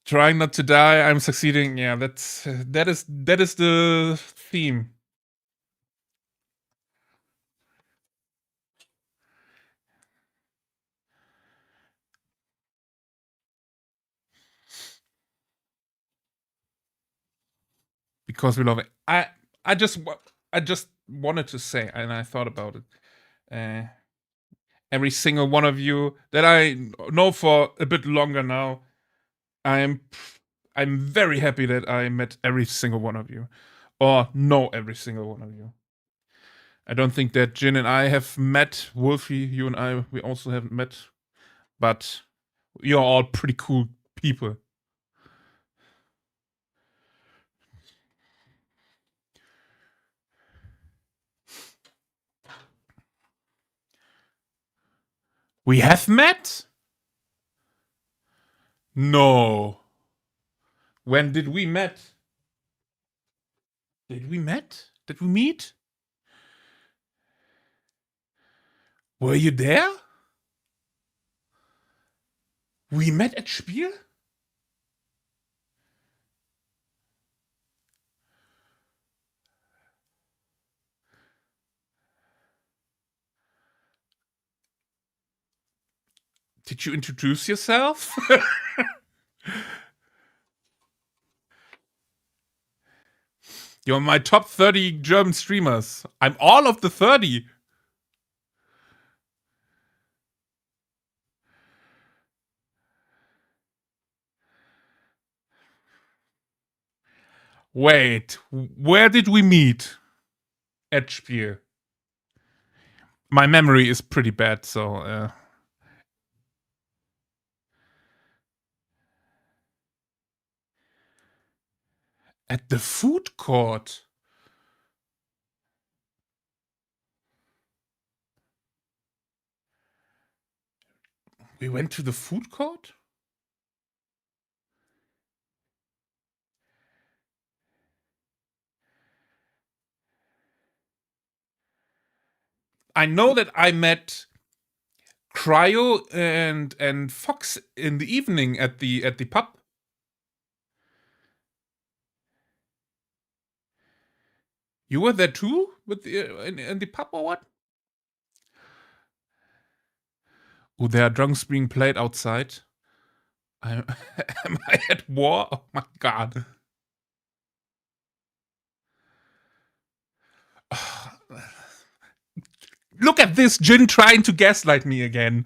Trying not to die, I'm succeeding. Yeah, that is the theme. Because we love it. I just wanted to say, and I thought about it. Every single one of you that I know for a bit longer now, I'm very happy that I met every single one of you, or know every single one of you. I don't think that Jin and I have met. Wolfie, you and I, we also haven't met, but you're all pretty cool people. We have met? No. When did we met? Did we met? Did we meet? Were you there? We met at Spiel? Did you introduce yourself? You're my top 30 German streamers. I'm all of the 30. Wait, where did we meet? At Spiel. My memory is pretty bad, so... At the food court? We went to the food court? I know that I met Cryo and Fox in the evening at the pub. You were there too, with in the pub or what? Oh, there are drunks being played outside. Am I at war? Oh my god. Look at this Jin trying to gaslight me again.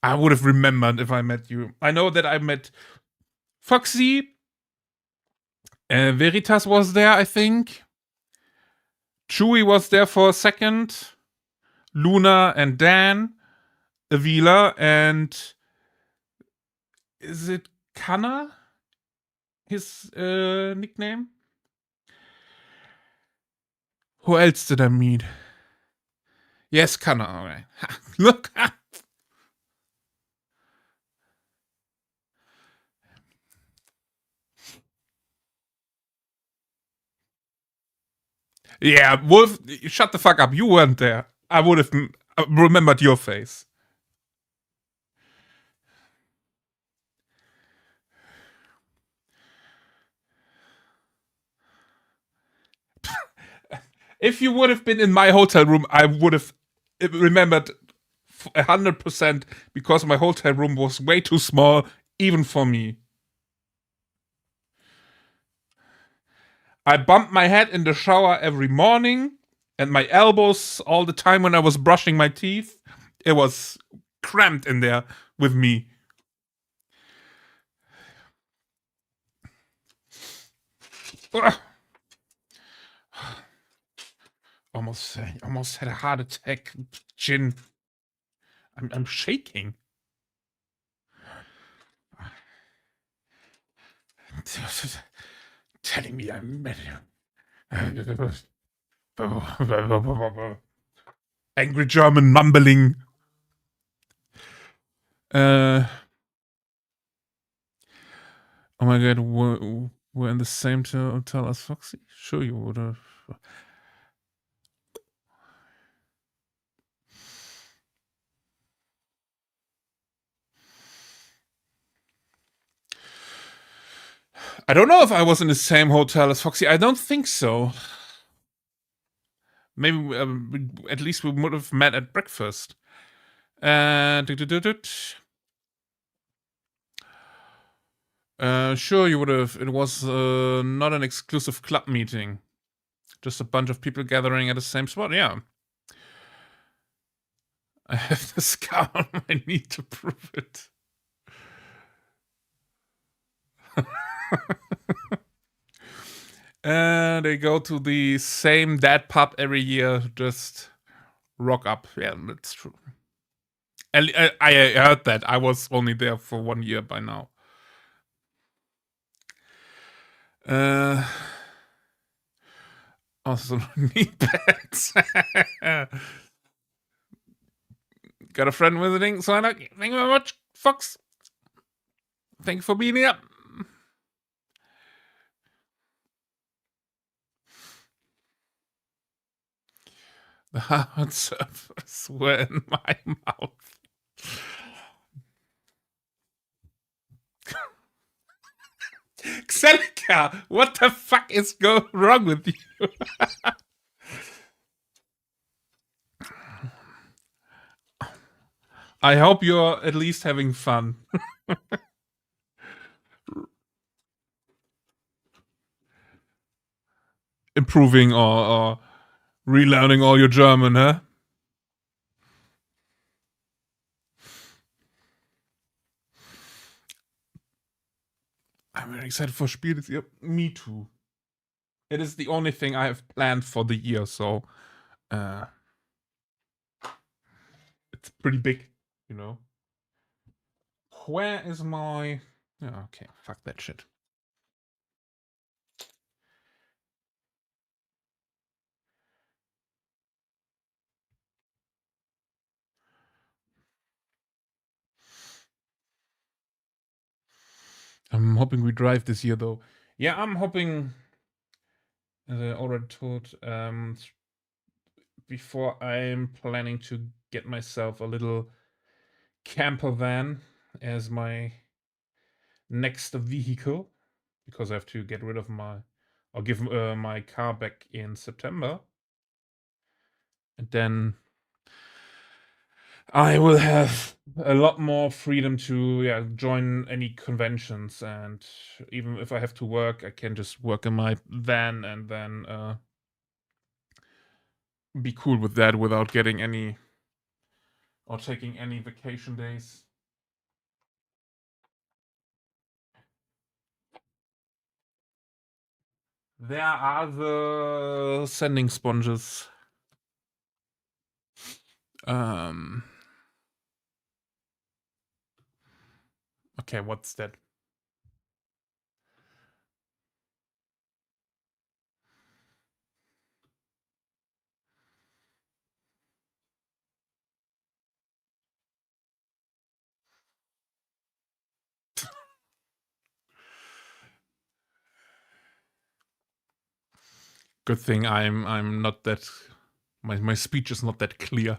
I would have remembered if I met you. I know that I met Foxy. Veritas was there, I think. Chewy was there for a second. Luna and Dan. Avila and... Is it Kana? His nickname? Who else did I meet? Yes, Kana. All right. Look. Yeah, Wolf, shut the fuck up. You weren't there. I would have remembered your face. If you would have been in my hotel room, I would have remembered 100% because my hotel room was way too small, even for me. I bumped my head in the shower every morning and my elbows all the time when I was brushing my teeth. It was cramped in there with me. Almost had a heart attack, Jin. I'm shaking. Telling me I'm angry German mumbling. Oh my god, we're in the same hotel as Foxy? Sure you would have. I don't know if I was in the same hotel as Foxy. I don't think so. Maybe at least we would have met at breakfast. Sure, you would have. It was not an exclusive club meeting. Just a bunch of people gathering at the same spot. Yeah. I have the scar on my knee to prove it. They go to the same dad pub every year, just rock up. Yeah, that's true. I heard that. I was only there for 1 year by now. Also knee pads. Got a friend visiting, so thank you very much, Fox. Thank you for being here. The hard surface were in my mouth. Xelica, what the fuck is wrong with you? I hope you're at least having fun. Improving or relearning all your German, huh? I'm very excited for Spiel this year. Me too. It is the only thing I have planned for the year, so it's pretty big, you know. Where is my... Oh, okay, fuck that shit. I'm hoping we drive this year, though. Yeah, I'm hoping, as I already told, before I'm planning to get myself a little camper van as my next vehicle, because I have to get rid of my, or give my car back in September. And then I will have a lot more freedom to join any conventions, and even if I have to work, I can just work in my van and then be cool with that without getting any or taking any vacation days. There are the sanding sponges. Okay, what's that? Good thing I'm not that, my speech is not that clear.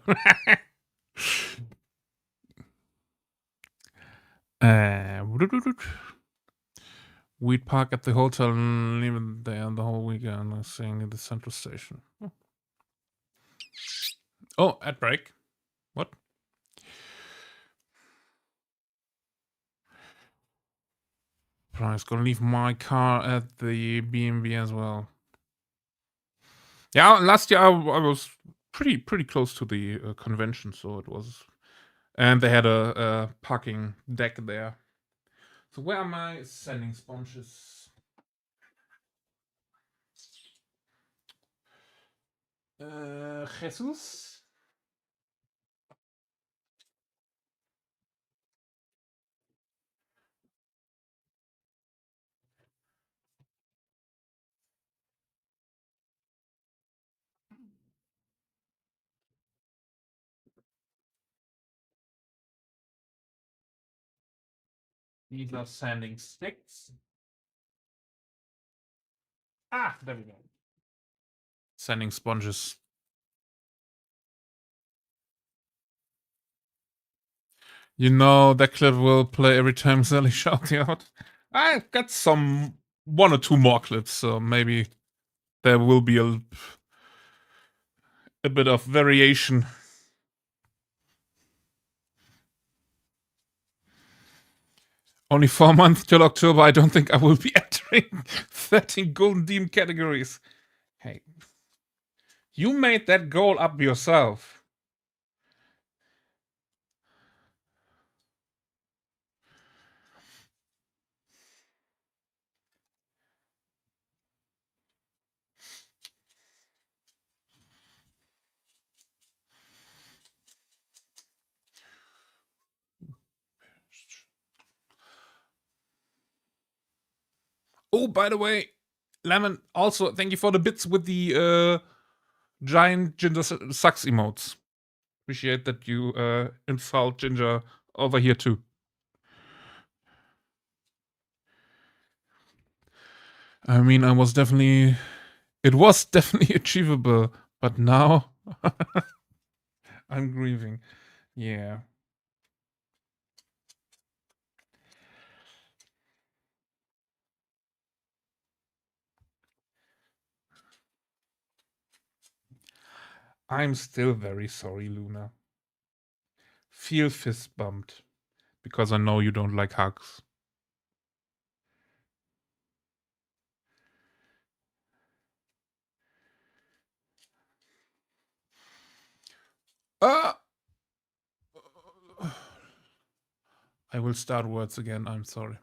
We'd park at the hotel and leave it there the whole weekend, staying at the central station. Oh, ad break. What? Price gonna leave my car at the BMW as well. Yeah, last year I was pretty close to the convention, so it was, and they had a parking deck there. So where are my sanding sponges? Jesus. These are sanding sticks. Ah, there we go. Sanding sponges. You know that clip will play every time Sally shouts out. I've got one or two more clips, so maybe there will be a bit of variation. Only 4 months till October. I don't think I will be entering 13 Golden Demon categories. Hey, you made that goal up yourself. Oh, by the way, Lemon, also thank you for the bits with the giant Ginger sucks emotes. Appreciate that you insult Ginger over here too. I mean, it was definitely achievable, but now I'm grieving. Yeah. I'm still very sorry, Luna. Feel fist bumped. Because I know you don't like hugs. I will start words again. I'm sorry.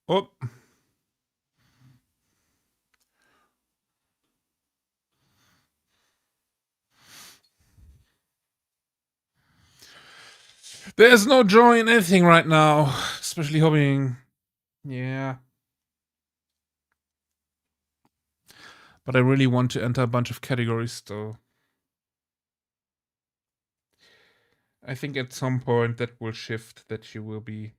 Oh. There's no joy in anything right now, especially hobbying. Yeah. But I really want to enter a bunch of categories still. I think at some point that will shift, that you will be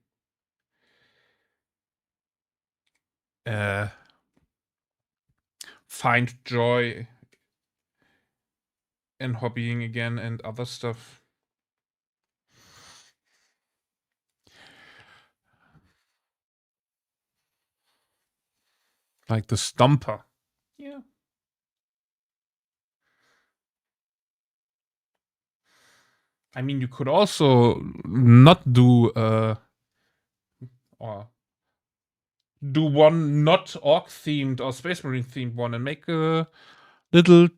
find joy in hobbying again and other stuff. Like the Stumper. Yeah. I mean, you could also not do or do one not orc themed or space marine themed one and make a little.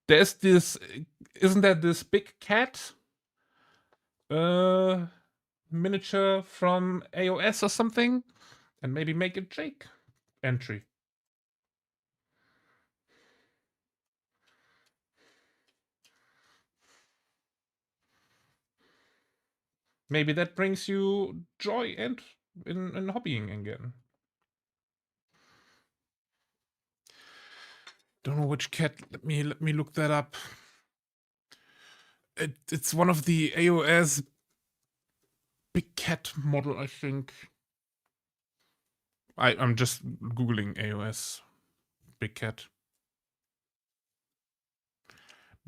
There's this. Isn't there this big cat miniature from AOS or something? And maybe make a Jake entry. Maybe that brings you joy and in hobbying again. Don't know which cat. Let me look that up. It's one of the AOS big cat model, I think. I'm just googling AOS big cat.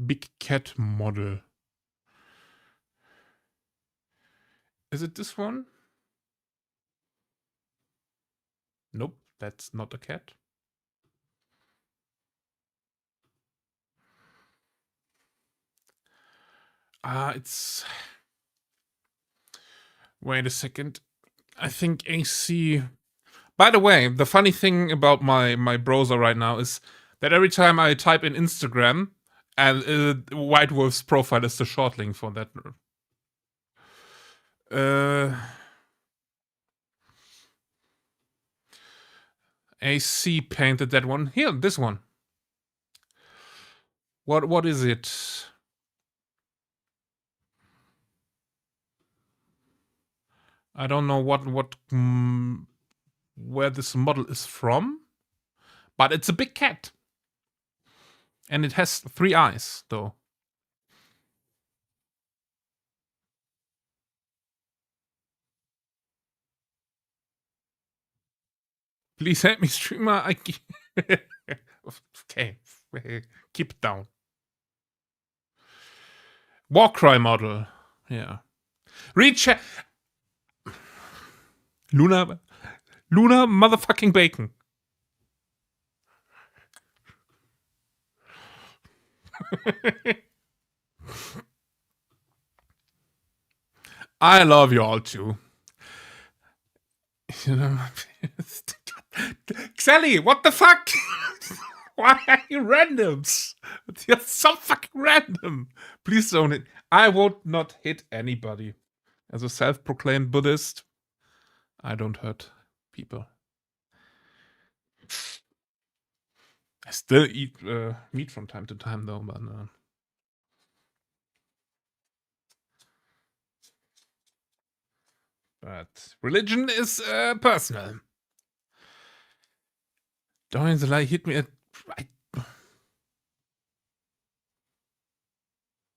Big cat model. Is it this one? Nope, that's not a cat. It's. Wait a second. I think AC. By the way, the funny thing about my browser right now is that every time I type in Instagram, and White Wolf's profile is the short link for that. AC painted that one. Here, this one. What is it? I don't know where this model is from, but it's a big cat, and it has 3 eyes though. Please help me, streamer. Okay, keep it down. Warcry model. Yeah. Reach. Luna motherfucking bacon. I love you all too. Xelly, what the fuck? Why are you randoms? You're so fucking random. Please don't hit. I would not hit anybody. As a self-proclaimed Buddhist, I don't hurt people. I still eat meat from time to time, though, but religion is personal. Dorian the Lie hit me at.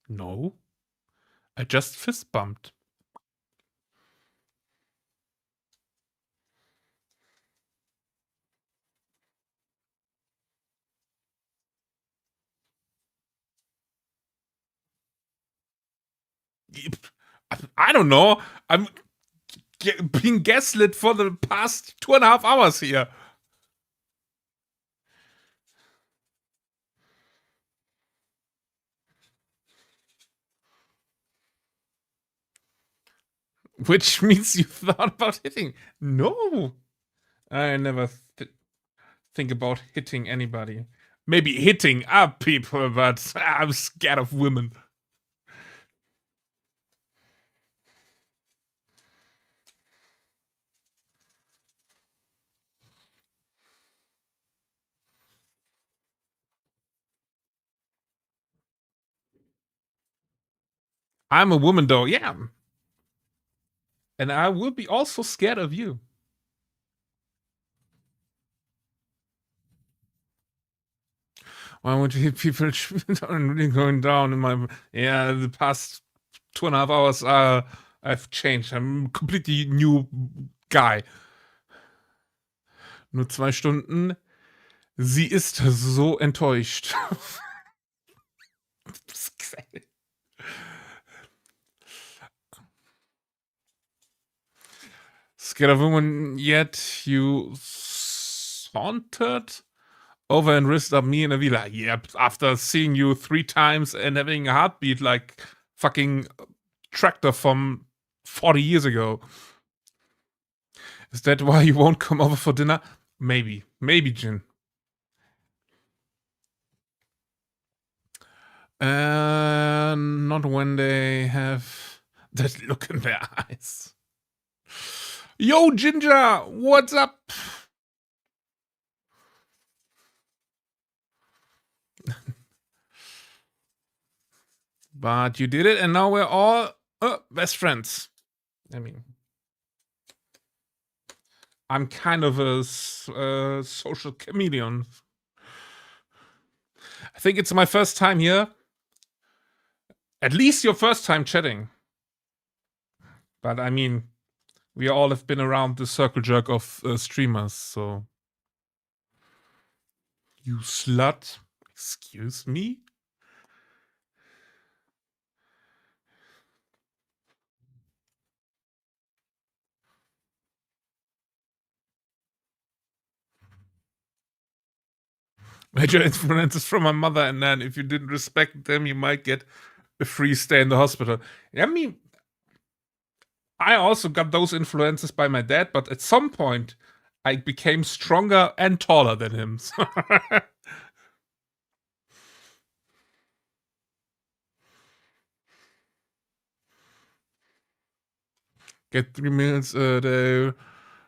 No. I just fist bumped. I don't know. I'm being gaslit for the past 2.5 hours here. Which means you thought about hitting. No. I never think about hitting anybody. Maybe hitting up people, but I'm scared of women. I'm a woman, though. Yeah. And I will be also scared of you. Why would you hit people really going down in my... Yeah, the past 2.5 hours, I've changed. I'm a completely new guy. Nur 2 Stunden. Sie ist so enttäuscht. Scared of women yet? You sauntered over and risked up me in a villa. Yep, after seeing you 3 times and having a heartbeat like fucking tractor from 40 years ago. Is that why you won't come over for dinner? Maybe. Maybe, Jin. Not when they have that look in their eyes. Yo, Ginger! What's up? But you did it, and now we're all best friends. I mean, I'm kind of a social chameleon. I think it's my first time here. At least your first time chatting. But I mean, we all have been around the circle jerk of streamers, so... You slut. Excuse me? Major influences from my mother, and then if you didn't respect them, you might get a free stay in the hospital. I mean, I also got those influences by my dad, but at some point, I became stronger and taller than him. Get 3 meals a day,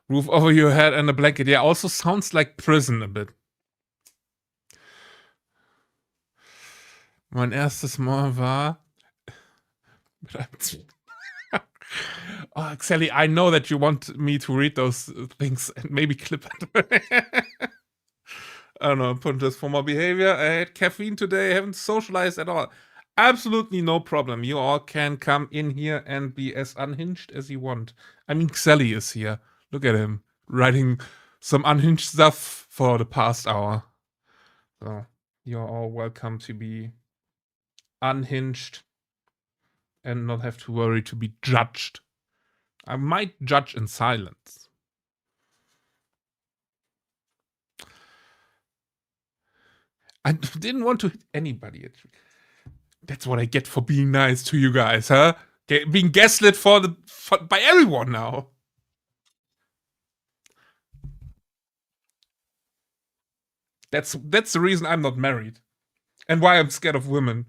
roof over your head and a blanket. Yeah, also sounds like prison a bit. Mein erstes Mal war... Oh, Xelly, I know that you want me to read those things and maybe clip it. I don't know, put this for my behavior. I had caffeine today, haven't socialized at all. Absolutely no problem. You all can come in here and be as unhinged as you want. I mean, Xelly is here. Look at him, writing some unhinged stuff for the past hour. So, you're all welcome to be unhinged and not have to worry to be judged. I might judge in silence. I didn't want to hit anybody. That's what I get for being nice to you guys, huh? Being gaslit by everyone now. That's the reason I'm not married. And why I'm scared of women.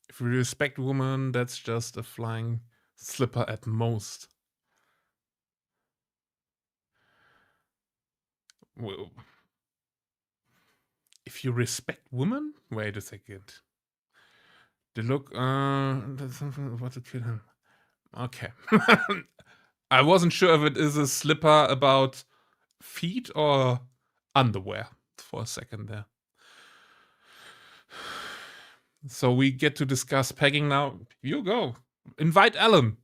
If we respect women, that's just a flying slipper at most. Well, if you respect women? Wait a second. The look, that's something what to kill him. Okay. I wasn't sure if it is a slipper about feet or underwear for a second there. So we get to discuss pegging now. You go. Invite Alan.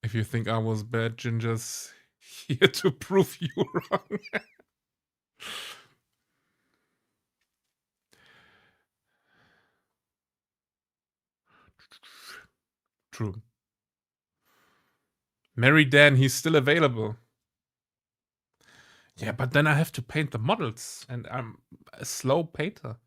If you think I was bad, Ginger's here to prove you wrong. True. Mary Dan, he's still available. Yeah, but then I have to paint the models, and I'm a slow painter.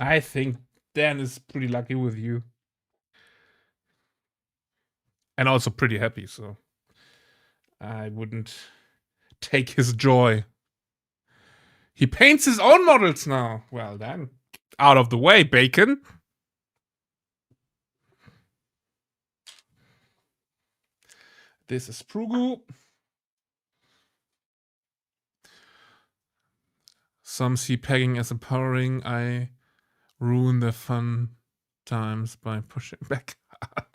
I think Dan is pretty lucky with you. And also pretty happy, so I wouldn't take his joy. He paints his own models now. Well then, out of the way, Bacon. This is Prugu. Some see pegging as empowering. I ruin their fun times by pushing back hard.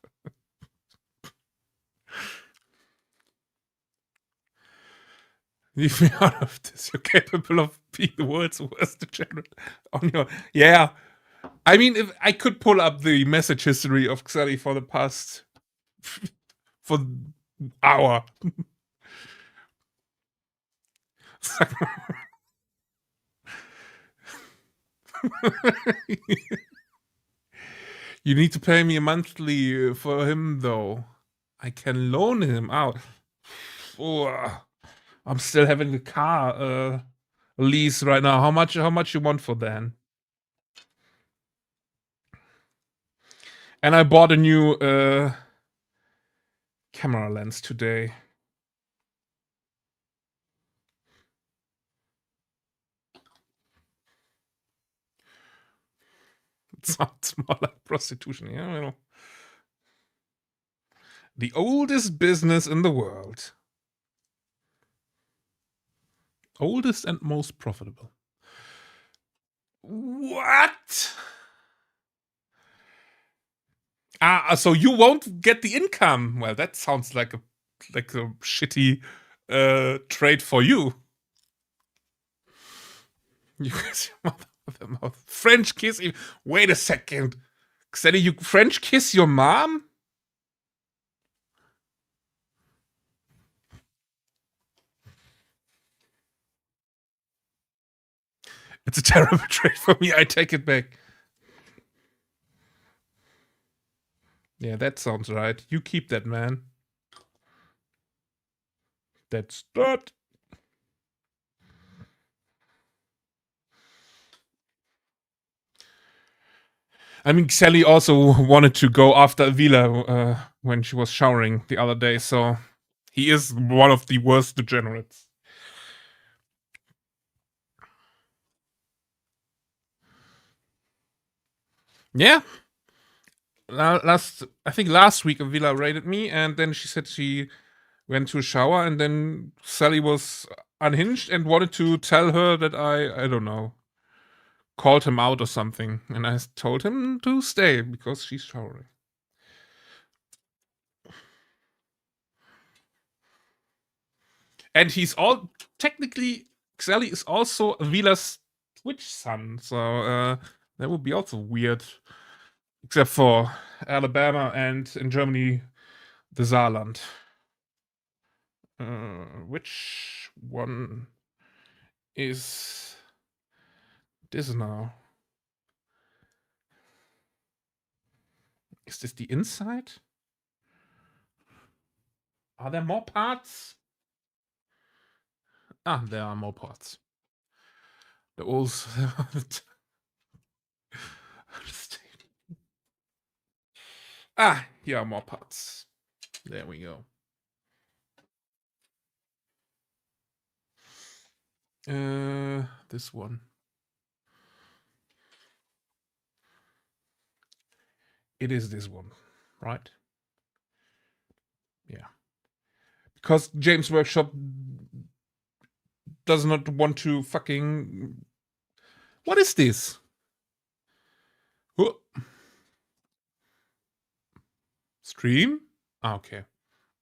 Leave me out of this. You're capable of being the world's worst degenerate on your. Yeah. I mean, if I could pull up the message history of Xelly for the past for hour. You need to pay me a monthly for him, though. I can loan him out. Oh, I'm still having the car lease right now. How much you want for that? And I bought a new camera lens today. It sounds more like prostitution, yeah, you know. The oldest business in the world. Oldest and most profitable. What? So you won't get the income. Well, that sounds like a shitty trade for you. You guys, mouth. French kiss. Wait a second. Xeni, you French kiss your mom? It's a terrible trade for me. I take it back. Yeah, that sounds right. You keep that, man. That's that. I mean, Sally also wanted to go after Avila when she was showering the other day, so he is one of the worst degenerates. Yeah. I think last week Avila raided me, and then she said she went to a shower, and then Sally was unhinged and wanted to tell her that I don't know, called him out or something, and I told him to stay because she's showering. And he's all technically Sally is also Avila's Twitch son, so that would be also weird. Except for Alabama and in Germany, the Saarland. Which one is this now? Is this the inside? Are there more parts? Ah, there are more parts. The old. Ah, here are more parts. There we go. This one. It is this one, right? Yeah. Because James Workshop does not want to fucking. What is this? Stream? Ah, okay.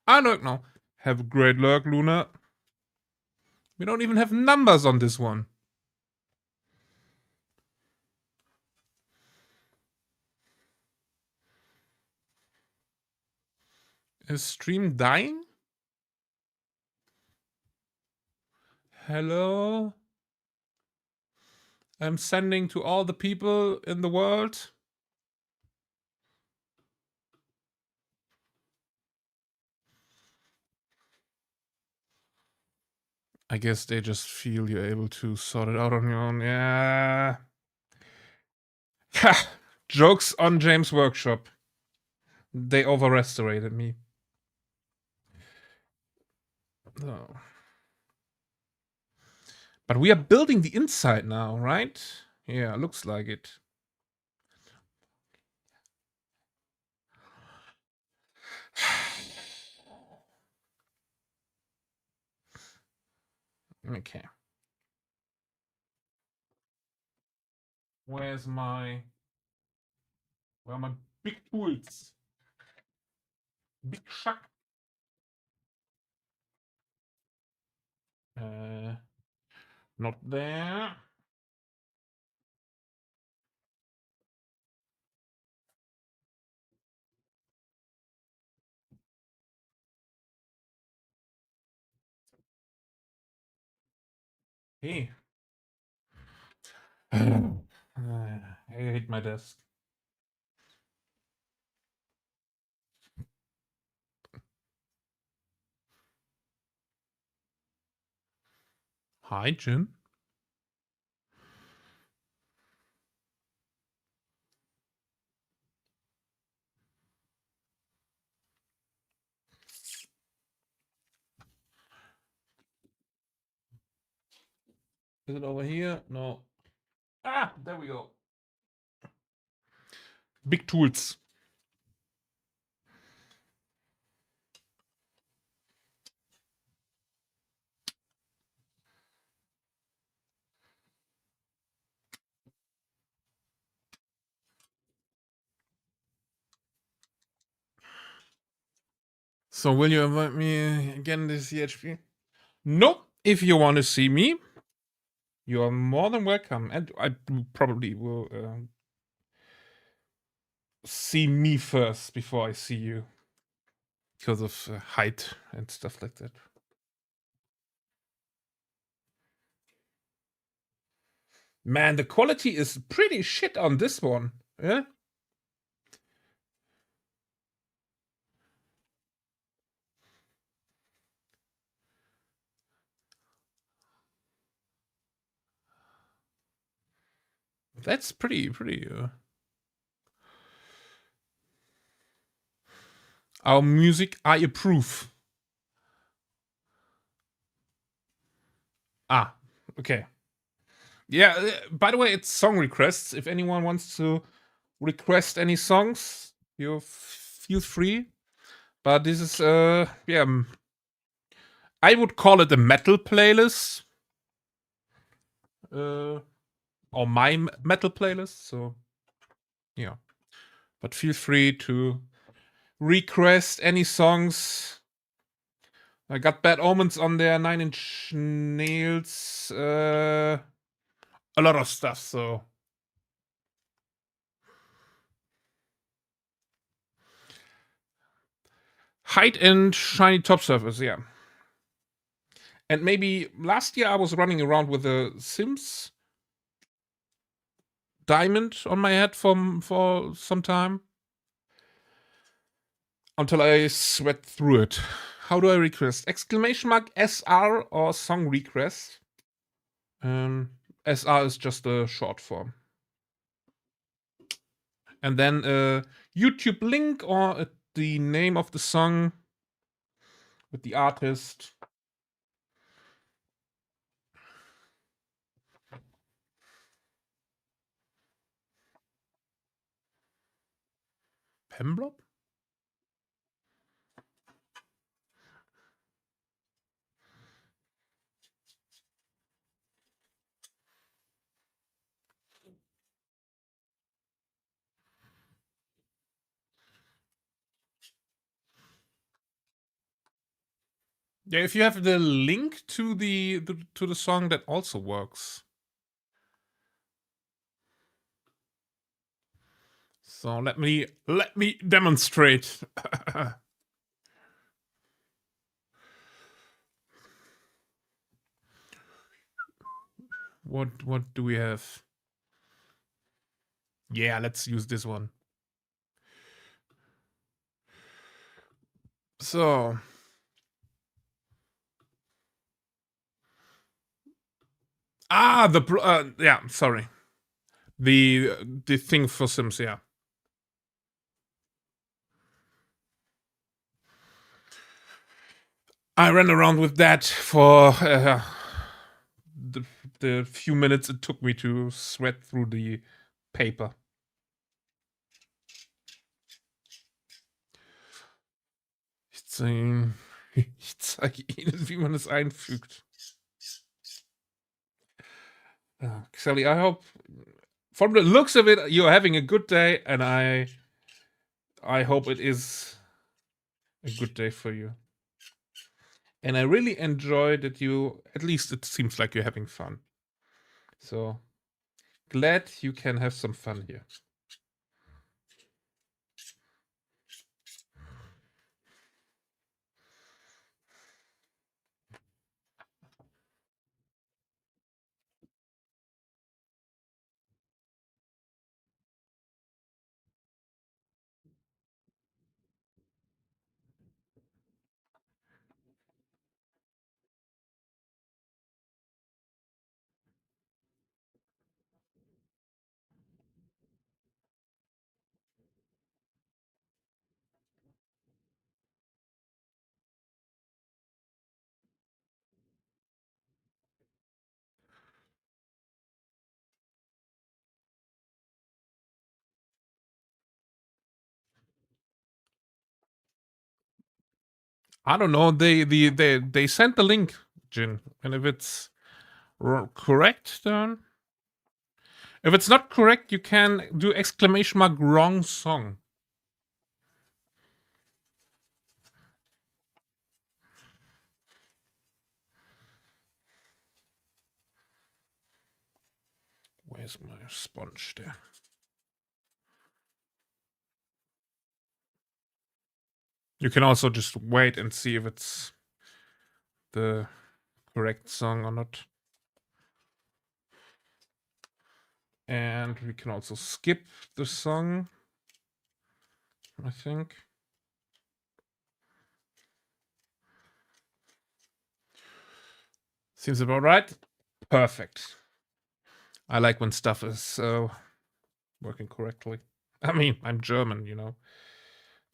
I don't know. Have a great luck, Luna. We don't even have numbers on this one. Is stream dying? Hello? I'm sending to all the people in the world. I guess they just feel you're able to sort it out on your own. Yeah. Ha! Jokes on James' workshop. They overestimated me. Oh. But we are building the inside now, right? Yeah, looks like it. Okay. Where are my big tools? Big shuck. Not there. Hey. I hate my desk. Hi, Jin. Is it over here? No. Ah, there we go. Big tools. So will you invite me again this CHP? Nope. If you want to see me, you are more than welcome. And I probably will see me first before I see you. Because of height and stuff like that. Man, the quality is pretty shit on this one. Yeah? That's pretty. Our music, I approve. Ah, okay. Yeah, by the way, it's song requests. If anyone wants to request any songs, you feel free. But this is, yeah, I would call it a metal playlist. Or my metal playlist, so yeah. But feel free to request any songs. I got Bad Omens on there, 9 Inch Nails, a lot of stuff, so. Height and shiny top surface, yeah. And maybe last year I was running around with a Sims diamond on my head for some time. Until I sweat through it. How do I request? Exclamation mark SR or song request? SR is just a short form. And then a YouTube link or the name of the song with the artist. Pemblop? Yeah, if you have the link to the song, that also works. So let me demonstrate. What do we have? Yeah, let's use this one. So yeah, sorry. The thing for Sims, yeah. I ran around with that for the few minutes it took me to sweat through the paper. Ich zeige Ihnen, wie man es einfügt. Sally, I hope from the looks of it, you're having a good day, and I hope it is a good day for you. And I really enjoy that you, at least it seems like you're having fun. So glad you can have some fun here. I don't know. They sent the link, Jin, and if it's correct, then if it's not correct, you can do exclamation mark wrong song. Where's my sponge there? You can also just wait and see if it's the correct song or not. And we can also skip the song, I think. Seems about right. Perfect. I like when stuff is working correctly. I mean, I'm German, you know.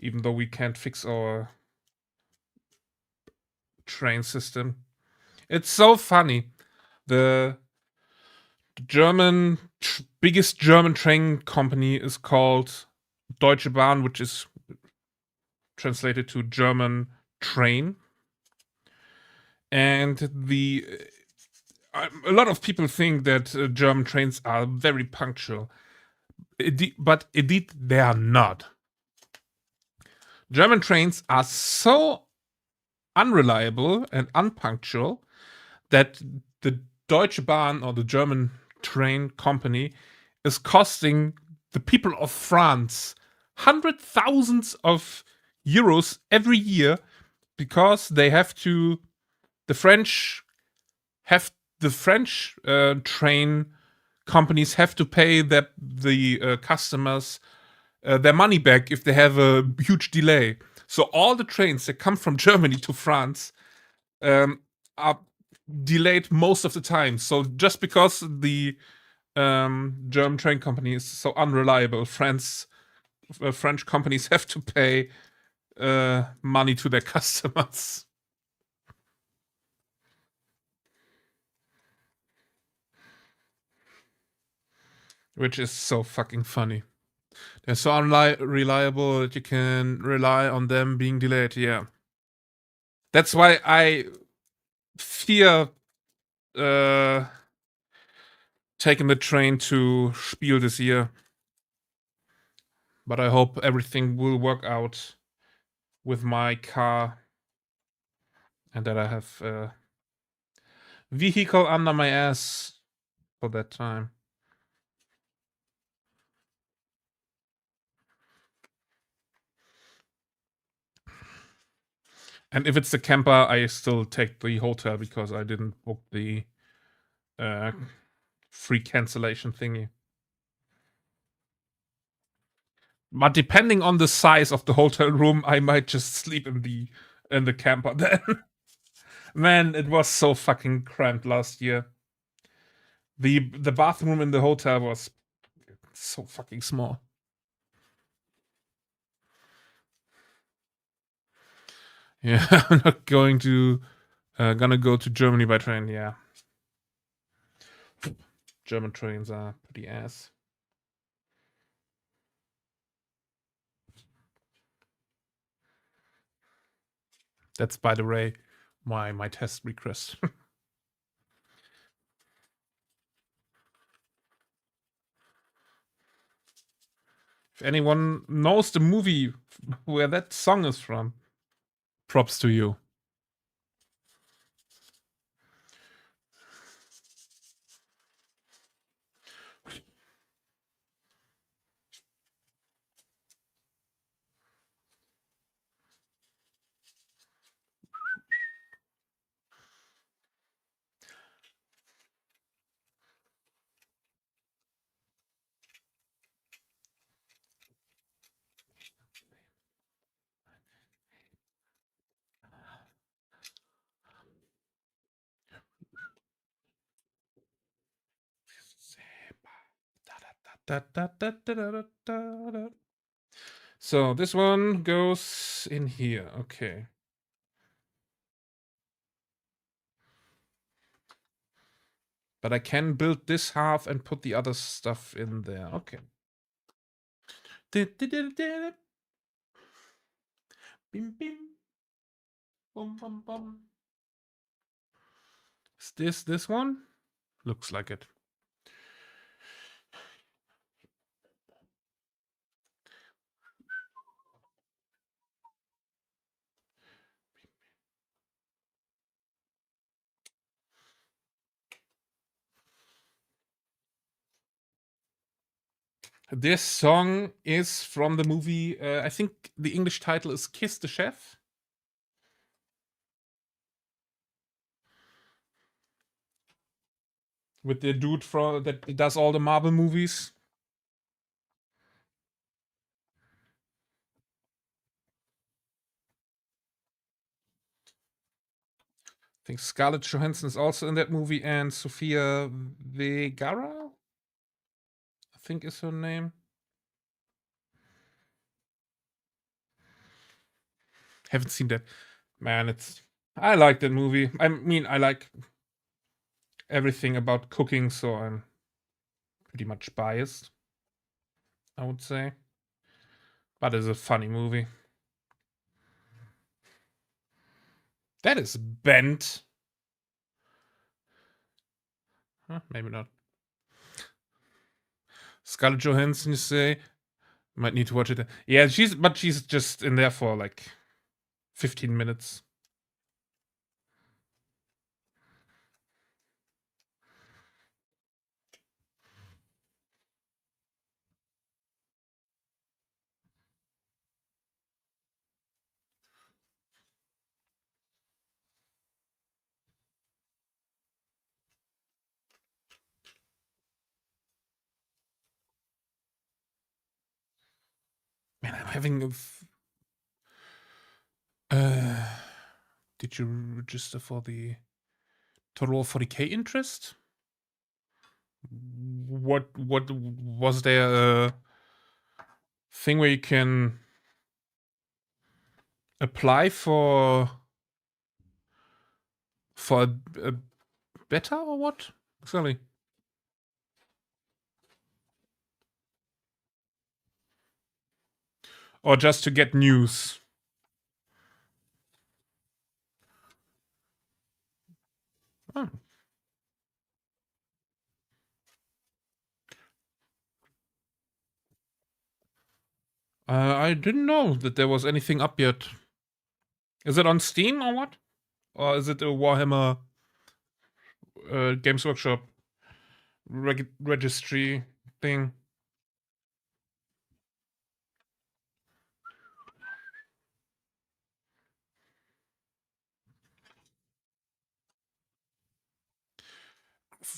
Even though we can't fix our train system. It's so funny. The biggest German train company is called Deutsche Bahn, which is translated to German train. And a lot of people think that German trains are very punctual, but indeed they are not. German trains are so unreliable and unpunctual that the Deutsche Bahn, or the German train company, is costing the people of France hundred thousands of euros every year, because they have to. The French train companies have to pay the customers their money back if they have a huge delay. So all the trains that come from Germany to France are delayed most of the time. So just because the German train company is so unreliable, French companies have to pay money to their customers. Which is so fucking funny. They're so unreliable that you can rely on them being delayed. Yeah. That's why I fear taking the train to Spiel this year. But I hope everything will work out with my car and that I have a vehicle under my ass for that time. And if it's the camper, I still take the hotel because I didn't book the free cancellation thingy. But depending on the size of the hotel room, I might just sleep in the camper then. Man, it was so fucking cramped last year. The bathroom in the hotel was so fucking small. Yeah, I'm not going to gonna go to Germany by train. Yeah, German trains are pretty ass. That's, by the way, my test request. If anyone knows the movie where that song is from, props to you. So this one goes in here. Okay. But I can build this half and put the other stuff in there. Okay. Bim, bim. Bum, bum, bum. Is this one? Looks like it. This song is from the movie, I think the English title is Kiss the Chef. With the dude that does all the Marvel movies. I think Scarlett Johansson is also in that movie, and Sofia Vergara, I think is her name. Haven't seen that. Man, I like that movie. I mean, I like everything about cooking, so I'm pretty much biased, I would say. But it's a funny movie. That is bent. Huh, maybe not. Scarlett Johansson, you say? Might need to watch it. Yeah, she's just in there for like 15 minutes. Man, I'm having did you register for the total 40k interest? What was there a thing where you can apply for a beta or what? Exactly. Or just to get news? Oh. I didn't know that there was anything up yet. Is it on Steam or what? or is it a Warhammer Games Workshop registry thing?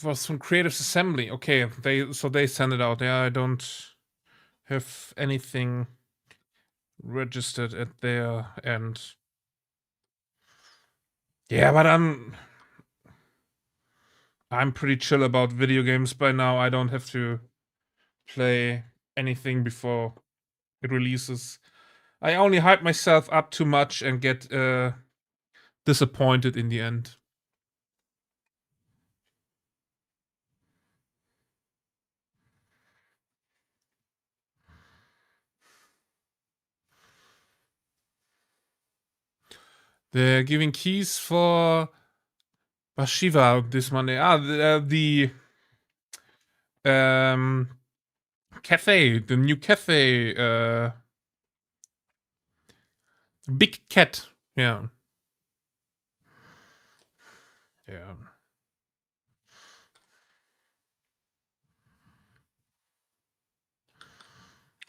Was from Creative Assembly. Okay, they send it out. Yeah, I don't have anything registered at their end. Yeah, but I'm pretty chill about video games by now. I don't have to play anything before it releases. I only hype myself up too much and get disappointed in the end. They're giving keys for Bashiva this Monday. The cafe, the new cafe, Big Cat. Yeah. Yeah.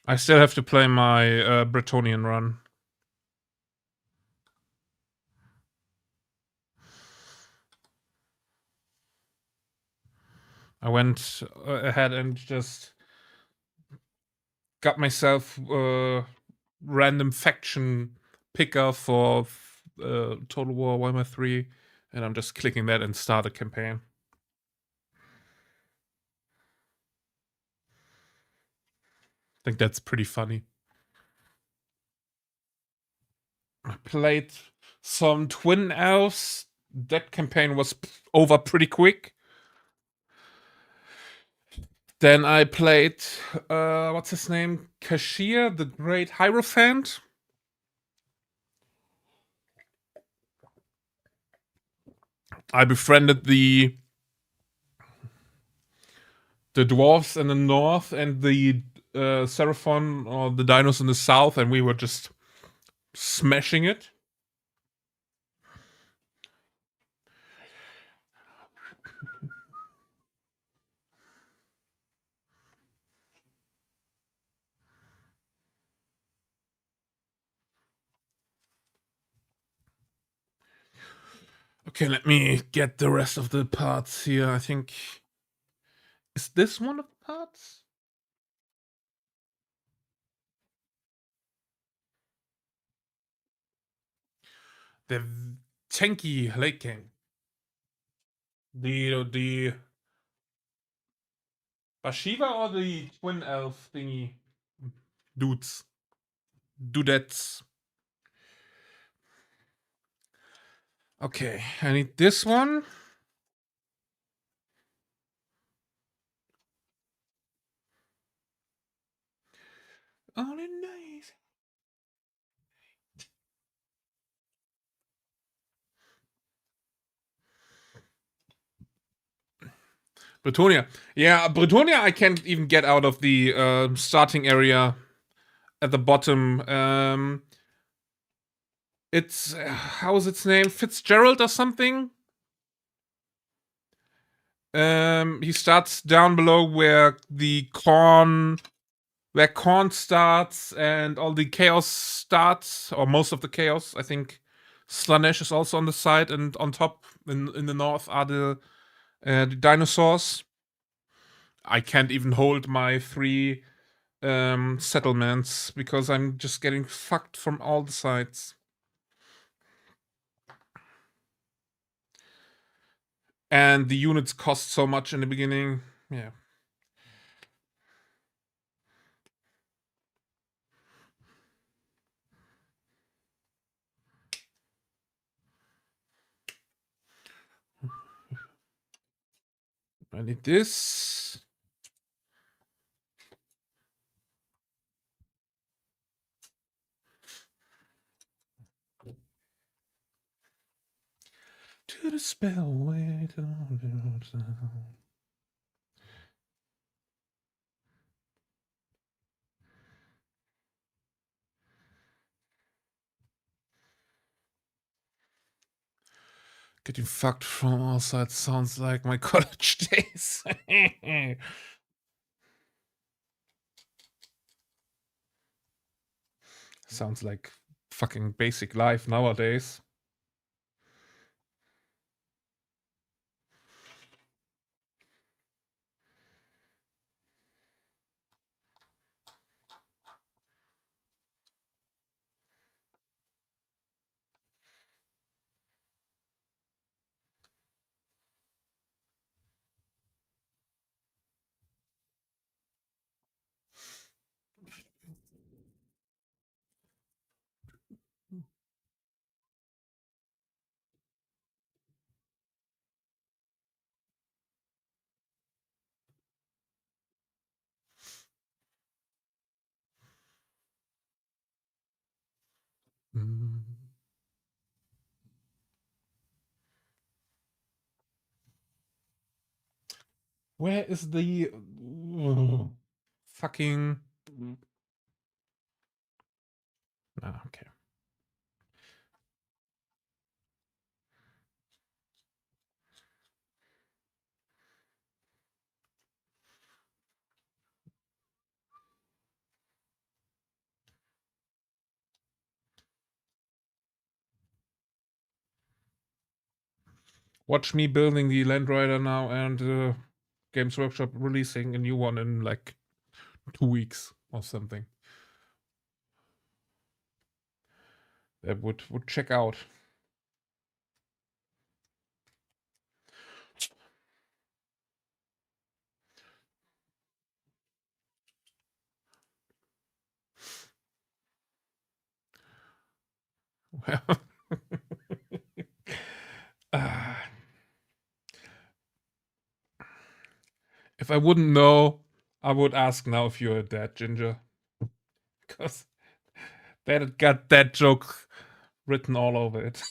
I still have to play my Bretonian run. I went ahead and just got myself random faction picker for Total War Warhammer 3, and I'm just clicking that and start a campaign. I think that's pretty funny. I played some Twin Elves. That campaign was over pretty quick. Then I played, what's his name? Kashir, the Great Hierophant. I befriended the dwarves in the north and the Seraphon or the dinos in the south, and we were just smashing it. Okay, let me get the rest of the parts here. I think, is this one of the parts? The tanky Lake King. The Bashiva or the twin elf thingy dudes? Dudettes. Okay, I need this one. Oh, nice. Bretonia. Yeah, Bretonia I can't even get out of the starting area at the bottom. It's, how is its name? Fitzgerald or something? He starts down below where corn starts and all the chaos starts, or most of the chaos. I think Slanesh is also on the side, and on top in the north are the dinosaurs. I can't even hold my 3 settlements because I'm just getting fucked from all the sides. And the units cost so much in the beginning. Yeah. I need this. To the spellway. Getting fucked from all sides sounds like my college days. Sounds like fucking basic life nowadays. Mm. Where is the fucking... Ah, okay. Watch me building the Land Rider now and Games Workshop releasing a new one in like 2 weeks or something. That would check out. Well, if I wouldn't know, I would ask now if you're dead, Ginger. Because that got that joke written all over it.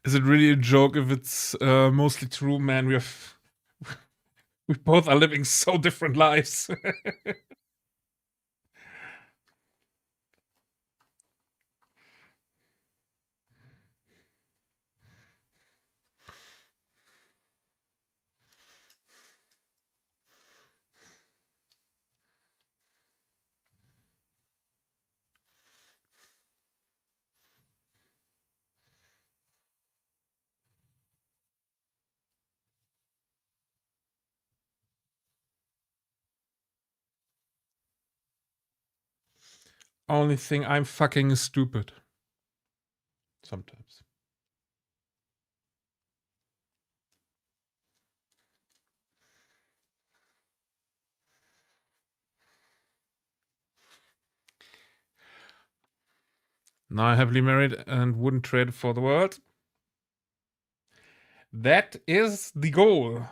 Is it really a joke if it's mostly true, man? We both are living so different lives. Only thing I'm fucking is stupid. Sometimes. Now I'm happily married and wouldn't trade for the world. That is the goal.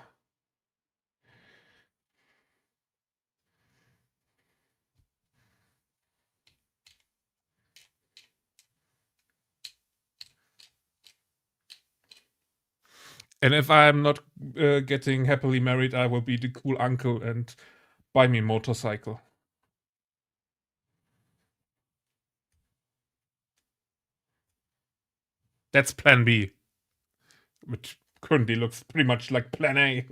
And if I'm not getting happily married, I will be the cool uncle and buy me a motorcycle. That's plan B, which currently looks pretty much like plan A.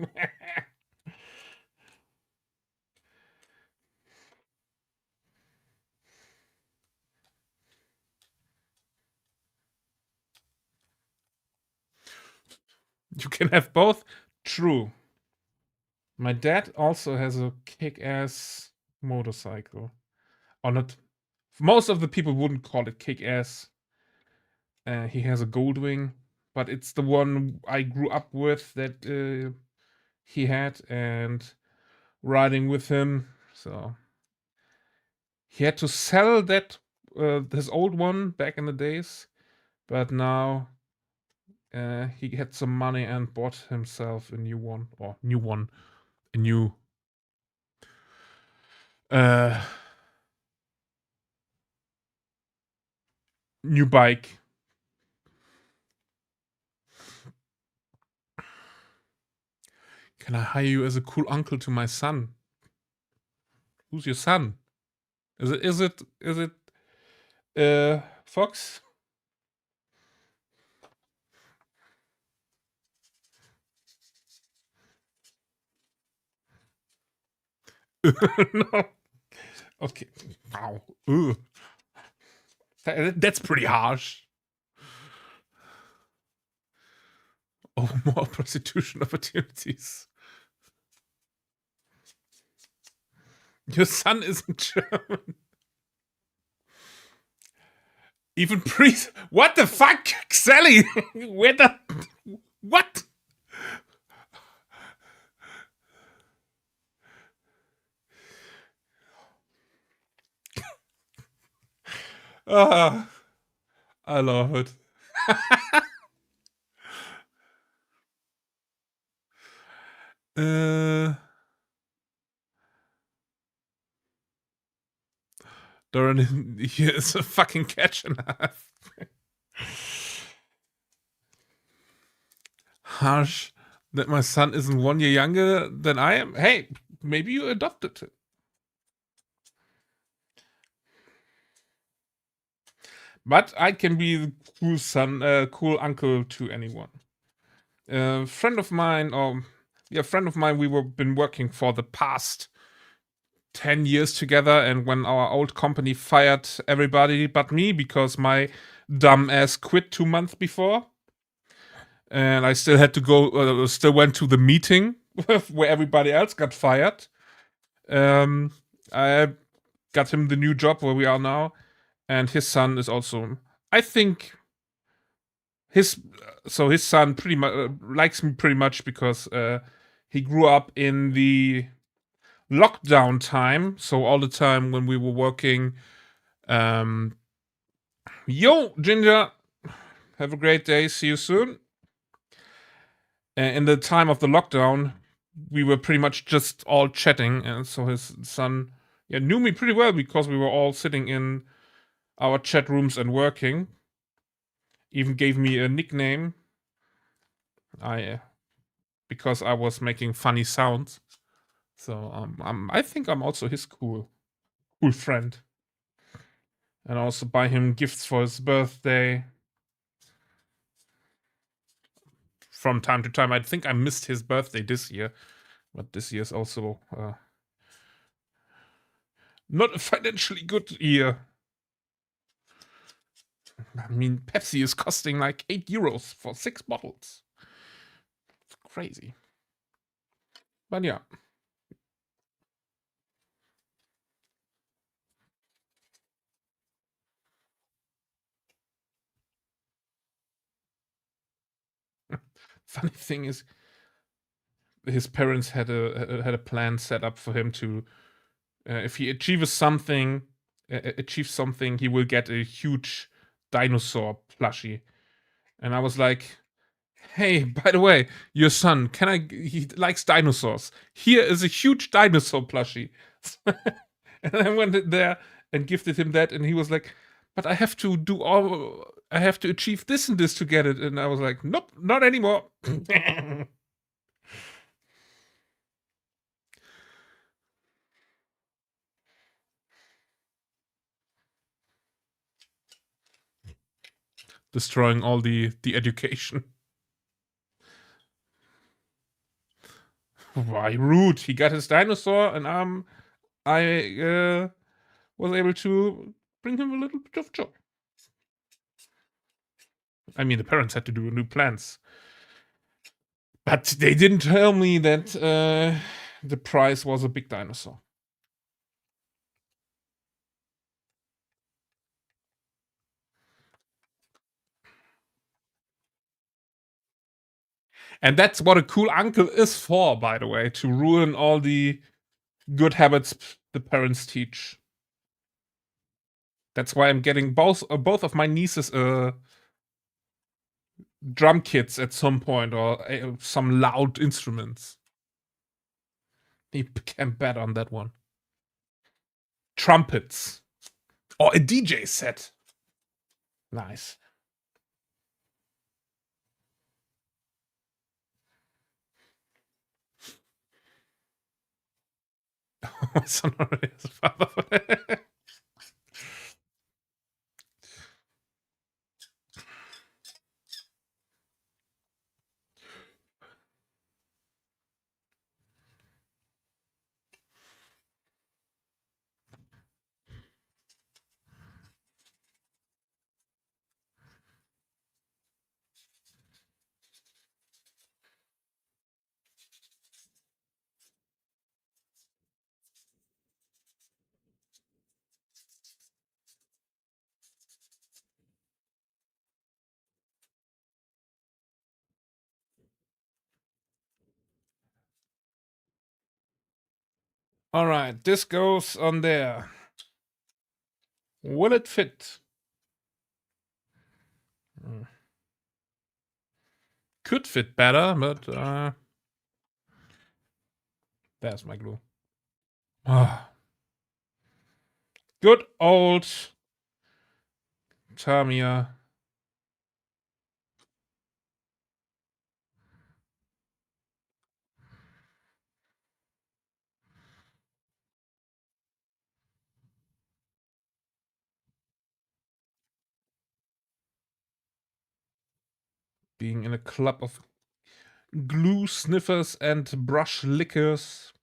You can have both. True. My dad also has a kick-ass motorcycle. Or not. Most of the people wouldn't call it kick-ass. He has a Goldwing, but it's the one I grew up with that he had and riding with him. So he had to sell that his old one back in the days, but now he had some money and bought himself a new one, a new New bike. Can I hire you as a cool uncle to my son? Who's your son? Is it Fox? No. Okay. Wow. Ugh. That's pretty harsh. Oh, more prostitution opportunities. Your son isn't German. Even priest. What the fuck, Sally? Where the. What? I love it. Dorian, he is a fucking catch and a half. Harsh that my son isn't 1 year younger than I am. Hey, maybe you adopted him. But I can be the cool son, cool uncle to anyone. Friend of mine, we've been working for the past 10 years together, and when our old company fired everybody but me because my dumb ass quit 2 months before, and I still had to go, still went to the meeting where everybody else got fired. I got him the new job where we are now, and his son is also, I think, his son pretty much likes me pretty much because he grew up in the lockdown time, so all the time when we were working. Yo, Ginger, have a great day. See you soon. In the time of the lockdown, we were pretty much just all chatting, and so his son knew me pretty well because we were all sitting in our chat rooms and working. Even gave me a nickname. Because I was making funny sounds. So I think I'm also his cool friend. And I also buy him gifts for his birthday. From time to time. I think I missed his birthday this year. But this year is also not a financially good year. I mean, Pepsi is costing like €8 for 6 bottles. It's crazy. But yeah. Funny thing is, his parents had a plan set up for him to, if he achieves something, he will get a huge dinosaur plushie. And I was like, hey, by the way, your son, he likes dinosaurs. Here is a huge dinosaur plushie. And I went there and gifted him that, and he was like, but I have to achieve this and this to get it. And I was like, nope, not anymore. Destroying all the education. Why rude? He got his dinosaur, and I was able to bring him a little bit of joy. I mean, the parents had to do new plans, but they didn't tell me that the prize was a big dinosaur. And that's what a cool uncle is for, by the way, to ruin all the good habits the parents teach. That's why I'm getting both of my nieces drum kits at some point, or some loud instruments. You can bet on that one. trumpets. Or a DJ set. Nice. All right, this goes on there. Will it fit? Could fit better, but there's my glue. Good old Tamiya. Being in a club of glue sniffers and brush lickers.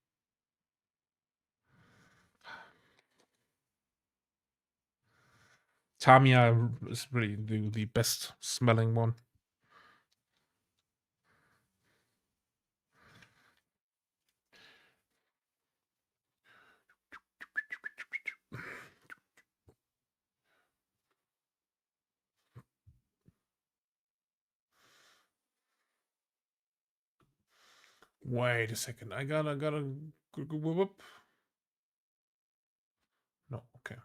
Tamiya is really the best smelling one. Wait a second. I gotta. Whoop. No, okay.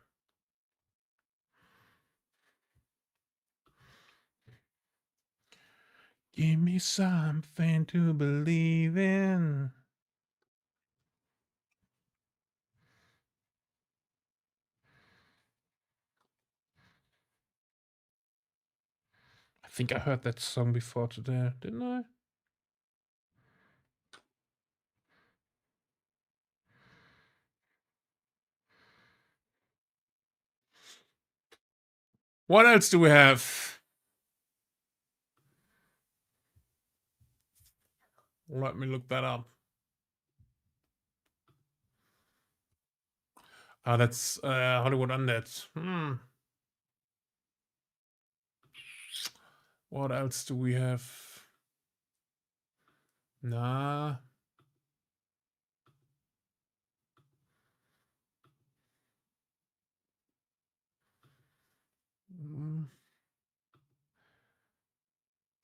Give me something to believe in. I think I heard that song before today, didn't I? What else do we have? Let me look that up. Ah, that's Hollywood Undead. What else do we have? Nah.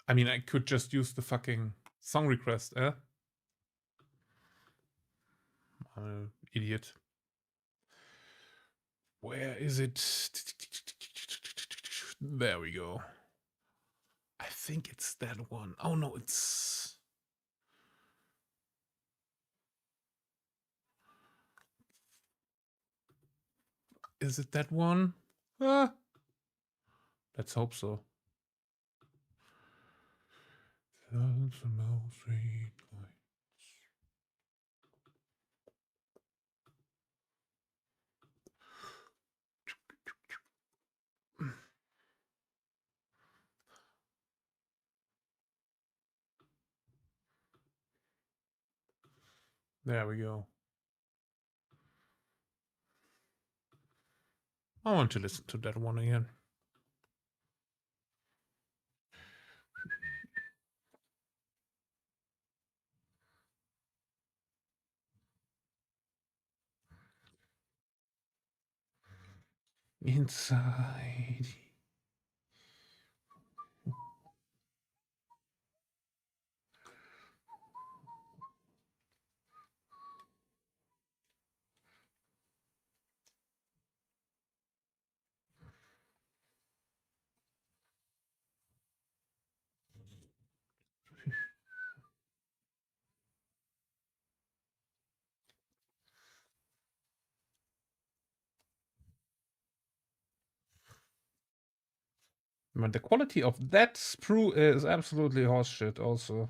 I mean, I could just use the fucking song request, eh? I'm an idiot. Where is it? There we go. I think it's that one. Oh no, it's... Is it that one? Let's hope so. There we go. I want to listen to that one again. Inside. But the quality of that sprue is absolutely horseshit also.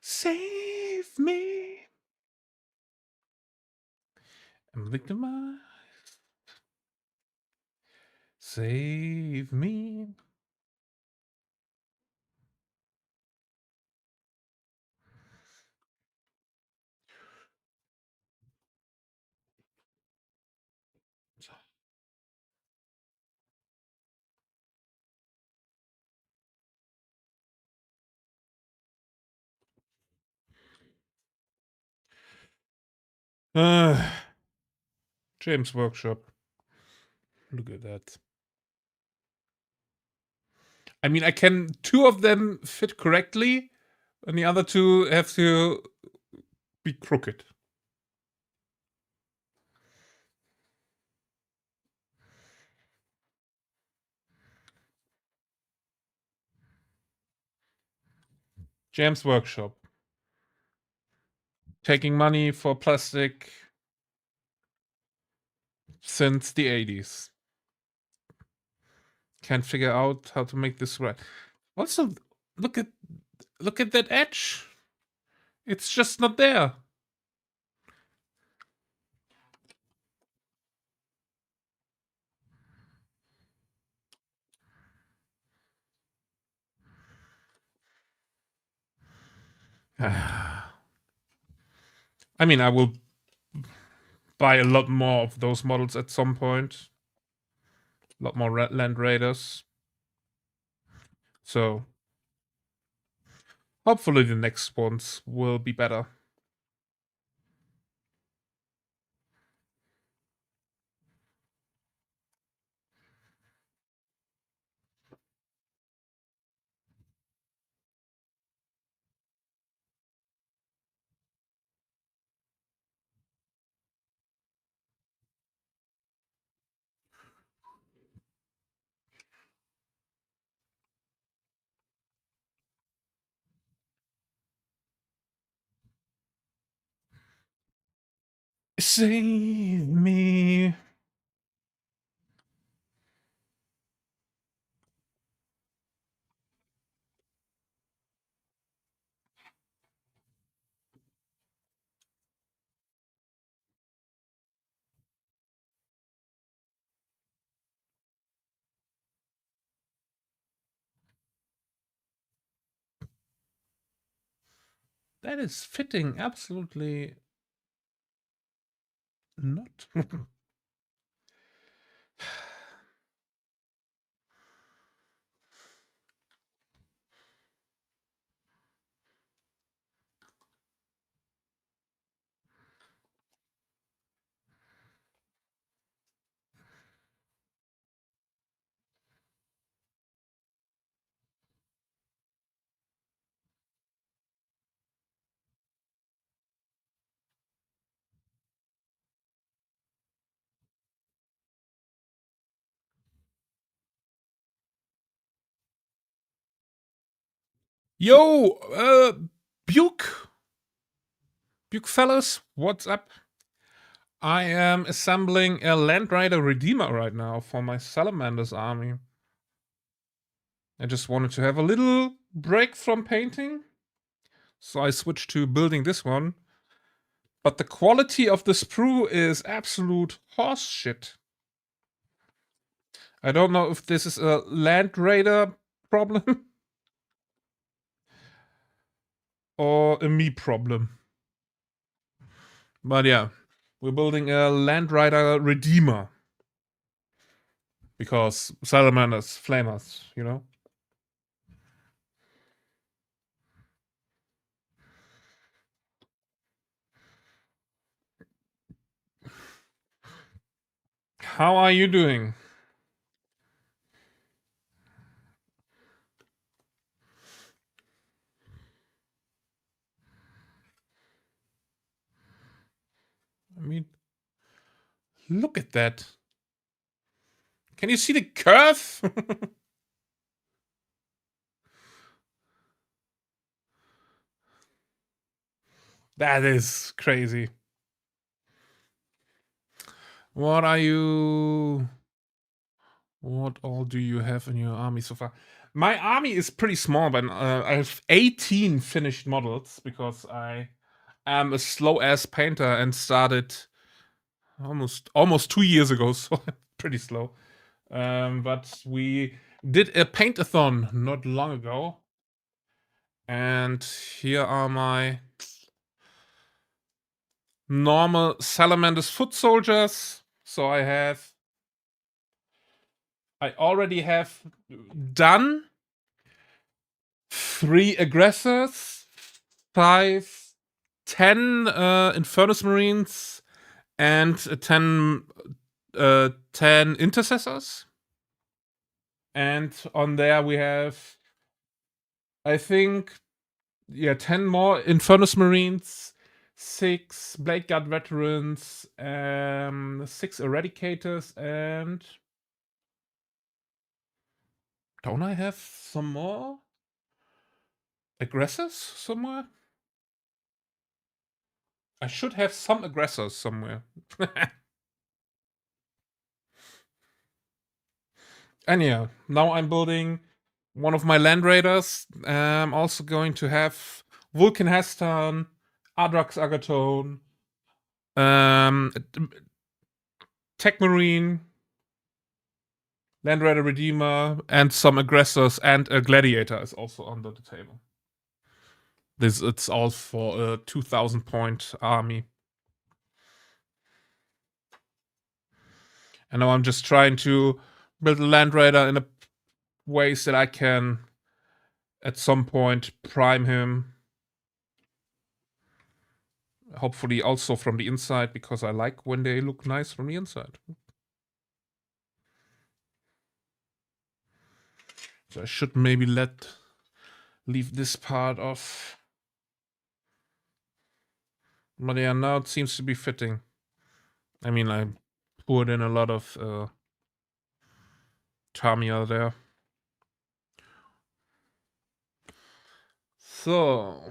Save me. I'm victimized. Save me. James Workshop. Look at that. I mean, I can. 2 of them fit correctly, and the other 2 have to be crooked. James Workshop. Taking money for plastic since the 80s. Can't figure out how to make this right. Also, look at that edge. It's just not there. I mean, I will buy a lot more of those models at some point. A lot more Land Raiders. So hopefully the next ones will be better. Save me. That is fitting absolutely not. Yo, Buke fellas, what's up? I am assembling a Land Rider Redeemer right now for my Salamanders army. I just wanted to have a little break from painting, so I switched to building this one. But the quality of the sprue is absolute horse shit. I don't know if this is a Land Raider problem or a me problem. But yeah, we're building a Land Rider Redeemer. Because Salamanders, flamers, you know? How are you doing? I mean, look at that. Can you see the curve? That is crazy. What all do you have in your army so far? My army is pretty small, but I have 18 finished models because I am a slow ass painter and started almost 2 years ago, so pretty slow. But we did a paint-a-thon not long ago, and here are my normal Salamanders foot soldiers. So I already have done 3 aggressors, 10 Infernus Marines, and 10 intercessors. And on there we have, I think, 10 more Infernus Marines, 6 Blade Guard veterans, 6 Eradicators, and don't I have some more aggressors somewhere? I should have some aggressors somewhere. Anyhow, now I'm building one of my land raiders. I'm also going to have Vulcan Heston, Adrax Agathon, Tech Marine, Land Raider Redeemer, and some aggressors, and a gladiator is also under the table. It's all for a 2,000 point army. And now I'm just trying to build a Land Raider in a ways that I can at some point prime him. Hopefully also from the inside, because I like when they look nice from the inside. So I should maybe leave this part off. But yeah, now it seems to be fitting. I mean, I poured in a lot of Tamiya there. So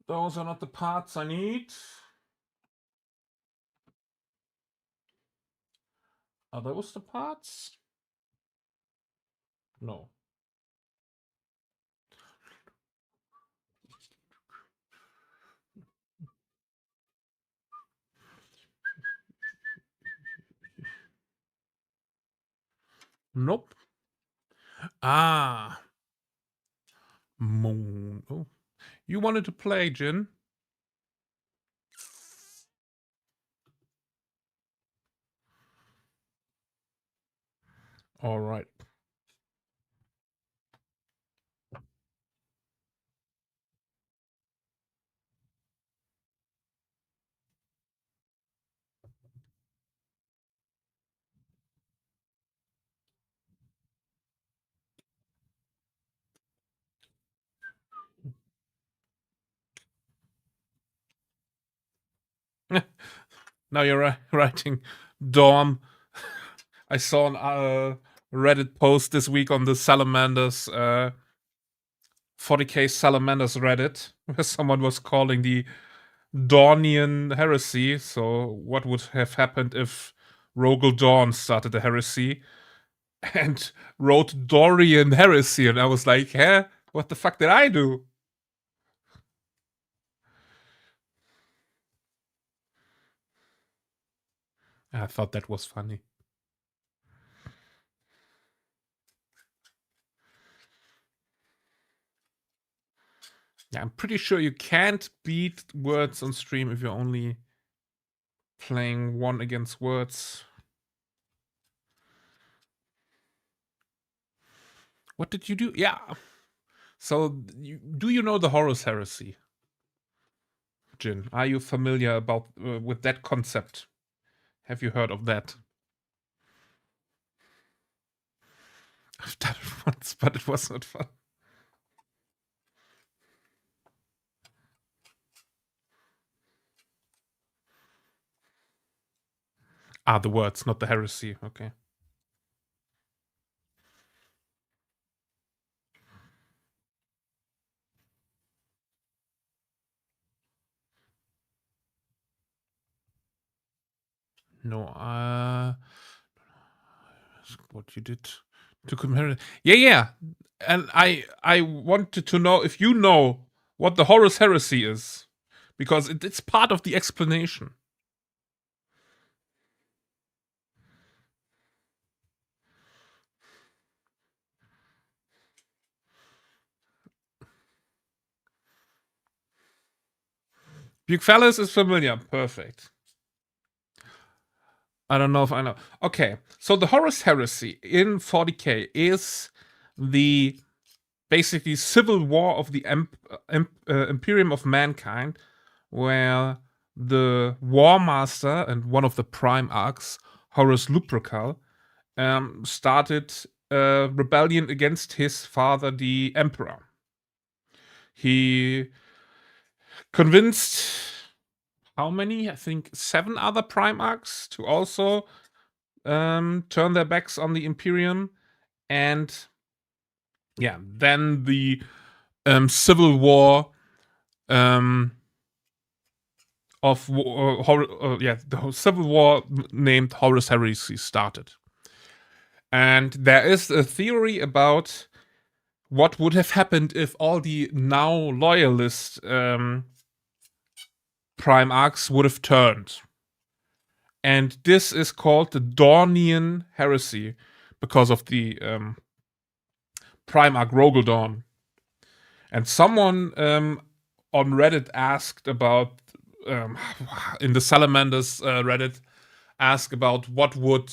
those are not the parts I need. Are those the parts? No. Nope. Ah. Moon. Oh. You wanted to play, Jin? All right. Now you're writing Dorm. I saw an Reddit post this week on the Salamanders 40k Salamanders Reddit, where someone was calling the Dornian heresy. So what would have happened if Rogel Dorn started a heresy and wrote Dorian heresy? And I was like, huh? What the fuck did I do? I thought that was funny. Yeah, I'm pretty sure you can't beat words on stream if you're only playing one against words. What did you do? Yeah. So, do you know the Horus heresy, Jin? Are you familiar with that concept? Have you heard of that? once, but it was not fun. Ah, the words, not the heresy. Okay. No, what you did to compare. Yeah. And I wanted to know if you know what the Horus Heresy is, because it's part of the explanation. Bucephalus is familiar. Perfect. I don't know if I know. Okay, so the Horus Heresy in 40k is the basically civil war of the Imperium of Mankind, where the War Master and one of the Prime Arcs, Horus Lupercal, started a rebellion against his father, the Emperor. He convinced how many? I think 7 other Primarchs to also turn their backs on the Imperium. And yeah, then the civil war the civil war named Horus Heresy started. And there is a theory about what would have happened if all the now loyalist Primarchs would have turned. And this is called the Dornian Heresy because of the Primarch Rogaldorn. And someone on Reddit asked about, in the Salamanders Reddit, asked about what would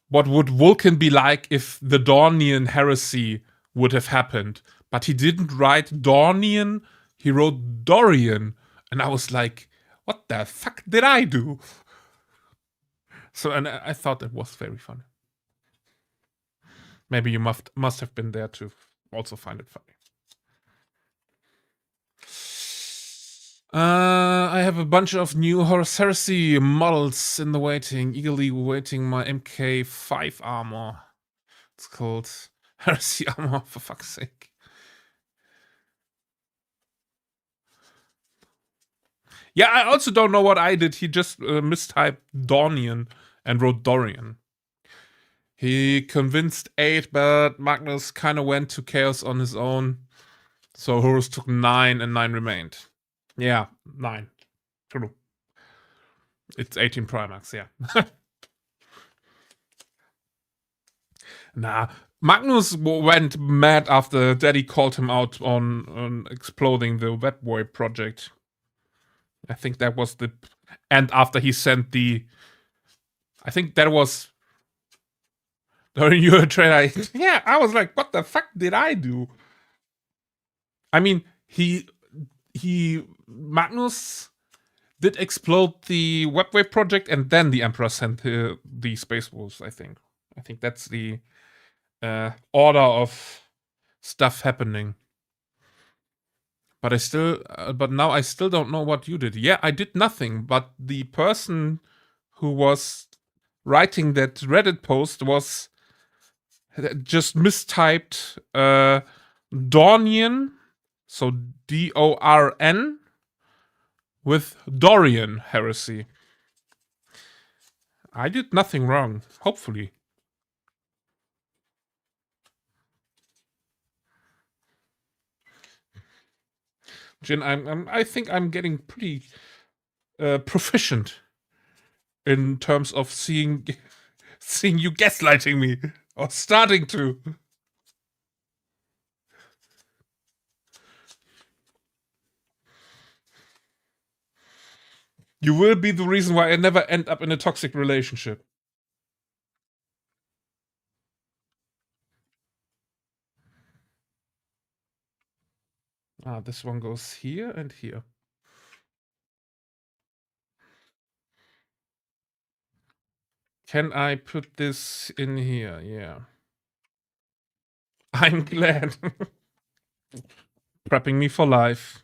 Vulcan be like if the Dornian Heresy would have happened. But he didn't write Dornian, he wrote Dorian. And I was like, what the fuck did I do? So, and I thought it was very funny. Maybe you must have been there to also find it funny. I have a bunch of new Horus Heresy models in the waiting, eagerly waiting my MK5 armor. It's called Heresy armor, for fuck's sake. Yeah, I also don't know what I did. He just mistyped Dornian and wrote Dorian. He convinced 8, but Magnus kind of went to Chaos on his own. So Horus took 9 and 9 remained. Yeah, 9. True. It's 18 Primax, yeah. Nah, Magnus went mad after Daddy called him out on exploding the Webboy project. I think that was the... And after he sent the... I think that was... During your trailer, yeah, I was like, what the fuck did I do? I mean, Magnus did explode the Webway project, and then the Emperor sent the Space Wolves, I think. I think that's the order of stuff happening. But now I still don't know what you did. Yeah, I did nothing, but the person who was writing that Reddit post was just mistyped Dornian, so Dorn, with Dorian Heresy. I did nothing wrong, hopefully. Jin, I think I'm getting pretty proficient in terms of seeing you gaslighting me, or starting to. You will be the reason why I never end up in a toxic relationship. Ah, this one goes here and here. Can I put this in here? Yeah. I'm glad. Prepping me for life.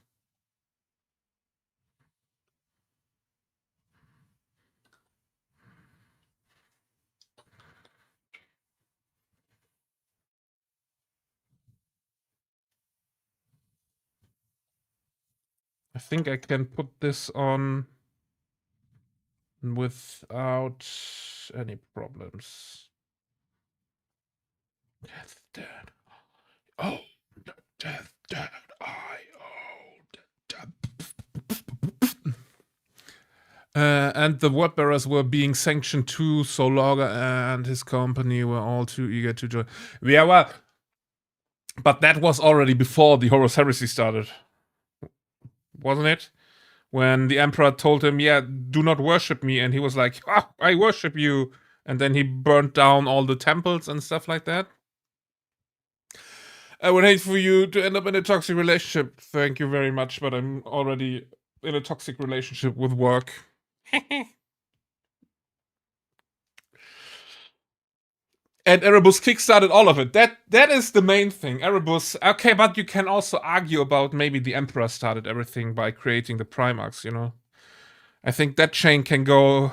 I think I can put this on without any problems. Death dead. Oh, death dead. And the word bearers were being sanctioned too, so Logger and his company were all too eager to join. Yeah, well, but that was already before the Horus Heresy started, wasn't it? When the Emperor told him, yeah, do not worship me, and he was like, oh, I worship you. And then he burnt down all the temples and stuff like that. I would hate for you to end up in a toxic relationship. Thank you very much, but I'm already in a toxic relationship with work. And Erebus kickstarted all of it. That is the main thing. Erebus, okay, but you can also argue about maybe the Emperor started everything by creating the Primarchs, you know? I think that chain can go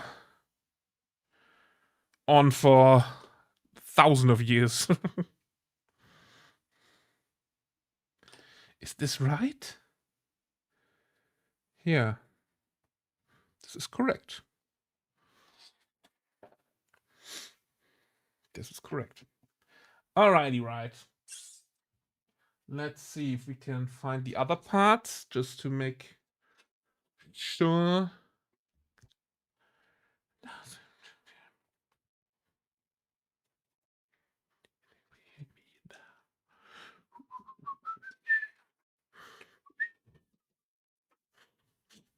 on for thousands of years. Is this right? Yeah. This is correct. This is correct. Alrighty, right. Let's see if we can find the other parts just to make sure.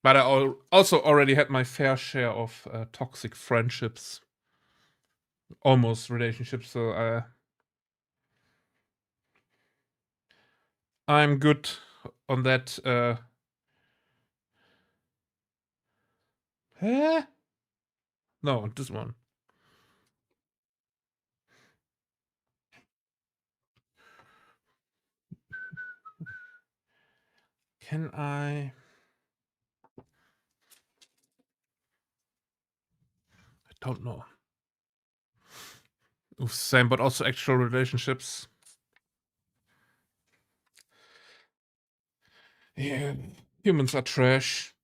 But I also already had my fair share of toxic friendships, almost relationships. So I'm good on that. No, this one. Can I don't know. Oof, same, but also actual relationships. Yeah, humans are trash.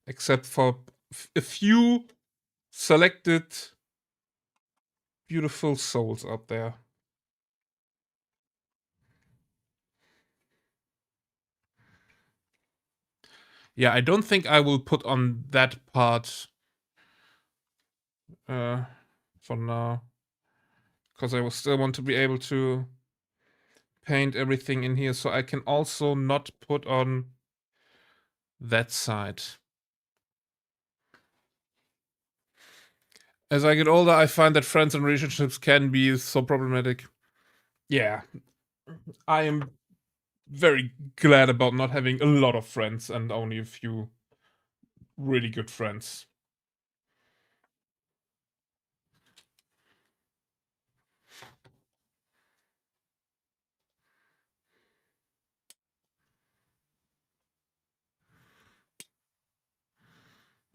Except for a few selected beautiful souls out there. Yeah, I don't think I will put on that part for now. Because I will still want to be able to paint everything in here. So I can also not put on that side. As I get older, I find that friends and relationships can be so problematic. Yeah. I am very glad about not having a lot of friends and only a few really good friends.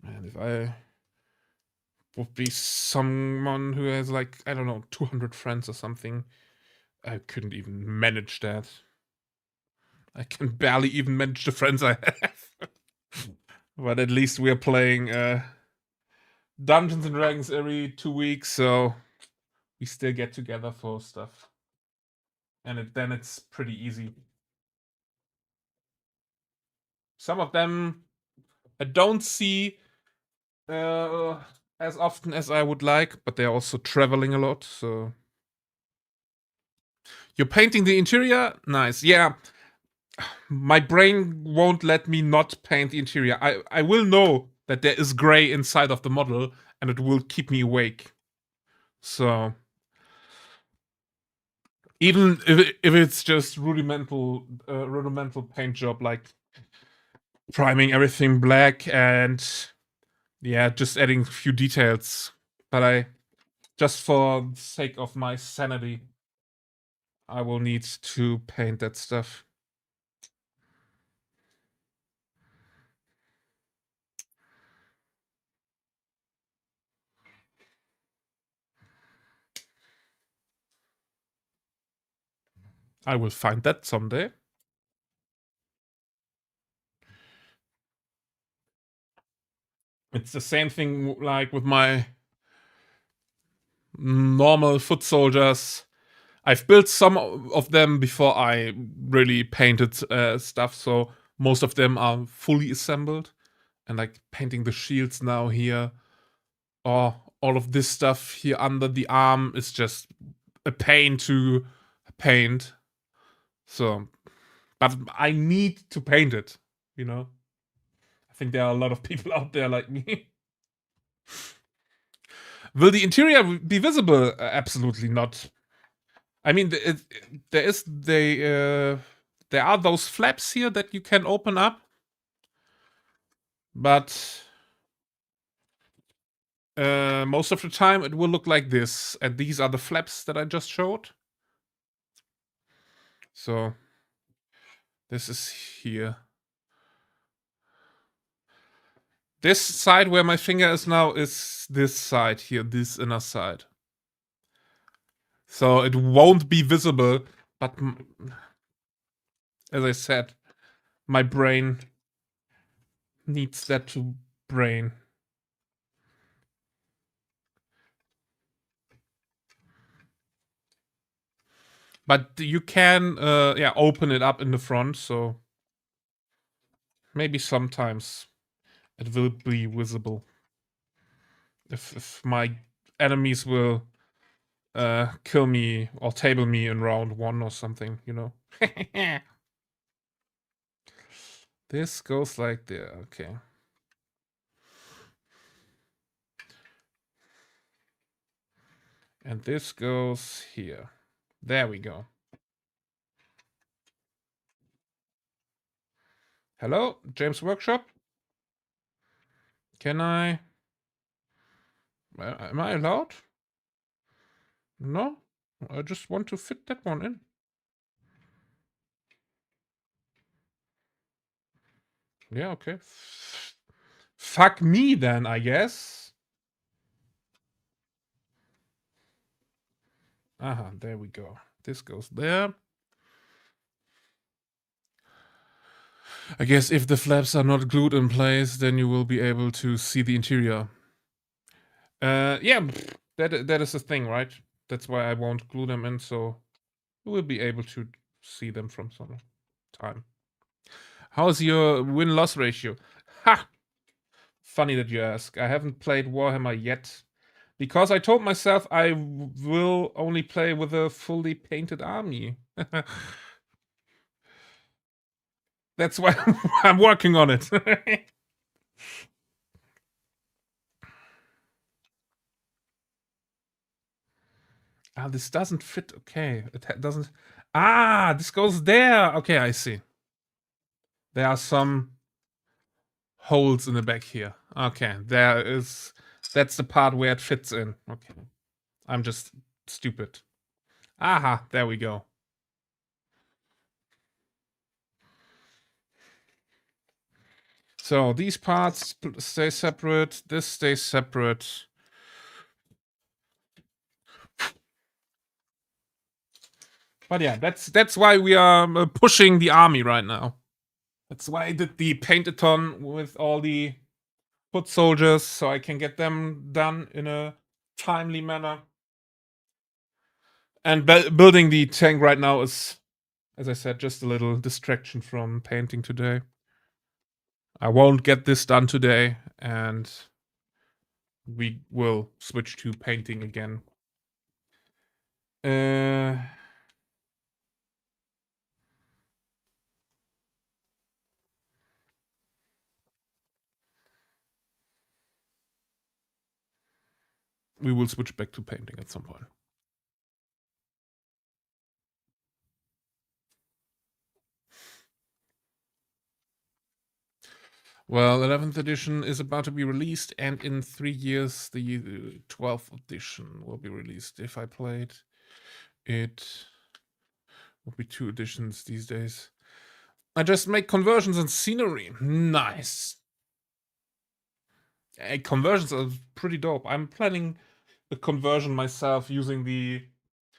And if I would be someone who has like, I don't know, 200 friends or something, I couldn't even manage that. I can barely even manage the friends I have. But at least we're playing Dungeons and Dragons every 2 weeks, so we still get together for stuff. And then it's pretty easy. Some of them I don't see as often as I would like, but they're also traveling a lot, so. You're painting the interior? Nice. Yeah. My brain won't let me not paint the interior. I will know that there is gray inside of the model, and it will keep me awake. So even if it's just rudimental paint job, like priming everything black and Yeah, just adding a few details. But just for the sake of my sanity, I will need to paint that stuff. I will find that someday. It's the same thing like with my normal foot soldiers. I've built some of them before I really painted stuff, so most of them are fully assembled. And like painting the shields now here, or all of this stuff here under the arm is just a pain to paint. So, but I need to paint it, you know? I think there are a lot of people out there like me. Will the interior be visible? Absolutely not. I mean, there are those flaps here that you can open up, but most of the time it will look like this, and these are the flaps that I just showed. So this is here. This side where my finger is now is this side here, this inner side. So it won't be visible, but as I said, my brain needs that to brain. But you can, yeah, open it up in the front, so maybe sometimes it will be visible. If my enemies will kill me or table me in round 1 or something, you know. This goes like there, okay. And this goes here. There we go. Hello, James Workshop. Can I? Am I allowed? No, I just want to fit that one in. Yeah, okay. Fuck me then, I guess. Aha, there we go. This goes there. I guess if the flaps are not glued in place, then you will be able to see the interior. Yeah, that is the thing, right? That's why I won't glue them in, so you will be able to see them from some time. How's your win-loss ratio? Ha! Funny that you ask. I haven't played Warhammer yet. Because I told myself I will only play with a fully painted army. That's why I'm working on it. Ah, this doesn't fit. Okay, it doesn't. Ah, this goes there. Okay, I see. There are some holes in the back here. Okay, there is. That's the part where it fits in. Okay, I'm just stupid. Aha, there we go. So these parts stay separate. This stays separate. But yeah, that's why we are pushing the army right now. That's why I did the paint-a-thon with all the foot soldiers, so I can get them done in a timely manner. And building the tank right now is, as I said, just a little distraction from painting today. I won't get this done today, and we will switch to painting again. We will switch back to painting at some point. Well, 11th edition is about to be released, and in 3 years, the 12th edition will be released. If I played it, will be 2 editions these days. I just make conversions and scenery. Nice. Conversions are pretty dope. I'm planning a conversion myself using the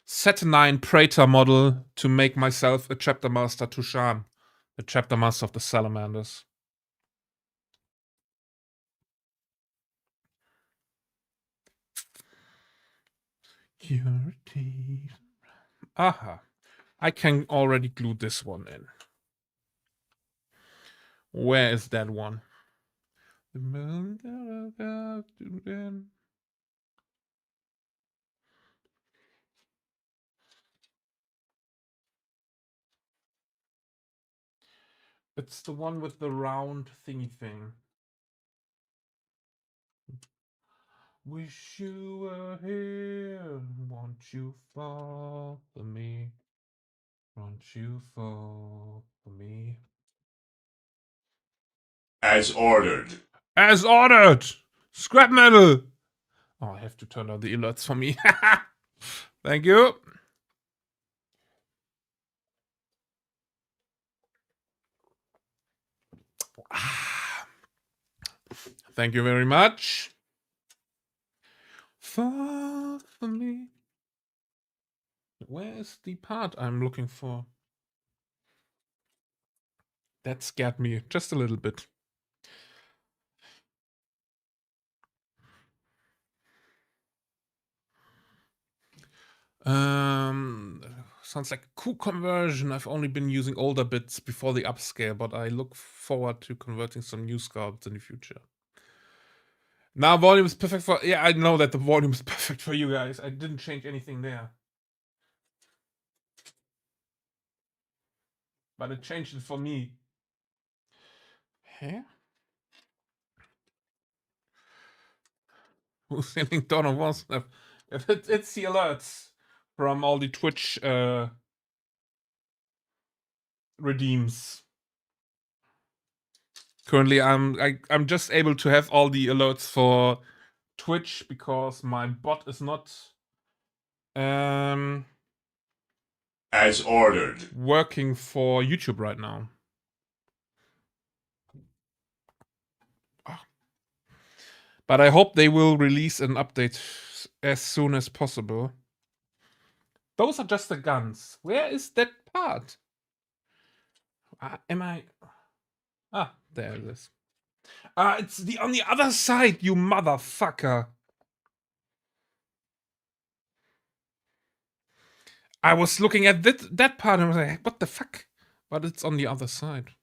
Saturnine Praetor model to make myself a chapter master Tushan, a chapter master of the Salamanders. Purity. Aha. I can already glue this one in. Where is that one? It's the one with the round thingy thing. Wish you were here, won't you fall for me? Won't you fall for me? As ordered. As ordered! Scrap metal! Oh, I have to turn on the alerts for me. Thank you. Thank you very much. Fall for me. Where is the part I'm looking for? That scared me just a little bit. Sounds like a cool conversion. I've only been using older bits before the upscale, but I look forward to converting some new sculpts in the future. Now volume is perfect for... Yeah, I know that the volume is perfect for you guys. I didn't change anything there. But it changed it for me. Huh? Who's sending Dawn of War stuff? It's the alerts from all the Twitch redeems. Currently, I'm just able to have all the alerts for Twitch because my bot is not As ordered. working for YouTube right now. But I hope they will release an update as soon as possible. Those are just the guns. Where is that part? Am I... Ah, there it is. It's on the other side, you motherfucker. I was looking at that part and I was like, what the fuck? But it's on the other side.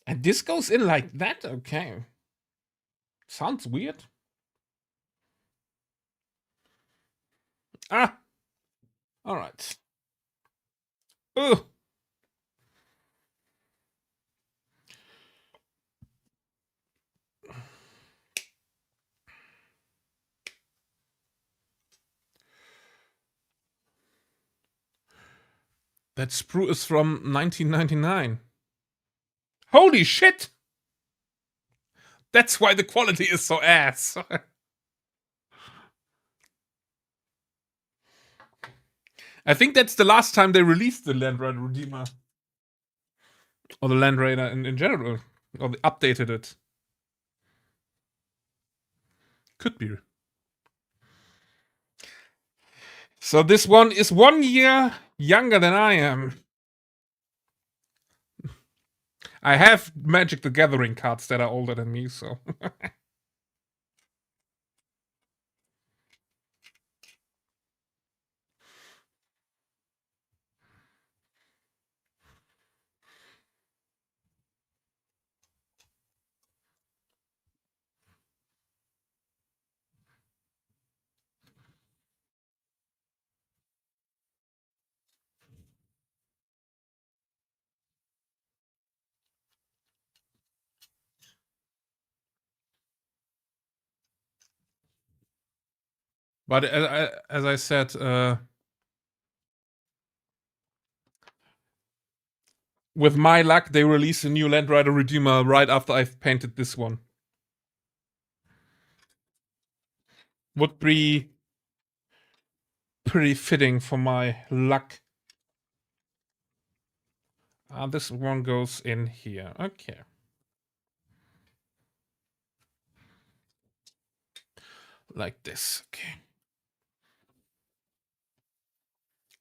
And this goes in like that? Okay. Sounds weird. Ah. All right. Ugh. That sprue is from 1999. Holy shit! That's why the quality is so ass. I think that's the last time they released the Land Raider Redeemer. Or the Land Raider in general. Or they updated it. Could be. So this one is 1 year younger than I am. I have Magic the Gathering cards that are older than me, so... But as I said, With my luck, they release a new Land Rider Redeemer right after I've painted this one. Would be pretty fitting for my luck. This one goes in here. Okay. Like this. Okay.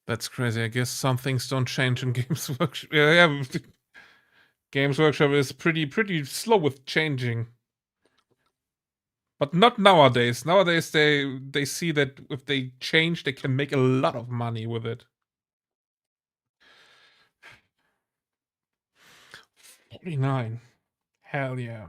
That's crazy. I guess some things don't change in Games Workshop. Yeah. Games Workshop is pretty slow with changing. But not nowadays. Nowadays they see that if they change, they can make a lot of money with it. 49. Hell yeah.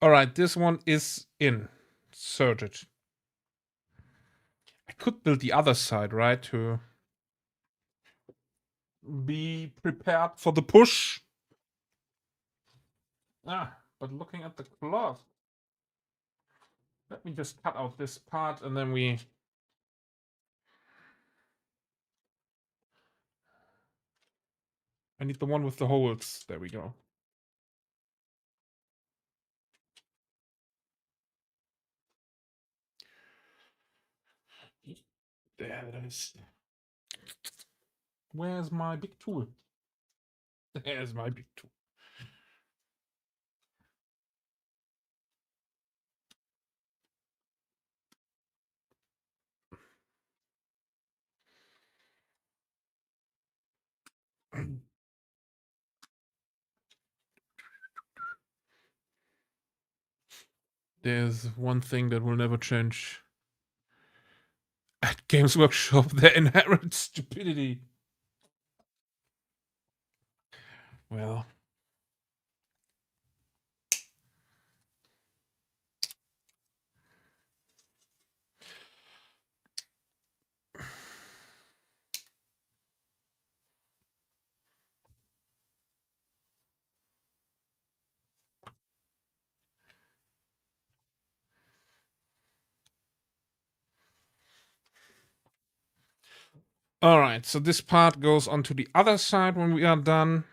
Alright, this one is inserted. I could build the other side, right? To be prepared for the push. But looking at the cloth. Let me just cut out this part and then we... I need the one with the holes. There we go. There it is. Where's my big tool? There's my big tool. There's one thing that will never change. At Games Workshop, their inherent stupidity. Well. Alright, so this part goes onto the other side when we are done.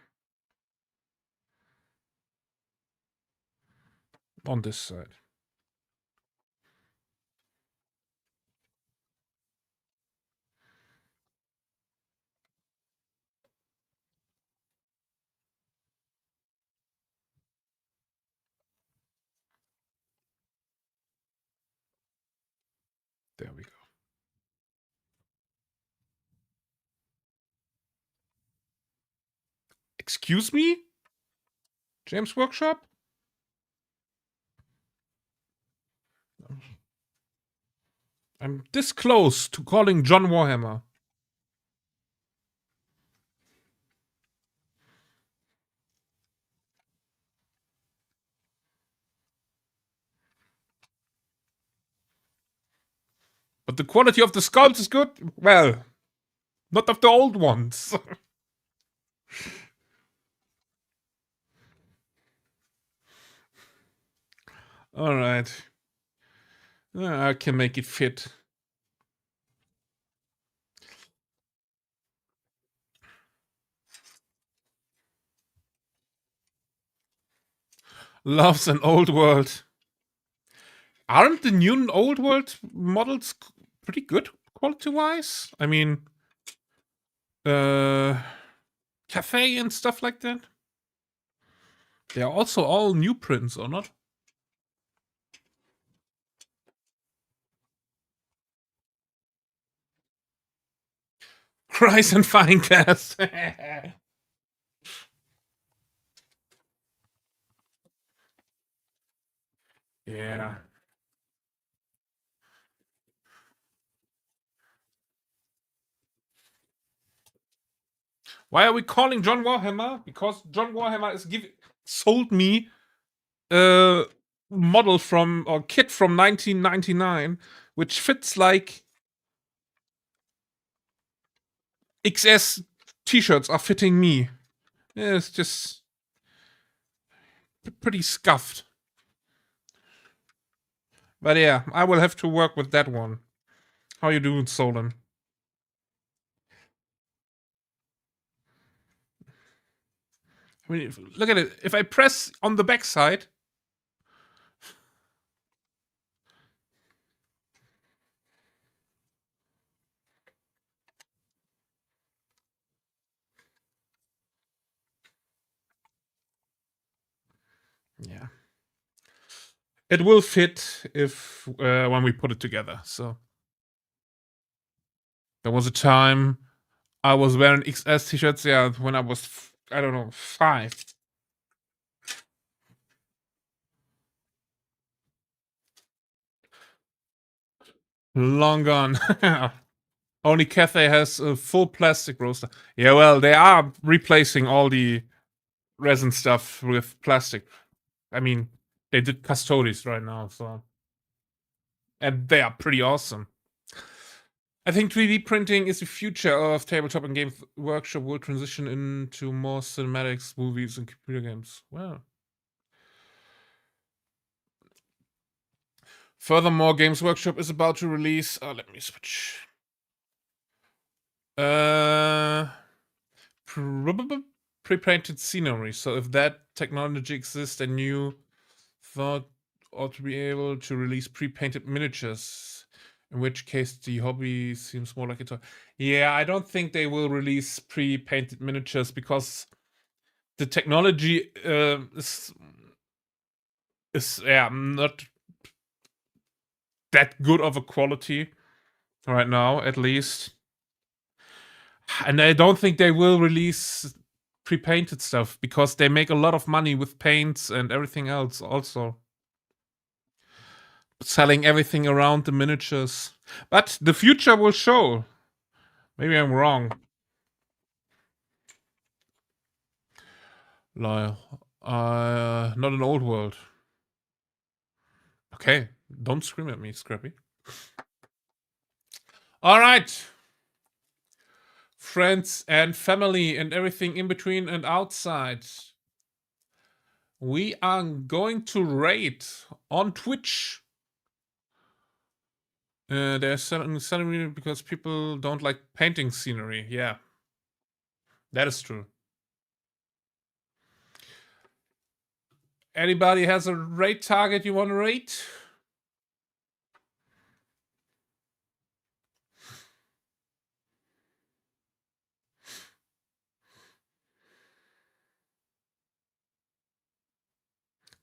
On this side. There we go. Excuse me? James Workshop? I'm this close to calling John Warhammer. But the quality of the sculpts is good? Well, not of the old ones. Alright. I can make it fit. Loves an old world. Aren't the new and old world models pretty good quality-wise? I mean, cafe and stuff like that. They are also all new prints, or not? Cries and fine cast. Yeah. Why are we calling John Warhammer? Because John Warhammer is sold me a model from, or kit from 1999, which fits like XS t-shirts are fitting me. Yeah, it's just pretty scuffed. But yeah, I will have to work with that one. How you doing, Solon? I mean, look at it. If I press on the backside, yeah, it will fit if when we put it together. So there was a time I was wearing XS t-shirts. Yeah, when I was I don't know 5. Long gone. Only Cathay has a full plastic roaster. Yeah, well, they are replacing all the resin stuff with plastic. I mean, they did Custodes right now, so. And they are pretty awesome. I think 3D printing is the future of tabletop and game workshop will transition into more cinematics, movies, and computer games. Well. Furthermore, Games Workshop is about to release. Let me switch. Pre-painted scenery. So if that technology exists, then you thought ought to be able to release pre-painted miniatures. In which case, the hobby seems more like a toy. Yeah, I don't think they will release pre-painted miniatures because the technology is not that good of a quality right now, at least. And I don't think they will release pre-painted stuff because they make a lot of money with paints and everything else also. Selling everything around the miniatures. But the future will show. Maybe I'm wrong. Lyle. Not an old world. Okay. Don't scream at me, Scrappy. Alright. Friends and family and everything in between and outside. We are going to raid on Twitch. They're selling scenery because people don't like painting scenery. Yeah. That is true. Anybody has a raid target you want to raid?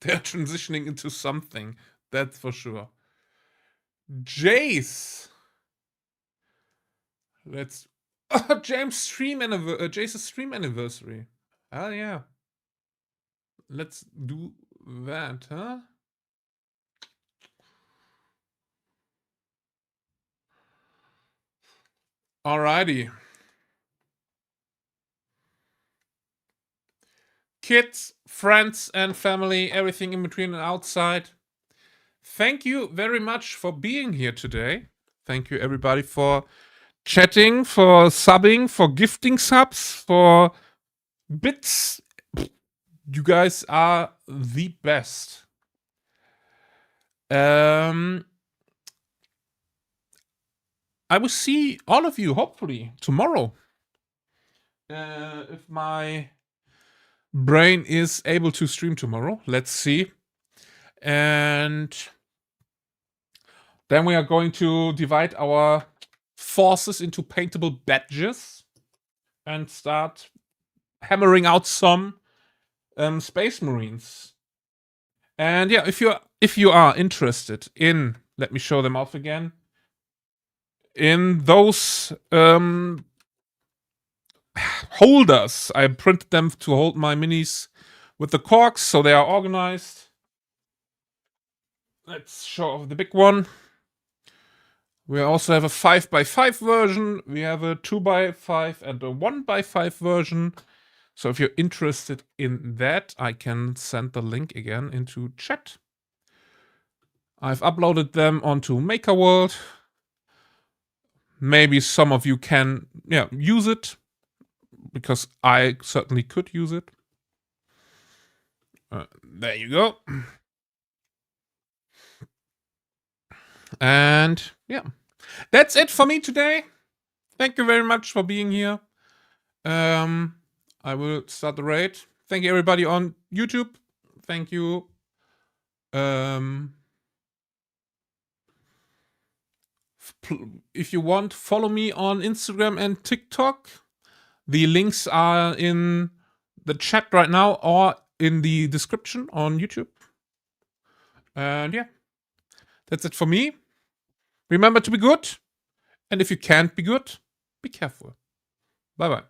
They're transitioning into something. That's for sure. Jace. Let's. James' stream Jace's stream anniversary. Oh yeah. Let's do that, huh? Alrighty. Kids, friends, and family, everything in between and outside. Thank you very much for being here today. Thank you, everybody, for chatting, for subbing, for gifting subs, for bits. You guys are the best. I will see all of you, hopefully, tomorrow. If my brain is able to stream tomorrow. Let's see. And then we are going to divide our forces into paintable badges and start hammering out some Space Marines. And yeah, if you are interested in, let me show them off again, in those holders, I printed them to hold my minis with the corks, so they are organized. Let's show off the big one. We also have a 5x5 version. We have a 2x5 and a 1x5 version. So if you're interested in that, I can send the link again into chat. I've uploaded them onto because I certainly could use it. There you go. And yeah, that's it for me today. Thank you very much for being here. I will start the raid. Thank you everybody on YouTube. Thank you. If you want, follow me on Instagram and TikTok. The links are in the chat right now or in the description on YouTube. And yeah, that's it for me. Remember to be good. And if you can't be good, be careful. Bye-bye.